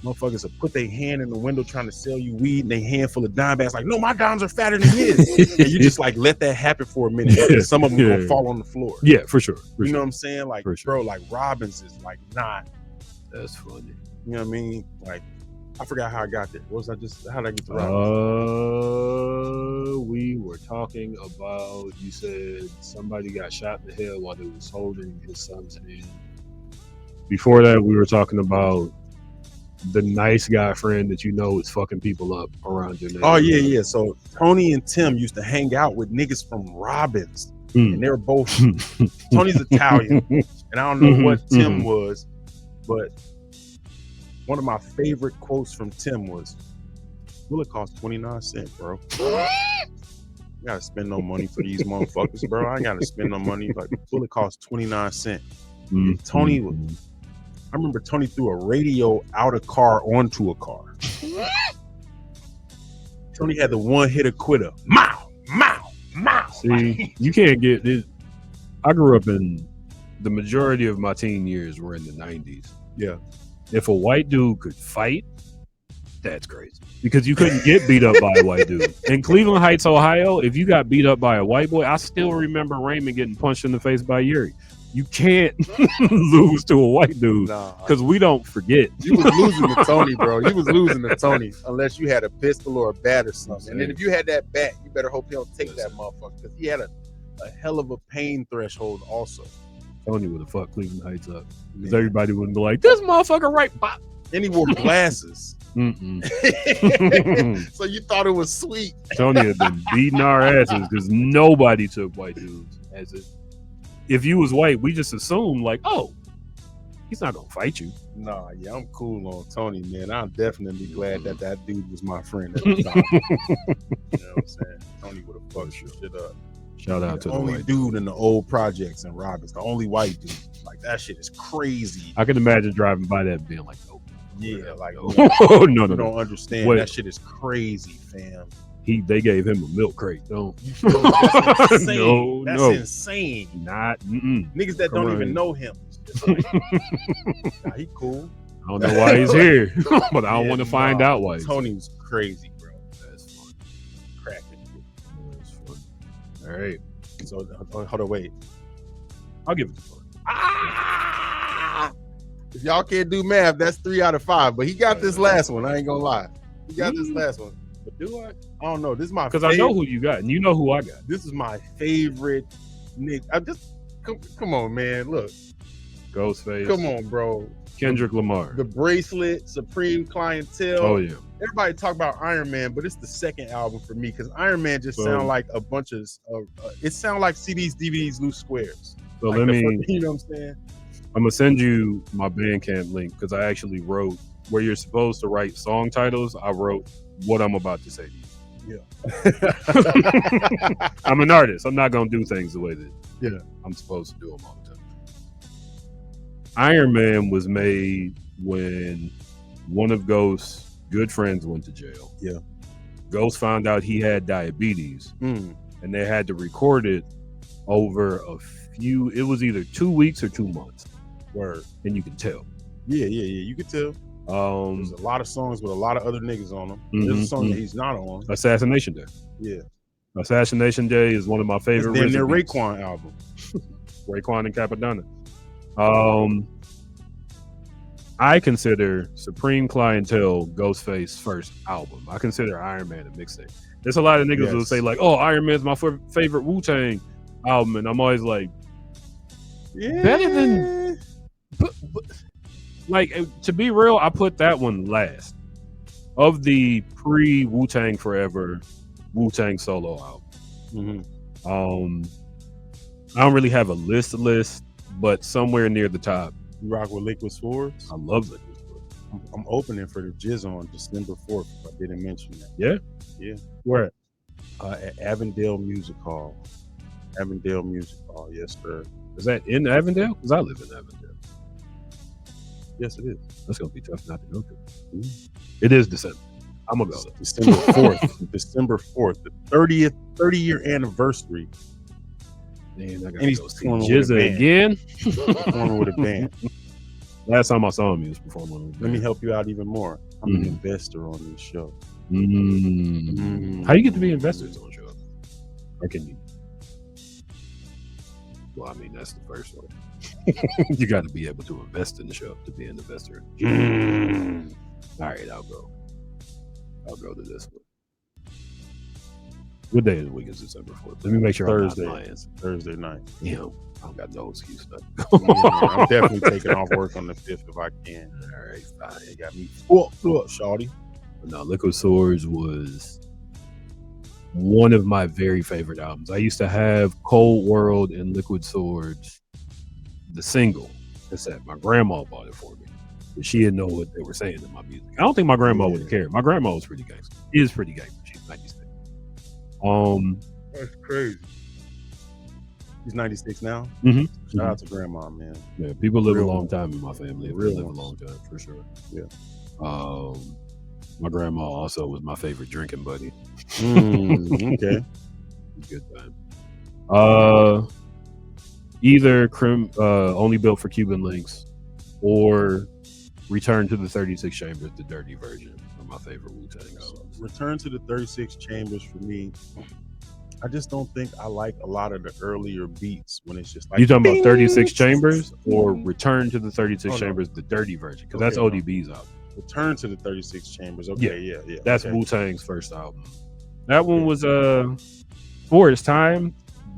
Motherfuckers would put their hand in the window trying to sell you weed and they hand full of dime bags. Like, no, my dimes are fatter than his. And you just like let that happen for a minute. Some of them gonna fall on the floor. Yeah, for sure. You know what I'm saying? Like, bro, like Robbins is like not. That's funny. You know what I mean? Like, I forgot how I got there. How did I get to Robbins? We were talking about, you said somebody got shot in the head while they was holding his son's hand. Before that, we were talking about the nice guy friend that you know is fucking people up around your neighborhood. Oh, yeah. So Tony and Tim used to hang out with niggas from Robbins. And they were both, Tony's Italian. And I don't know what Tim was, but one of my favorite quotes from Tim was, will it cost 29 cents, bro? I gotta spend no money for these motherfuckers, bro. I ain't gotta spend no money. Like, will it cost 29 cents? Tony was, I remember Tony threw a radio out of car onto a car. Tony had the one hitter quitter. Mow. See, you can't get it. I grew up in the majority of my teen years were in the 90s. Yeah. If a white dude could fight, that's crazy. Because you couldn't get beat up by a white dude. In Cleveland Heights, Ohio, if you got beat up by a white boy, I still remember Raymond getting punched in the face by Yuri. You can't lose to a white dude because we don't forget. You was losing to Tony, bro. You was losing to Tony unless you had a pistol or a bat or something. And then if you had that bat, you better hope he don't take that motherfucker because he had a hell of a pain threshold also. Tony would have fucked Cleveland Heights up because everybody wouldn't be like, this motherfucker right pop. And he wore glasses. So you thought it was sweet. Tony had been beating our asses because nobody took white dudes as it. If you was white, we just assumed like, oh, he's not gonna fight you. Nah, yeah, I'm cool on Tony, man. I'm definitely glad that dude was my friend at the time. You know what I'm saying? Tony would have fucked shit up. Shout out to the only white dude in the old projects in Roberts, the only white dude. Like that shit is crazy. I can imagine driving by that and being like, nope. Yeah, like no. You don't understand. That shit is crazy, fam. They gave him a milk crate. No, that's insane. No, that's no. insane. Not niggas that don't even know him. Like, nah, he cool. I don't know why he's here, but I want to find out why. Tony was crazy, bro. That's fun. Cracking. That's fun. All right. So hold on, wait. I'll give it to fun. If y'all can't do math, that's 3 out of 5. But he got this last one. I ain't gonna lie. He got this last one. But do I? I don't know. This is my because I know who you got, and you know who I got. This is my favorite Nick. I just come on, man. Look, Ghostface. Come on, bro. Kendrick Lamar. The Bracelet, Supreme Clientele. Oh yeah. Everybody talk about Iron Man, but it's the second album for me because Iron Man just sound like a bunch of. It sound like CDs, DVDs, loose squares. So like let me. You know what I'm saying? I'm gonna send you my Bandcamp link because I actually wrote where you're supposed to write song titles. I wrote what I'm about to say to you. Yeah. I'm an artist. I'm not gonna do things the way that I'm supposed to do them all the time. Iron Man was made when one of Ghost's good friends went to jail. Yeah. Ghost found out he had diabetes, and they had to record it over a few. It was either 2 weeks or 2 months. Word. And you can tell. Yeah. You can tell. There's a lot of songs with a lot of other niggas on them. There's a song that he's not on. Assassination Day. Yeah. Assassination Day is one of my favorite. It's their Raekwon album. Raekwon and Capadonna. I consider Supreme Clientele Ghostface's first album. I consider Iron Man a mixtape. There's a lot of niggas who say like, "Oh, Iron Man's my favorite Wu-Tang album," and I'm always like, better than. But, like, to be real, I put that one last of the pre Wu-Tang Forever Wu-Tang solo album. I don't really have a list, but somewhere near the top. You rock with Liquid Swords? I love Liquid Swords. I'm opening for the Jizz on December 4th. If I didn't mention that. Yeah. Where? At Avondale Music Hall. Avondale Music Hall. Yes, sir. Is that in Avondale? Because I live in Avondale. Yes, it is. That's gonna be tough not to go to. It is December. I'm gonna go. December 4th. December 4th, the 30-year anniversary. Man, I gotta and he's go see Jizza again. Performing with a band. Last time I saw him, he was performing with a band. Let me help you out even more. I'm an investor on this show. How you get to be investors on the show? Or can you? Well, I mean, that's the first one. You got to be able to invest in the show to be an investor. All right, I'll go to this one. What day of the week is December 4th? Let me make sure. Thursday night. Yeah, I don't got no excuse. I'm definitely taking off work on the 5th if I can. All right, fine. They got me fucked up, shawty. No, Liquid Swords was one of my very favorite albums. I used to have Cold World and Liquid Swords, the single cassette. My grandma bought it for me. But she didn't know what they were saying in my music. I don't think my grandma would have cared. My grandma was pretty gangster. Is pretty gangster. She's 96. That's crazy. He's 96 now. Shout out to grandma, man. Yeah, people live a long time in my family. They live a long time for sure. Yeah. My grandma also was my favorite drinking buddy. Okay. Good time. Either Only Built for Cuban Links or Return to the 36 Chambers, the dirty version, are my favorite Wu-Tang albums. Return to the 36 Chambers for me. I just don't think I like a lot of the earlier beats when it's just like. You talking about 36 Chambers or Return to the 36 Chambers, the dirty version? Because that's ODB's album. Return to the 36 Chambers. Okay, yeah. That's Wu-Tang's first album. That one was for its time,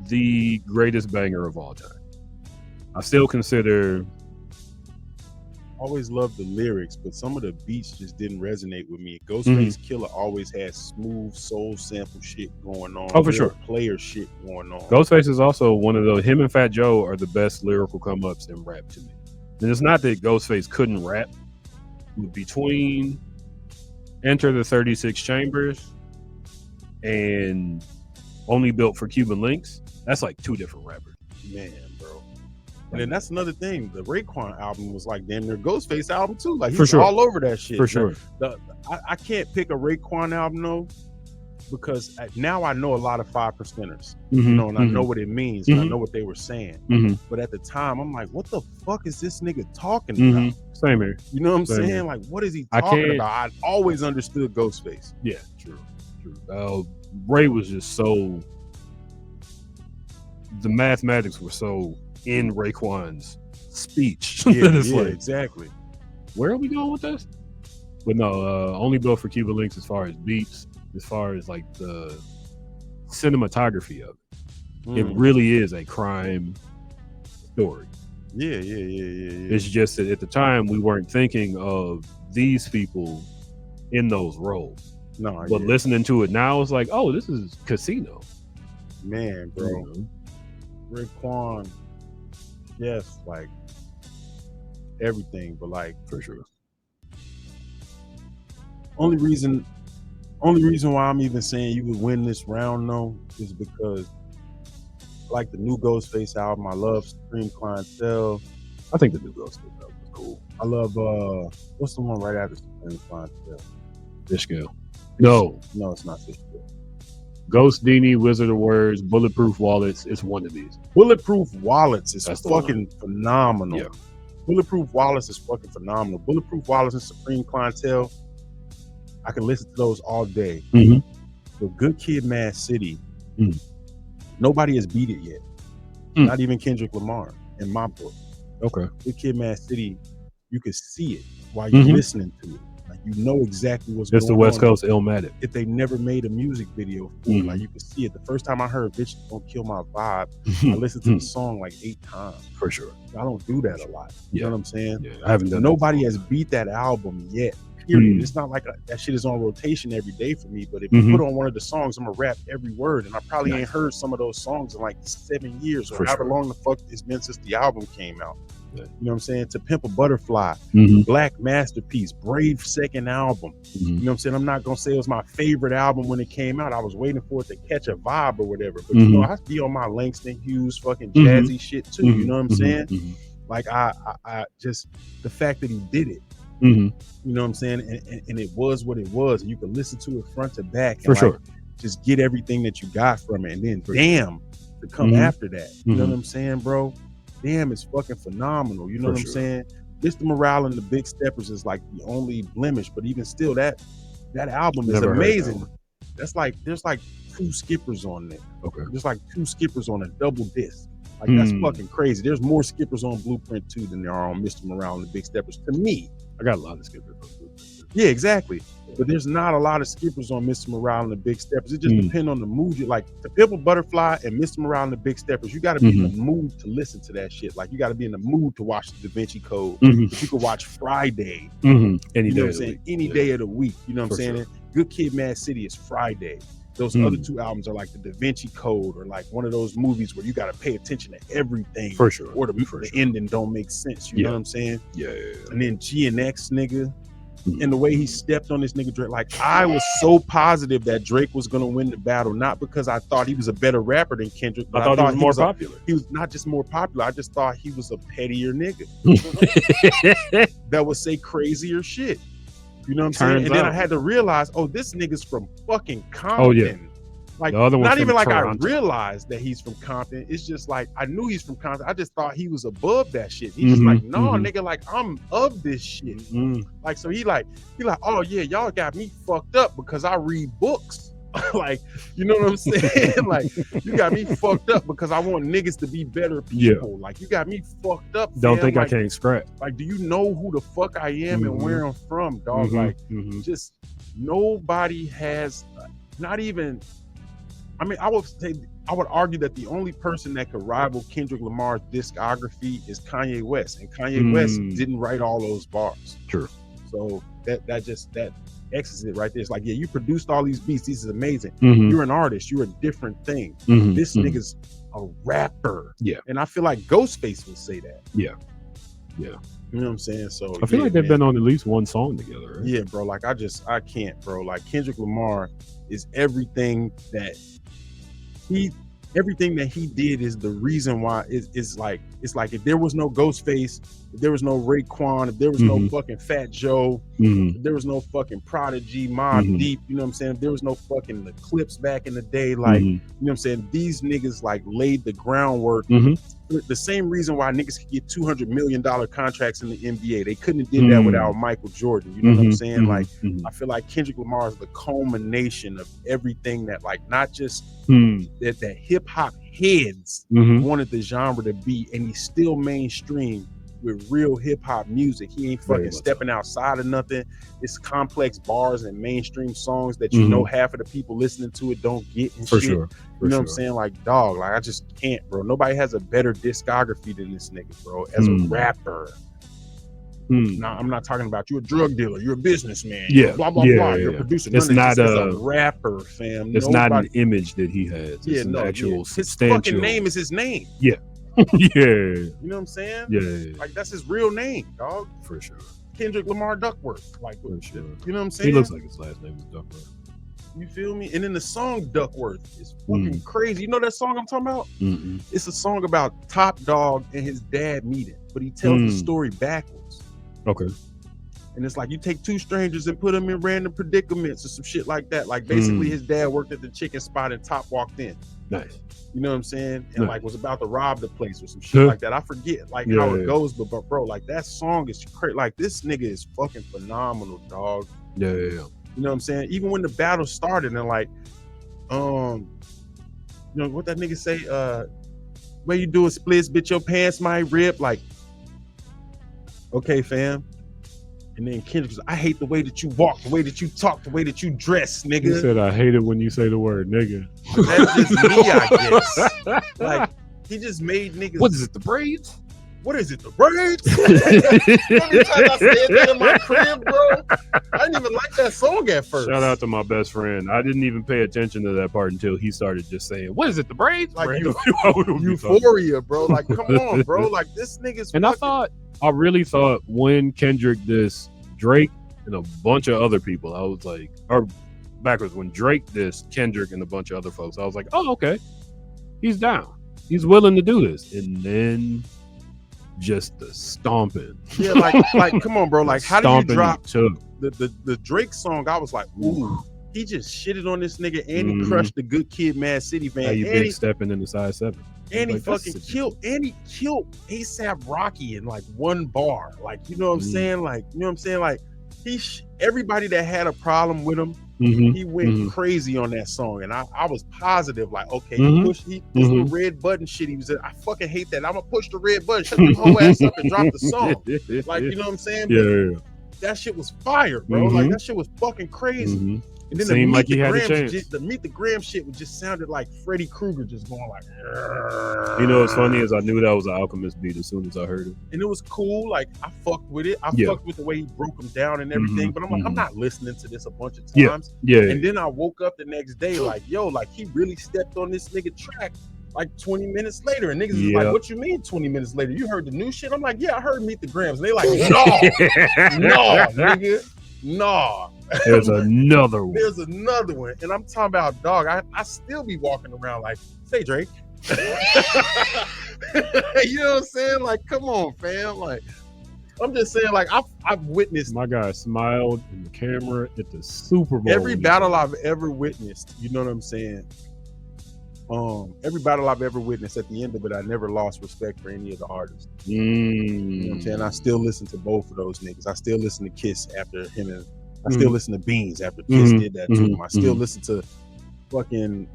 the greatest banger of all time. I still consider. Always loved the lyrics, but some of the beats just didn't resonate with me. Ghostface Killer always had smooth soul sample shit going on. Oh, for sure. Player shit going on. Ghostface is also one of those. Him and Fat Joe are the best lyrical come ups in rap to me. And it's not that Ghostface couldn't rap. Between Enter the 36 Chambers and Only Built for Cuban Links, that's like two different rappers. Man, bro. And then that's another thing. The Raekwon album was like damn near Ghostface album too. Like he's all over that shit. For sure. I can't pick a Raekwon album though, because now I know a lot of 5%ers, you know, and I know what it means, and I know what they were saying. But at the time, I'm like, what the fuck is this nigga talking about? Same here. You know what I'm saying? Here. Like, what is he talking about? I always understood Ghostface. Yeah, true. Ray was just so. The mathematics were so in Raekwon's speech. Yeah, exactly. Where are we going with this? But no, Only Built for Cuban Links as far as beats, as far as like the cinematography of it. It really is a crime story. Yeah. It's just that at the time we weren't thinking of these people in those roles. No, but listening to it now, it's like, oh, this is Casino. Man, bro. Raekwon, yes, like everything, but like for sure. Only reason why I'm even saying you would win this round though is because I like the new Ghostface album. I love Supreme Clientele. I think the new Ghostface album is cool. I love what's the one right after Supreme Clientele? Fishkill. No, it's not Fishkill. Ghost Dini, Wizard of Words, Bulletproof Wallets. It's one of these. Bulletproof Wallets is fucking phenomenal. Yeah. Bulletproof Wallets is fucking phenomenal. Bulletproof Wallets and Supreme Clientele, I can listen to those all day. But Good Kid, Mad City, nobody has beat it yet. Not even Kendrick Lamar, in my book. Okay. Good Kid, Mad City, you can see it while you're listening to it. Like you know exactly what's going on. It's the West Coast Illmatic. If they never made a music video for it, like you can see it. The first time I heard "Bitch Don't Kill My Vibe," I listened to the song like 8 times. For sure. I don't do that a lot. You know what I'm saying? Yeah, I haven't done. Nobody has beat that album yet. Period. It's not like that shit is on rotation every day for me. But if you put on one of the songs, I'm gonna rap every word, and I probably ain't heard some of those songs in like 7 years or however long the fuck it's been since the album came out. You know what I'm saying? To Pimp a Butterfly, Black Masterpiece, Brave second album. You know what I'm saying? I'm not gonna say it was my favorite album when it came out. I was waiting for it to catch a vibe or whatever. But you know, I be on my Langston Hughes fucking jazzy shit too. You know what I'm saying? Like I just the fact that he did it. You know what I'm saying? And it was what it was. And you can listen to it front to back and for sure. Just get everything that you got from it. And then to come after that. You know what I'm saying, bro? Damn, it's fucking phenomenal. You know what I'm saying? Mr. Morale and the Big Steppers is like the only blemish, but even still, that album is amazing. That's like there's like 2 skippers on there. Okay, there's like 2 skippers on a double disc. Like that's fucking crazy. There's more skippers on Blueprint 2 than there are on Mr. Morale and the Big Steppers. To me, I got a lot of skippers on Blueprint 2. Yeah, exactly. But there's not a lot of skippers on Mr. Morale and the Big Steppers. It just depends on the mood. You like the Pimp a Butterfly and Mr. Morale and the Big Steppers. You got to be in the mood to listen to that shit. Like you got to be in the mood to watch the Da Vinci Code. But you can watch Friday. Any you know day what I'm saying? Any day of the week. You know what I'm saying? Sure. Good Kid, Mad City is Friday. Those other 2 albums are like the Da Vinci Code or like one of those movies where you got to pay attention to everything. For sure. Or the ending don't make sense. You know what I'm saying? Yeah. And then GNX, nigga. And the way he stepped on this nigga Drake, like I was so positive that Drake was gonna win the battle, not because I thought he was a better rapper than Kendrick, but I thought he was more popular. He was not just more popular. I just thought he was a pettier nigga that would say crazier shit. You know what I'm saying? And then I had to realize, oh, this nigga's from fucking Compton. Oh, yeah. Like, the other not even like Toronto. I realized that he's from Compton. It's just like I knew he's from Compton. I just thought he was above that shit. He's just like, no, nigga, like I'm of this shit. Like, so he like, oh yeah, y'all got me fucked up because I read books. Like, you know what I'm saying? Like, you got me fucked up because I want niggas to be better people. Yeah. Like, you got me fucked up. Don't think like, I can't scrap. Like, do you know who the fuck I am and where I'm from, dog? Like, just nobody has, not even. I mean, I would argue that the only person that could rival Kendrick Lamar's discography is Kanye West, and Kanye West didn't write all those bars. True. So that X's it right there. It's like, yeah, you produced all these beats. This is amazing. You're an artist. You're a different thing. This nigga's a rapper. Yeah. And I feel like Ghostface would say that. Yeah. You know what I'm saying? So I feel like they've been on at least one song together. Right? Yeah, bro. Like I can't, bro. Like Kendrick Lamar is everything that he did is the reason why it's like if there was no Ghostface, if there was no Raekwon, if there was no fucking Fat Joe, if there was no fucking Prodigy, Mobb Deep, you know what I'm saying? If there was no fucking the Clips back in the day, like you know what I'm saying? These niggas like laid the groundwork. The same reason why niggas could get $200 million contracts in the NBA. They couldn't have did that without Michael Jordan. You know what I'm saying? Like, I feel like Kendrick Lamar is the culmination of everything that, like, not just that hip hop heads wanted the genre to be, and he's still mainstream with real hip hop music. He ain't fucking stepping outside of nothing. It's complex bars and mainstream songs that you know half of the people listening to it don't get and shit. Sure. You know what I'm saying? Like, dog, like I just can't, bro. Nobody has a better discography than this nigga, bro, as a rapper. Now, I'm not talking about you a drug dealer, you're a businessman, blah, blah, blah, you're a producer. It's not a rapper, fam. It's not an image that he has. It's an actual substantial. His fucking name is his name. Yeah. You know what I'm saying? Yeah. Like, that's his real name, dog. For sure. Kendrick Lamar Duckworth. Like, for sure. You know what I'm saying? He looks like his last name is Duckworth. You feel me? And then the song Duckworth is fucking crazy. You know that song I'm talking about? It's a song about Top Dog and his dad meeting, but he tells the story backwards. Okay. And it's like you take two strangers and put them in random predicaments or some shit like that. Like basically his dad worked at the chicken spot and Top walked in. Nice. You know what I'm saying? And like was about to rob the place or some shit like that. I forget like how it goes, but bro, like that song is crazy. Like this nigga is fucking phenomenal, dog. Yeah. You know what I'm saying? Even when the battle started and like, you know what that nigga say? When you do a splits, bitch, your pants might rip. Like, okay, fam. And then Kendrick goes, I hate the way that you walk, the way that you talk, the way that you dress, nigga. He said, I hate it when you say the word nigga. That's just me, I guess. Like, he just made niggas. What is it, the braids? What is it, the braids? Every time I said that in my crib, bro, I didn't even like that song at first. Shout out to my best friend. I didn't even pay attention to that part until he started just saying, what is it, the braids? Like Euphoria, bro. Like, come on, bro. Like, this nigga's and I really thought when Kendrick dissed Drake and a bunch of other people, I was like, or backwards, when Drake dissed Kendrick and a bunch of other folks, I was like, oh, okay. He's down. He's willing to do this. And then just the stomping. Yeah, like come on, bro. Like, how do you drop the Drake song? I was like, ooh, he just shitted on this nigga and he crushed the Good Kid, Mad City fan. How you big stepping in the size 7. And he fucking killed ASAP Rocky in like one bar. Like, you know what I'm saying? Like, you know what I'm saying? Like, everybody that had a problem with him, he went crazy on that song. And I was positive, like, okay, he pushed the red button shit. He was in. I fucking hate that. I'm gonna push the red button, shut the whole ass up and drop the song. Like, you know what I'm saying? Yeah. That shit was fire, bro. Like, that shit was fucking crazy. And then seemed like he had a chance. The Meet the Graham shit just sounded like Freddy Krueger just going like. You know what's funny is I knew that was an Alchemist beat as soon as I heard it. And it was cool. Like, I fucked with it. I fucked with the way he broke him down and everything. But I'm like, I'm not listening to this a bunch of times. Yeah. And then I woke up the next day like, yo, like he really stepped on this nigga track like 20 minutes later. And niggas is like, what you mean 20 minutes later? You heard the new shit? I'm like, yeah, I heard Meet the Grahams. And they like, no, nigga. Nah. There's another one. There's another one. And I'm talking about, dog, I still be walking around like, say Drake. You know what I'm saying? Like, come on, fam. Like, I'm just saying, like I've witnessed My guy smiled in the camera at the Super Bowl. every battle I've ever witnessed. You know what I'm saying? Every battle I've ever witnessed, at the end of it, I never lost respect for any of the artists. You know what I'm saying? I still listen to both of those niggas. I still listen to Kiss after him, and I still listen to Beans after Kiss did that to him. I still listen to fucking.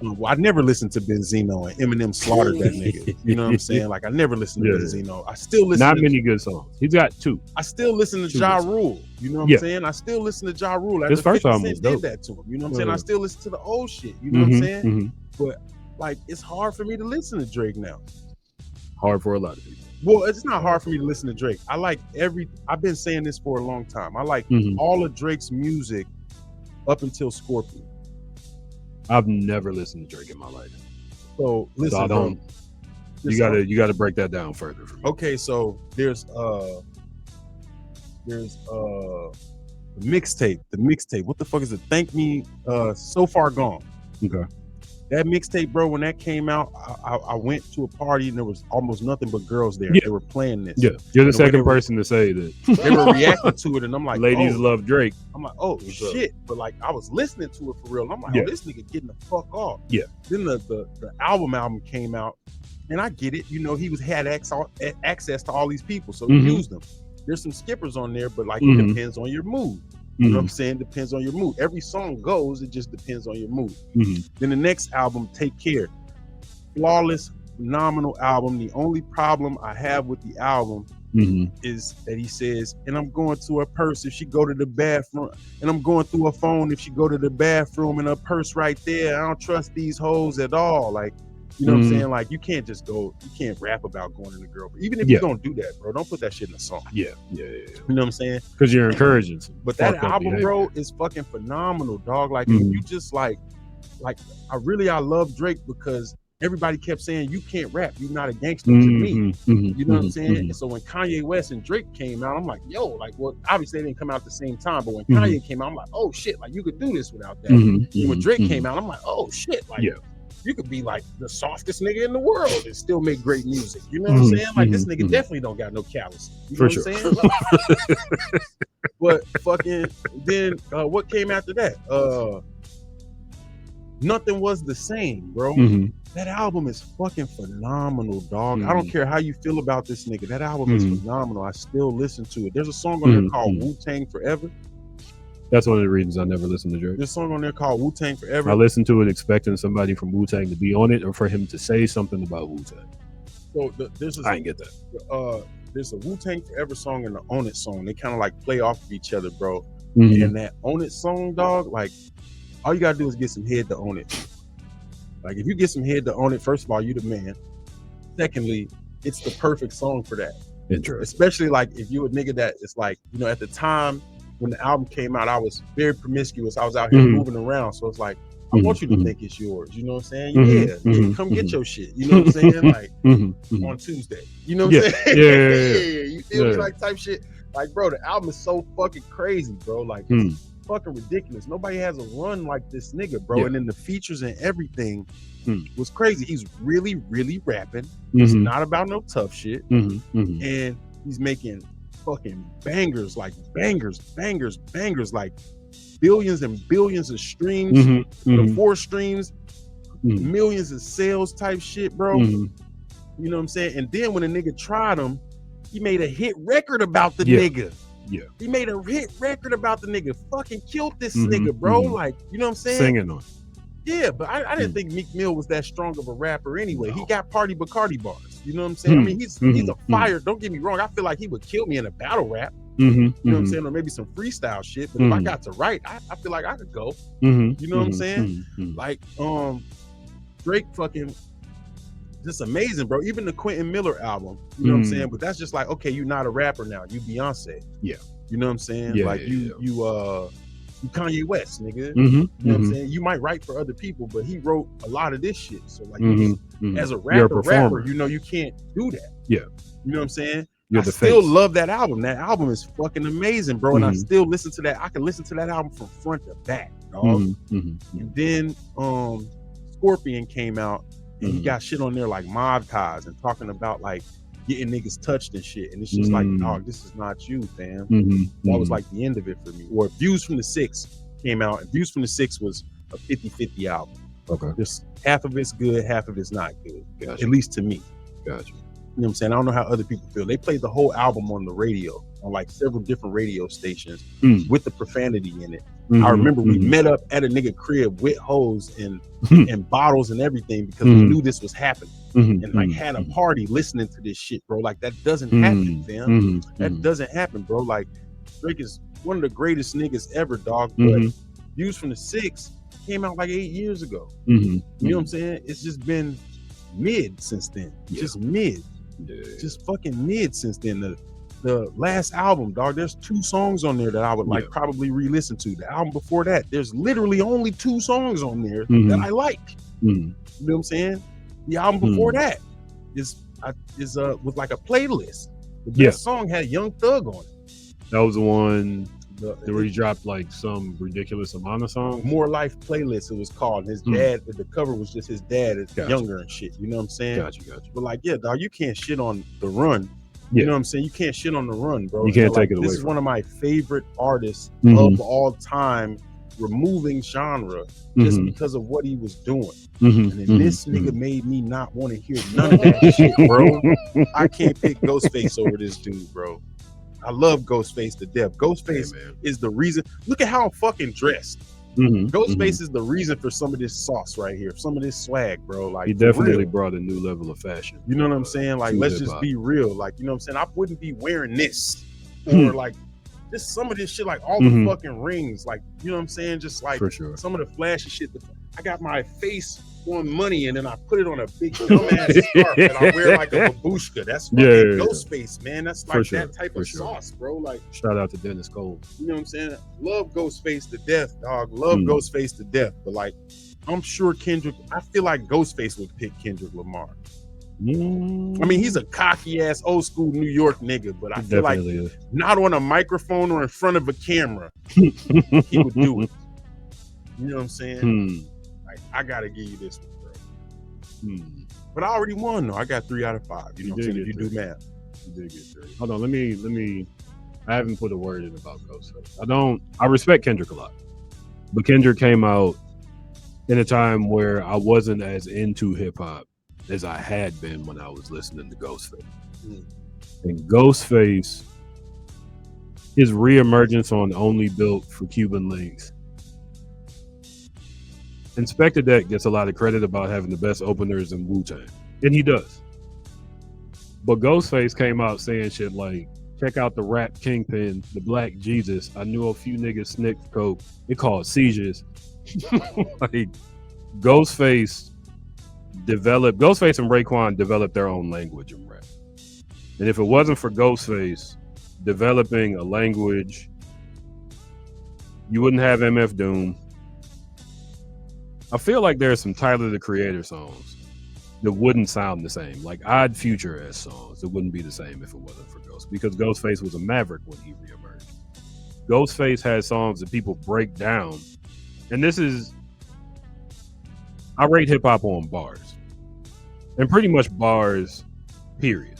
Well, I never listened to Benzino, and Eminem slaughtered that nigga. You know what I'm saying? Like I never listened to Benzino. I still listen. Not many good songs. He's got 2. I still listen to Ja Rule. You know what I'm saying? I still listen to Ja Rule. His first album was did dope. that to him. You know what I'm saying? I still listen to the old shit. You know what I'm saying? But like, it's hard for me to listen to Drake now. Hard for a lot of people. Well, it's not hard for me to listen to Drake. I like I've been saying this for a long time. I like all of Drake's music up until Scorpion. I've never listened to Drake in my life. So listen, So I don't. bro, You gotta break that down further for me. okay, so there's the mixtape. What the fuck is it? Thank Me, So Far Gone. Okay. That mixtape, bro, when that came out, I went to a party and there was almost nothing but girls there. Yeah. They were playing this. Yeah, you're the And the way second they were- person to say that. They were reacting to it, and I'm like, Ladies oh. love Drake. I'm like, oh What's up? shit. But like, I was listening to it for real. And I'm like, Yeah. oh, this nigga getting the fuck off. Yeah. Then the album came out, and I get it. You know, he had access to all these people, so he used them. There's some skippers on there, but like, it depends on your mood. You know what I'm saying? Depends on your mood. Every song goes, it just depends on your mood. Then the next album, Take Care. Flawless, phenomenal album. The only problem I have with the album is that he says, and I'm going to her purse if she go to the bathroom, and I'm going through her phone if she go to the bathroom, and her purse right there. I don't trust these hoes at all. Like, you know what I'm saying? Like, you can't rap about going in the girl. But even if you don't do that, bro, don't put that shit in a song. Yeah. You know what I'm saying? Because you're encouraging. But that album, bro, is fucking phenomenal, dog. Like, if you just like, I love Drake because everybody kept saying, you can't rap, you're not a gangster to me. You know what I'm saying? And so when Kanye West and Drake came out, I'm like, yo, like, well, obviously they didn't come out at the same time, but when Kanye came out, I'm like, oh shit, like, you could do this without that. And when Drake came out, I'm like, oh shit, like, you could be like the softest nigga in the world and still make great music. You know what I'm saying? Like, this nigga definitely don't got no callous. You know what I'm saying? But fucking then what came after that? Nothing Was the Same, bro. That album is fucking phenomenal, dog. I don't care how you feel about this nigga. That album is phenomenal. I still listen to it. There's a song on there called Wu-Tang Forever. That's one of the reasons I never listened to Drake. There's a song on there called Wu-Tang Forever. I listened to it expecting somebody from Wu-Tang to be on it or for him to say something about Wu-Tang. So I didn't get that. There's a Wu-Tang Forever song and the Own It song. They kind of like play off of each other, bro. And that Own It song, dog, like, all you gotta do is get some head to own it. Like, if you get some head to own it, first of all, you the man. Secondly, it's the perfect song for that. Interesting. Especially like if you a nigga that is like, you know, at the time when the album came out, I was very promiscuous. I was out here moving around. So it's like, I want you to think it's yours. You know what I'm saying? Come get your shit. You know what I'm saying? Like on Tuesday. You know what I'm saying? Yeah. You feel me? Like type shit. Like, bro, the album is so fucking crazy, bro. Like, it's fucking ridiculous. Nobody has a run like this nigga, bro. And then the features and everything was crazy. He's really, really rapping. It's not about no tough shit. And he's making fucking bangers, like bangers, like billions and billions of streams, the 4 streams, millions of sales type shit, bro. You know what I'm saying? And then when a nigga tried him, he made a hit record about the nigga. Yeah. He made a hit record about the nigga. Fucking killed this nigga, bro. Like, you know what I'm saying? Singing on. Yeah, but I didn't think Meek Mill was that strong of a rapper anyway. He got Party Bacardi bars. You know what I'm saying? I mean, he's a fire. Don't get me wrong. I feel like he would kill me in a battle rap. You know what I'm saying? Or maybe some freestyle shit. But if I got to write, I feel like I could go. You know what I'm saying? Like, Drake fucking just amazing, bro. Even the Quentin Miller album, you know what I'm saying? But that's just like, okay, you're not a rapper now. You Beyonce. Yeah. You know what I'm saying? Yeah, like you Kanye West, nigga. You know what I'm saying? You might write for other people, but he wrote a lot of this shit. So like, as a rapper, you know, you can't do that. Yeah. You know what I'm saying? I still love that album. That album is fucking amazing, bro. And I still listen to that. I can listen to that album from front to back, dog. And then Scorpion came out, and he got shit on there like Mob Ties and talking about like, getting niggas touched and shit. And it's just like, dog, this is not you, fam. That was like the end of it for me. Or Views from the Six came out, and Views from the Six was a 50-50 album. Okay. Just half of it's good, half of it's not good. Gotcha. At least to me. Gotcha. You know what I'm saying? I don't know how other people feel. They played the whole album on the radio, on like several different radio stations with the profanity in it. I remember we met up at a nigga crib with hoes and bottles and everything because we knew this was happening. And like had a party listening to this shit, bro. Like that doesn't happen, fam. That doesn't happen, bro. Like Drake is one of the greatest niggas ever, dog. But Views from the Six came out like 8 years ago. You know what I'm saying? It's just been mid since then. Just mid. Just fucking mid since then. The last album, dog, there's 2 songs on there that I would like probably re-listen to. The album before that, there's literally only 2 songs on there that I like. You know what I'm saying? The album before that is with like a playlist. The best song had Young Thug on it. That was the one where he dropped like some ridiculous amount of songs. More Life playlist, it was called. His dad, the cover was just his dad as younger and shit. You know what I'm saying? Gotcha. But like, yeah, dog, you can't shit on The Run. You know what I'm saying? You can't shit on The Run, bro. You can't take it away. This is one of my favorite artists of all time, removing genre just because of what he was doing. And then this nigga made me not want to hear none of that shit, bro. I can't pick Ghostface over this dude, bro. I love Ghostface to death. Ghostface is the reason. Look at how I'm fucking dressed. Ghostface is the reason for some of this sauce right here, some of this swag, bro. Like, he definitely brought a new level of fashion. You know what I'm saying? Like, let's just be real. Like, you know what I'm saying? I wouldn't be wearing this or like just some of this shit, like all the fucking rings, like, you know what I'm saying? Just like some of the flashy shit. I got my face on money and then I put it on a big dumbass scarf and I wear like a babushka. That's fucking Ghostface, man. That's like that type of sauce, bro. Like, shout out to Dennis Cole. You know what I'm saying? Love Ghostface to death, dog. Love Ghostface to death. But like, I'm sure I feel like Ghostface would pick Kendrick Lamar. I mean, he's a cocky ass old school New York nigga, but I feel like not on a microphone or in front of a camera, he would do it. You know what I'm saying? Like, I gotta give you this one, bro. But I already won though. I got 3 out of 5. You know what I'm saying? If you do math. You did get 3. Hold on, let me I haven't put a word in about Ghostface. I respect Kendrick a lot. But Kendrick came out in a time where I wasn't as into hip hop as I had been when I was listening to Ghostface. And Ghostface, his reemergence on Only Built for Cuban Links. Inspector Deck gets a lot of credit about having the best openers in Wu-Tang. And he does. But Ghostface came out saying shit like, check out the rap kingpin, the Black Jesus. I knew a few niggas snicked coke. It called seizures. Like, Ghostface and Raekwon developed their own language in rap. And if it wasn't for Ghostface developing a language, you wouldn't have MF Doom. I feel like there are some Tyler the Creator songs that wouldn't sound the same, like Odd Future-esque songs that wouldn't be the same if it wasn't for Ghost, because Ghostface was a maverick when he reemerged. Ghostface has songs that people break down, and I rate hip-hop on bars, and pretty much bars, period.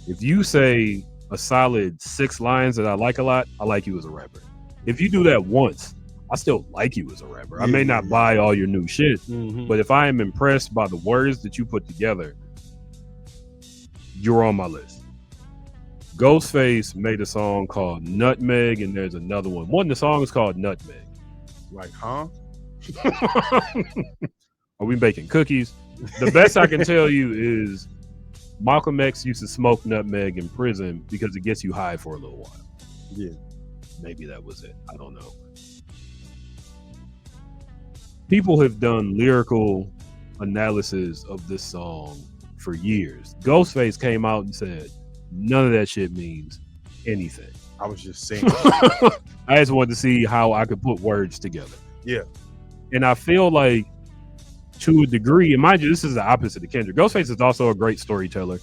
If you say a solid 6 lines that I like a lot, I like you as a rapper. If you do that once, I still like you as a rapper. I may not buy all your new shit, but if I am impressed by the words that you put together, you're on my list. Ghostface made a song called Nutmeg, and there's another one. One of the songs called Nutmeg. Like, huh? Are we baking cookies? The best I can tell you is Malcolm X used to smoke nutmeg in prison because it gets you high for a little while. Yeah. Maybe that was it. I don't know. People have done lyrical analysis of this song for years. Ghostface came out and said, none of that shit means anything. I was just saying. I just wanted to see how I could put words together. Yeah. And I feel like, to a degree, and mind you, this is the opposite of Kendrick. Ghostface is also a great storyteller.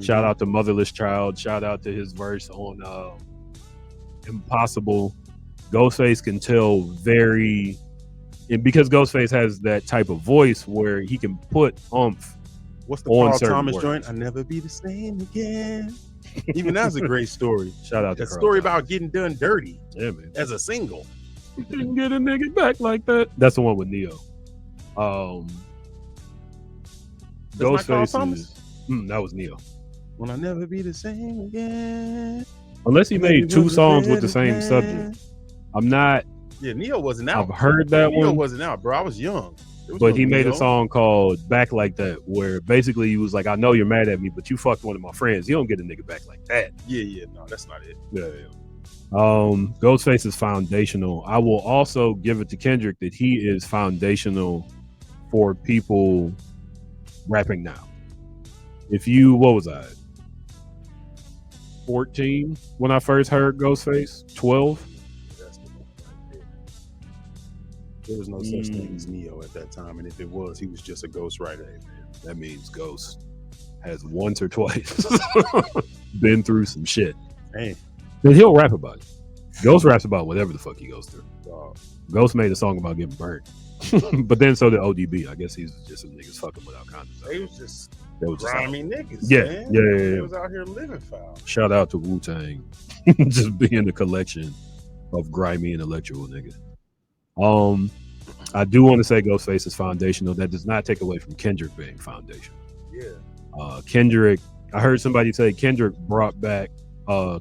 Shout out to Motherless Child. Shout out to his verse on Impossible. Ghostface can tell and because Ghostface has that type of voice where he can put oomph What's the On Carl certain Thomas words. joint? I never be the same again. Even that's a great story. Shout out to A Carl story Thomas. about getting done dirty Yeah, man. as a single. Didn't get a nigga back like that. That's the one with Neo. That's not Carl Ghostface Thomas? is that was Neo. Will I never be the same again? Unless he made two Wasn't songs with the better same subject. I'm not. Yeah, Neo wasn't out. I've heard that Neo one, wasn't out, bro. I was young. There was but no he made Neo. a song called "Back Like That," where basically he was like, "I know you're mad at me, but you fucked one of my friends. You don't get a nigga back like that." Yeah, no, that's not it. Yeah. Ghostface is foundational. I will also give it to Kendrick that he is foundational for people rapping now. If you, what was I? 14 when I first heard Ghostface. 12. That's the one right there. There was no such thing as Neo at that time, and if it was, he was just a ghostwriter. That means Ghost has once or twice been through some shit. Hey, Then he'll rap about it. Ghost raps about whatever the fuck he goes through. dog. Ghost made a song about getting burnt. But then so did ODB. I guess he's just some niggas fucking without condoms. They was just That was just grimy niggas. Yeah, man. yeah. They was out here living foul. Shout out to Wu-Tang. Just being a collection of grimy intellectual niggas. I do want to say Ghostface is foundational. That does not take away from Kendrick being foundational. Yeah. Kendrick, I heard somebody say Kendrick brought back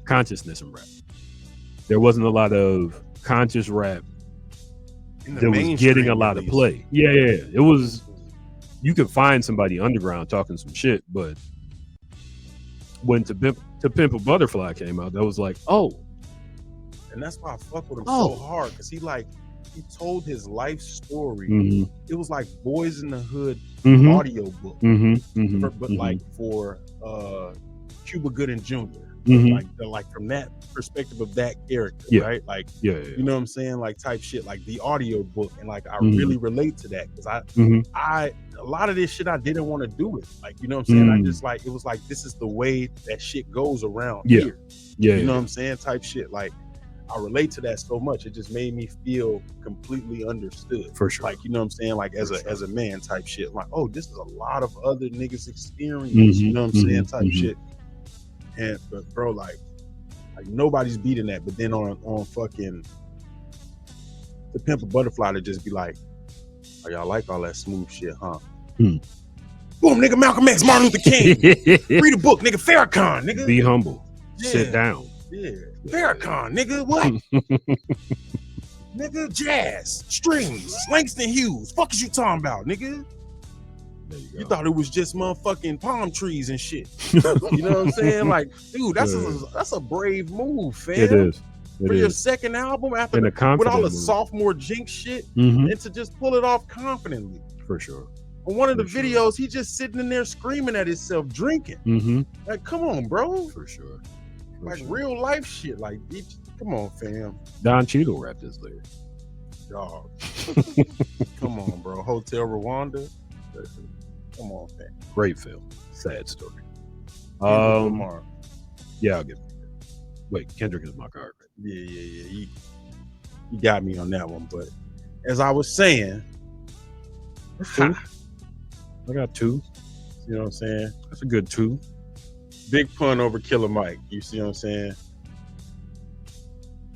consciousness in rap. There wasn't a lot of conscious rap In the that was mainstream, getting a at lot of least. play. Yeah. It was, you could find somebody underground talking some shit, but when To Pimp a Butterfly came out, that was like, oh, And that's why I fuck with him Oh. so hard, because he told his life story. mhm, It was like Boys in the Hood mhm, audio book, mhm, mhm, but mhm, like for Cuba Gooding Jr. mhm. Like from that perspective of that character, Yeah. right? Like, yeah. you know what I'm saying? Like type shit, like the audio book, and like I Mhm. really relate to that because Mhm. I a lot of this shit I didn't want to do it. Like, you know what I'm saying? I Mm. just like it was like this is the way that shit goes around Yeah. here. Yeah, You know what I'm saying? Type shit. Like I relate to that so much. It just made me feel completely understood. for sure. Like, you know what I'm saying? Like as For a sure. as a man type shit. Like, oh, this is a lot of other niggas experience. Mhm, You know what I'm saying? mhm, Type mhm. shit. And but bro, like nobody's beating that. But then on fucking The Pimp a Butterfly to just be like, oh, y'all like all that smooth shit, huh? Hmm. Boom, nigga, Malcolm X, Martin Luther King. Read a book, nigga, Farrakhan, nigga. Be humble. Yeah. Sit down. Yeah. Farrakhan, nigga, what? Nigga, jazz, strings, Langston Hughes. Fuck is you talking about, nigga? There you go. You thought it was just motherfucking palm trees and shit. You know what I'm saying? Like, dude, that's a brave move, fam. It is. It For your is. second album after And a with confident all the move. sophomore jinx shit, Mhm, and to just pull it off confidently. for sure. On one of the For sure. videos, he just sitting in there screaming at himself, drinking. Mm-hmm. Like, come on, bro. For sure. For Like sure. real life shit. Like, come on, fam. Don Cheadle rapped this lyric. Dog. Come on, bro. Hotel Rwanda. Come on, fam. Great film. Sad story. Kendrick Lamar. Yeah, I'll give it. Wait, Kendrick is my card. Yeah. You got me on that one. But as I was saying, Two. I got two. you know what I'm saying? That's a good two. Big pun over Killer Mike. You see what I'm saying?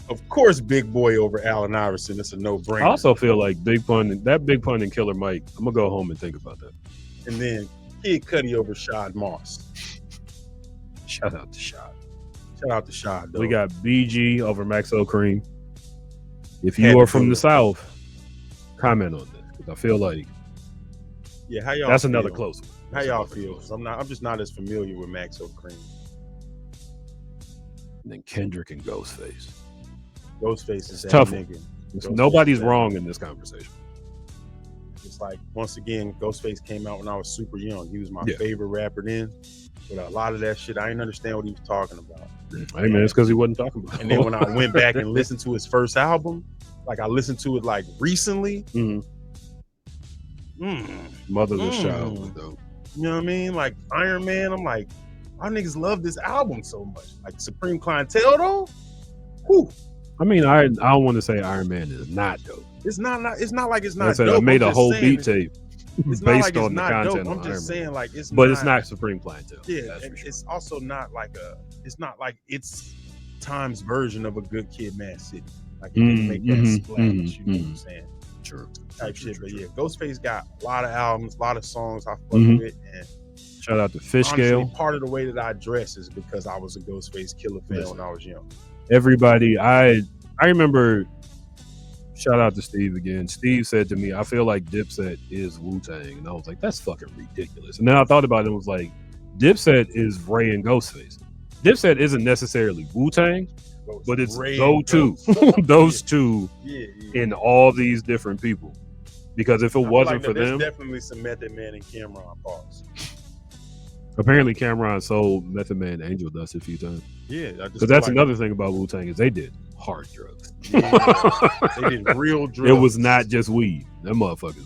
Of course, Big Boy over Allen Iverson. It's a no-brainer. I also feel like Big Pun and Killer Mike. I'm gonna go home and think about that. And then Kid Cudi over Shad Moss. Shout out to Shot. Shout out to Shad, though. We got BG over Maxo Cream. If Had you to are from do the it. South, comment on this because I feel like Yeah, how y'all that's feel? another close one. How That's y'all another feel? close 'Cause I'm just not as familiar with Maxo Cream. one. And then Kendrick and Ghostface. Ghostface is that Tough one. nigga. Ghostface Nobody's is that wrong nigga. in this conversation. It's like, once again, Ghostface came out when I was super young. He was my Yeah. favorite rapper then. But a lot of that shit, I didn't understand what he was talking about. Hey man, it's because he wasn't talking about. And then when I went back and listened to his first album, like I listened to it like recently. Mhm. Motherless Mm. Child was dope. You know what I mean? Like Iron Man, I'm like, our niggas love this album so much. Like Supreme Clientele though, whew. I mean, I don't want to say Iron Man is not dope. It's not like it's Like I not said, dope. I made I'm a just whole saying beat it- tape it's not based like it's on the not content. dope. on I'm just Iron Man. saying like it's But not, it's not Supreme Clientele. Yeah, that's and for sure. it's also not like it's Time's version of a Good Kid, Mad City. Like it didn't make that splash. You know what I'm saying? True. Type shit. But yeah, Ghostface got a lot of albums, a lot of songs I fuck Mhm. with, and Shout out to honestly, Fishgale. part of the way that I dress is because I was a Ghostface Killer fan Listen. when I was young. Everybody, I remember. Shout out to Steve again. Steve said to me, "I feel like Dipset is Wu-Tang," and I was like, "That's fucking ridiculous." And then I thought about it and was like, "Dipset is Ray and Ghostface. Dipset isn't necessarily Wu-Tang, but it's Ray those and two, Ghost. those two Yeah. in all these different people. Because if it I feel wasn't like for there's them, definitely some Method Man and Cameron pause. apparently Cameron sold Method Man Angel Dust a few times. Yeah, I just Because feel that's like another thing about Wu-Tang is they did hard drugs. Yeah, they did real drugs. It was not just weed. Them motherfuckers.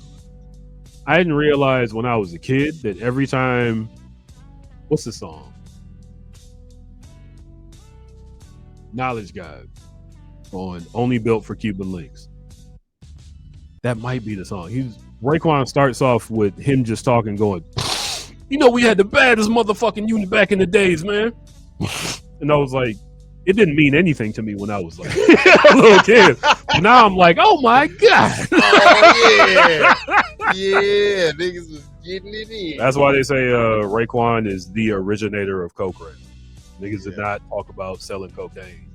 I didn't realize when I was a kid that every time, what's the song? Knowledge Guide on Only Built for Cuban Links. That might be the song. Raekwon starts off with him just talking, going, "You know, we had the baddest motherfucking unit back in the days, man." And I was like, it didn't mean anything to me when I was like a little kid. But now I'm like, oh my God. Oh yeah. Yeah, niggas was getting it in. That's why they say Raekwon is the originator of cocaine. Niggas did not talk about selling cocaine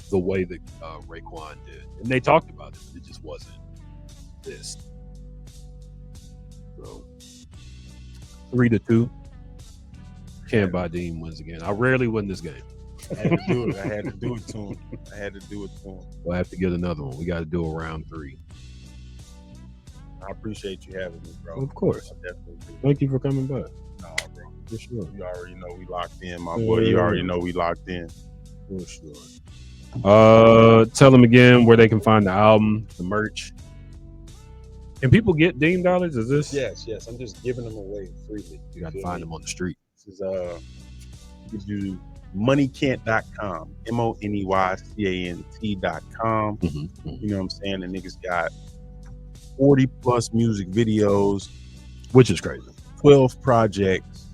the way that Raekwon did. And they talked about it. It just wasn't this. So 3-2. Cantbuydeem wins again. I rarely win this game. I had to do it. I had to do it to him. We'll have to get another one. We got to do a round 3. I appreciate you having me, bro. Of course. I definitely do. Thank you for coming by. Nah, bro. For sure. You already know we locked in, my boy. You already know we locked in. For sure. Tell them again where they can find the album, the merch. Can people get Deem dollars? Is this? Yes. I'm just giving them away freely. You got to find them on the street. This is you can do moneycant.com, MONEYCANT.com. You know what I'm saying? The niggas got 40 plus music videos, Which is crazy. 12 projects,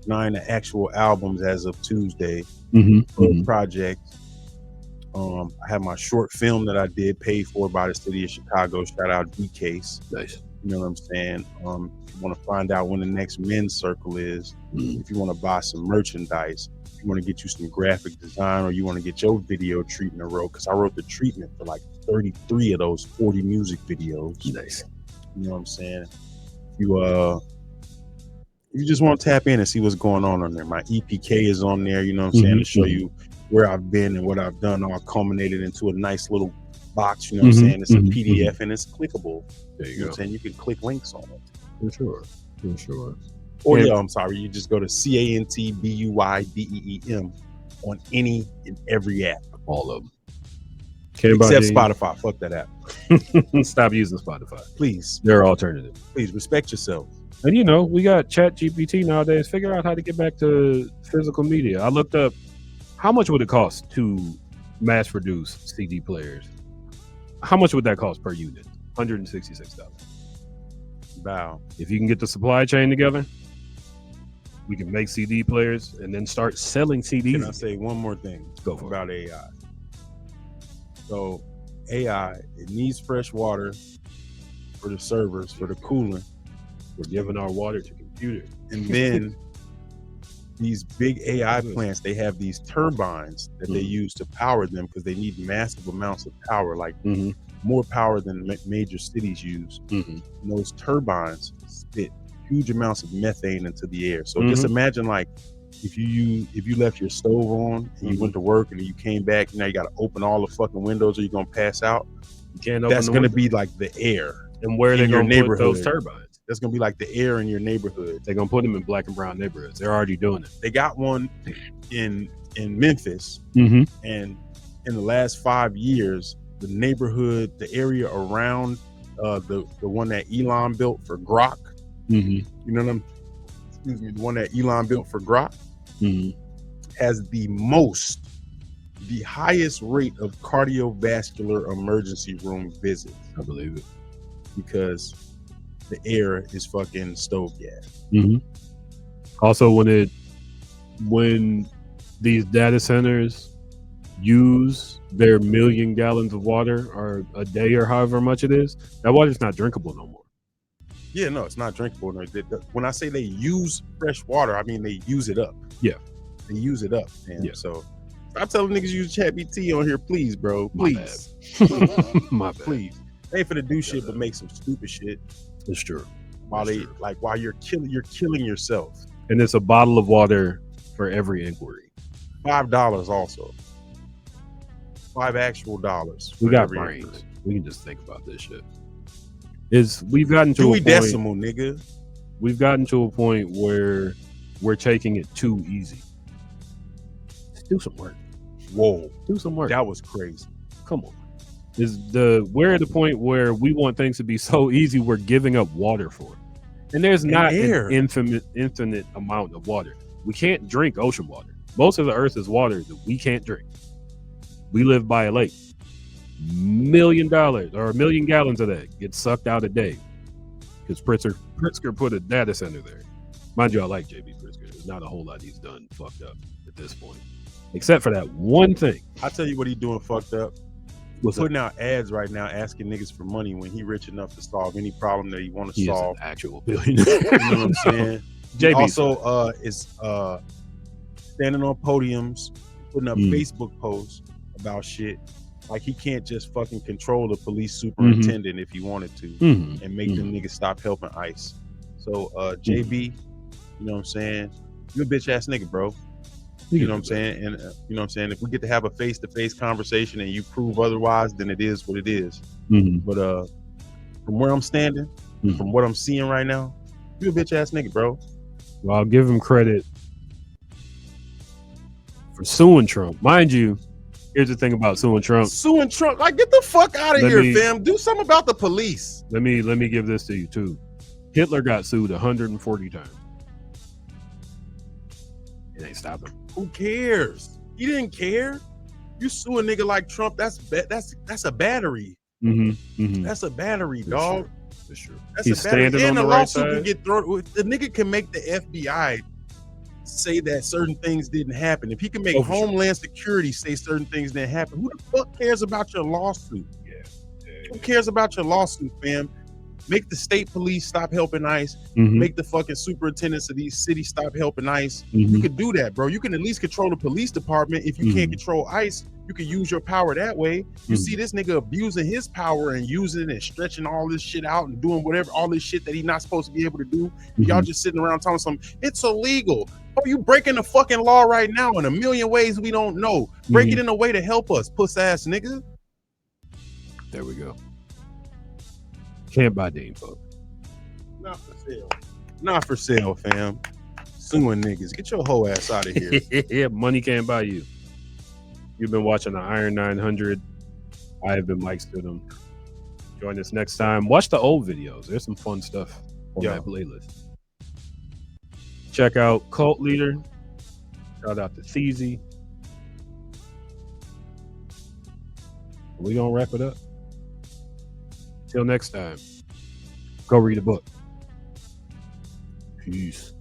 9 actual albums as of Tuesday. 12 projects. I have my short film that I did paid for by the city of Chicago. Shout out D-Case. Nice. You know what I'm saying? If you want to find out when the next men's circle is, if you want to buy some merchandise, if you want to get you some graphic design, or you want to get your video treatment wrote, because I wrote the treatment for like 33 of those 40 music videos. Nice. You know what I'm saying? If you just want to tap in and see what's going on there, my EPK is on there, you know what I'm saying, to show you where I've been and what I've done, all culminated into a nice little box, you know what I'm saying? It's a PDF and it's clickable. There You know what I'm saying? You can click links on it. For sure. Or I'm sorry, you just go to CANTBUYDEEM on any and every app. All of them. Except Spotify. Fuck that app. Stop using Spotify. Please. They're alternative. Please respect yourself. And you know, we got ChatGPT nowadays. Figure out how to get back to physical media. I looked up how much would it cost to mass produce CD players. How much would that cost per unit? $166. Wow. If you can get the supply chain together, we can make CD players and then start selling CDs. Can I say one more thing about AI? So AI, it needs fresh water for the servers, for the cooling. We're giving our water to computers. And then these big AI plants, they have these turbines that they use to power them because they need massive amounts of power, like more power than major cities use. And those turbines spit huge amounts of methane into the air. So just imagine, like, if you left your stove on and you went to work and you came back, now you got to open all the fucking windows or you're gonna pass out. You can't open. That's gonna be like the air. And where are they gonna put those turbines? That's gonna be like the air in your neighborhood. They're gonna put them in black and brown neighborhoods. They're already doing it. They got one in Memphis, and in the last 5 years, the neighborhood, the area around the one that Elon built for Grok. You know what the one that Elon built for Grok has the highest rate of cardiovascular emergency room visits. I believe it. Because the air is fucking stove gas. Also, when these data centers use their 1 million gallons of water or a day or however much it is, that water's not drinkable no more. Yeah, no, it's not drinkable. No. When I say they use fresh water, I mean they use it up. Yeah. They use it up, man. Yeah. So stop telling niggas use ChatGPT on here, please, bro. Please. My bad. Please. They ain't finna do shit but make some stupid shit. It's true. While you're killing yourself. And it's a bottle of water for every inquiry. $5 also. $5 actual dollars. We got brains. Inquiry. We can just think about this shit. We've gotten to a point, decimal, nigga. We've gotten to a point where we're taking it too easy. Let's do some work. Whoa. Do some work. That was crazy. Come on. We're at the point where we want things to be so easy we're giving up water for it. And there's not an infinite amount of water. We can't drink ocean water. Most of the earth is water that we can't drink. We live by a lake. $1 million or 1 million gallons of that gets sucked out a day because Pritzker put a data center there. Mind you, I like JB Pritzker. There's not a whole lot he's done fucked up at this point, except for that one thing. I'll tell you what he's doing fucked up. What's putting out ads right now asking niggas for money when he rich enough to solve any problem that he want to solve. Is an actual billionaire. You know what I'm saying? JB also is standing on podiums, putting up Facebook posts about shit. Like he can't just fucking control the police superintendent if he wanted to and make them niggas stop helping ICE. So JB, you know what I'm saying? You a bitch ass nigga, bro. You know what I'm saying? And you know what I'm saying? If we get to have a face-to-face conversation and you prove otherwise, then it is what it is. But from where I'm standing, from what I'm seeing right now, you a bitch ass nigga, bro. Well, I'll give him credit for suing Trump. Mind you, here's the thing about suing Trump. Suing Trump, like get the fuck out of here, fam. Do something about the police. Let me give this to you too. Hitler got sued 140 times. It ain't stopped him. Who cares? He didn't care. You sue a nigga like Trump, that's a battery. That's a battery, dog. That's true. That's He's a battery. standing And on the the right lawsuit side. can get thrown. The nigga can make the FBI say that certain things didn't happen. If he can make Homeland Security say certain things didn't happen, who the fuck cares about your lawsuit? Who cares about your lawsuit, fam? Make the state police stop helping ICE. Make the fucking superintendents of these cities stop helping ICE. You could do that, bro. You can at least control the police department. If you can't control ICE, you can use your power that way. You see this nigga abusing his power and using it and stretching all this shit out and doing whatever, all this shit that he's not supposed to be able to do. Y'all just sitting around telling some, it's illegal. Oh, you breaking the fucking law right now in a million ways we don't know. Break it in a way to help us, puss ass nigga. There we go. Cantbuydeem, folks. Not for sale. Not for sale, fam. Suing niggas. Get your whole ass out of here. Yeah, money can't buy you. You've been watching the Iron 900. I have been Mike Stidham. Join us next time. Watch the old videos. There's some fun stuff on that playlist. Check out Cult Leader. Shout out to Theezy. We gonna wrap it up. Till next time, go read a book. Peace.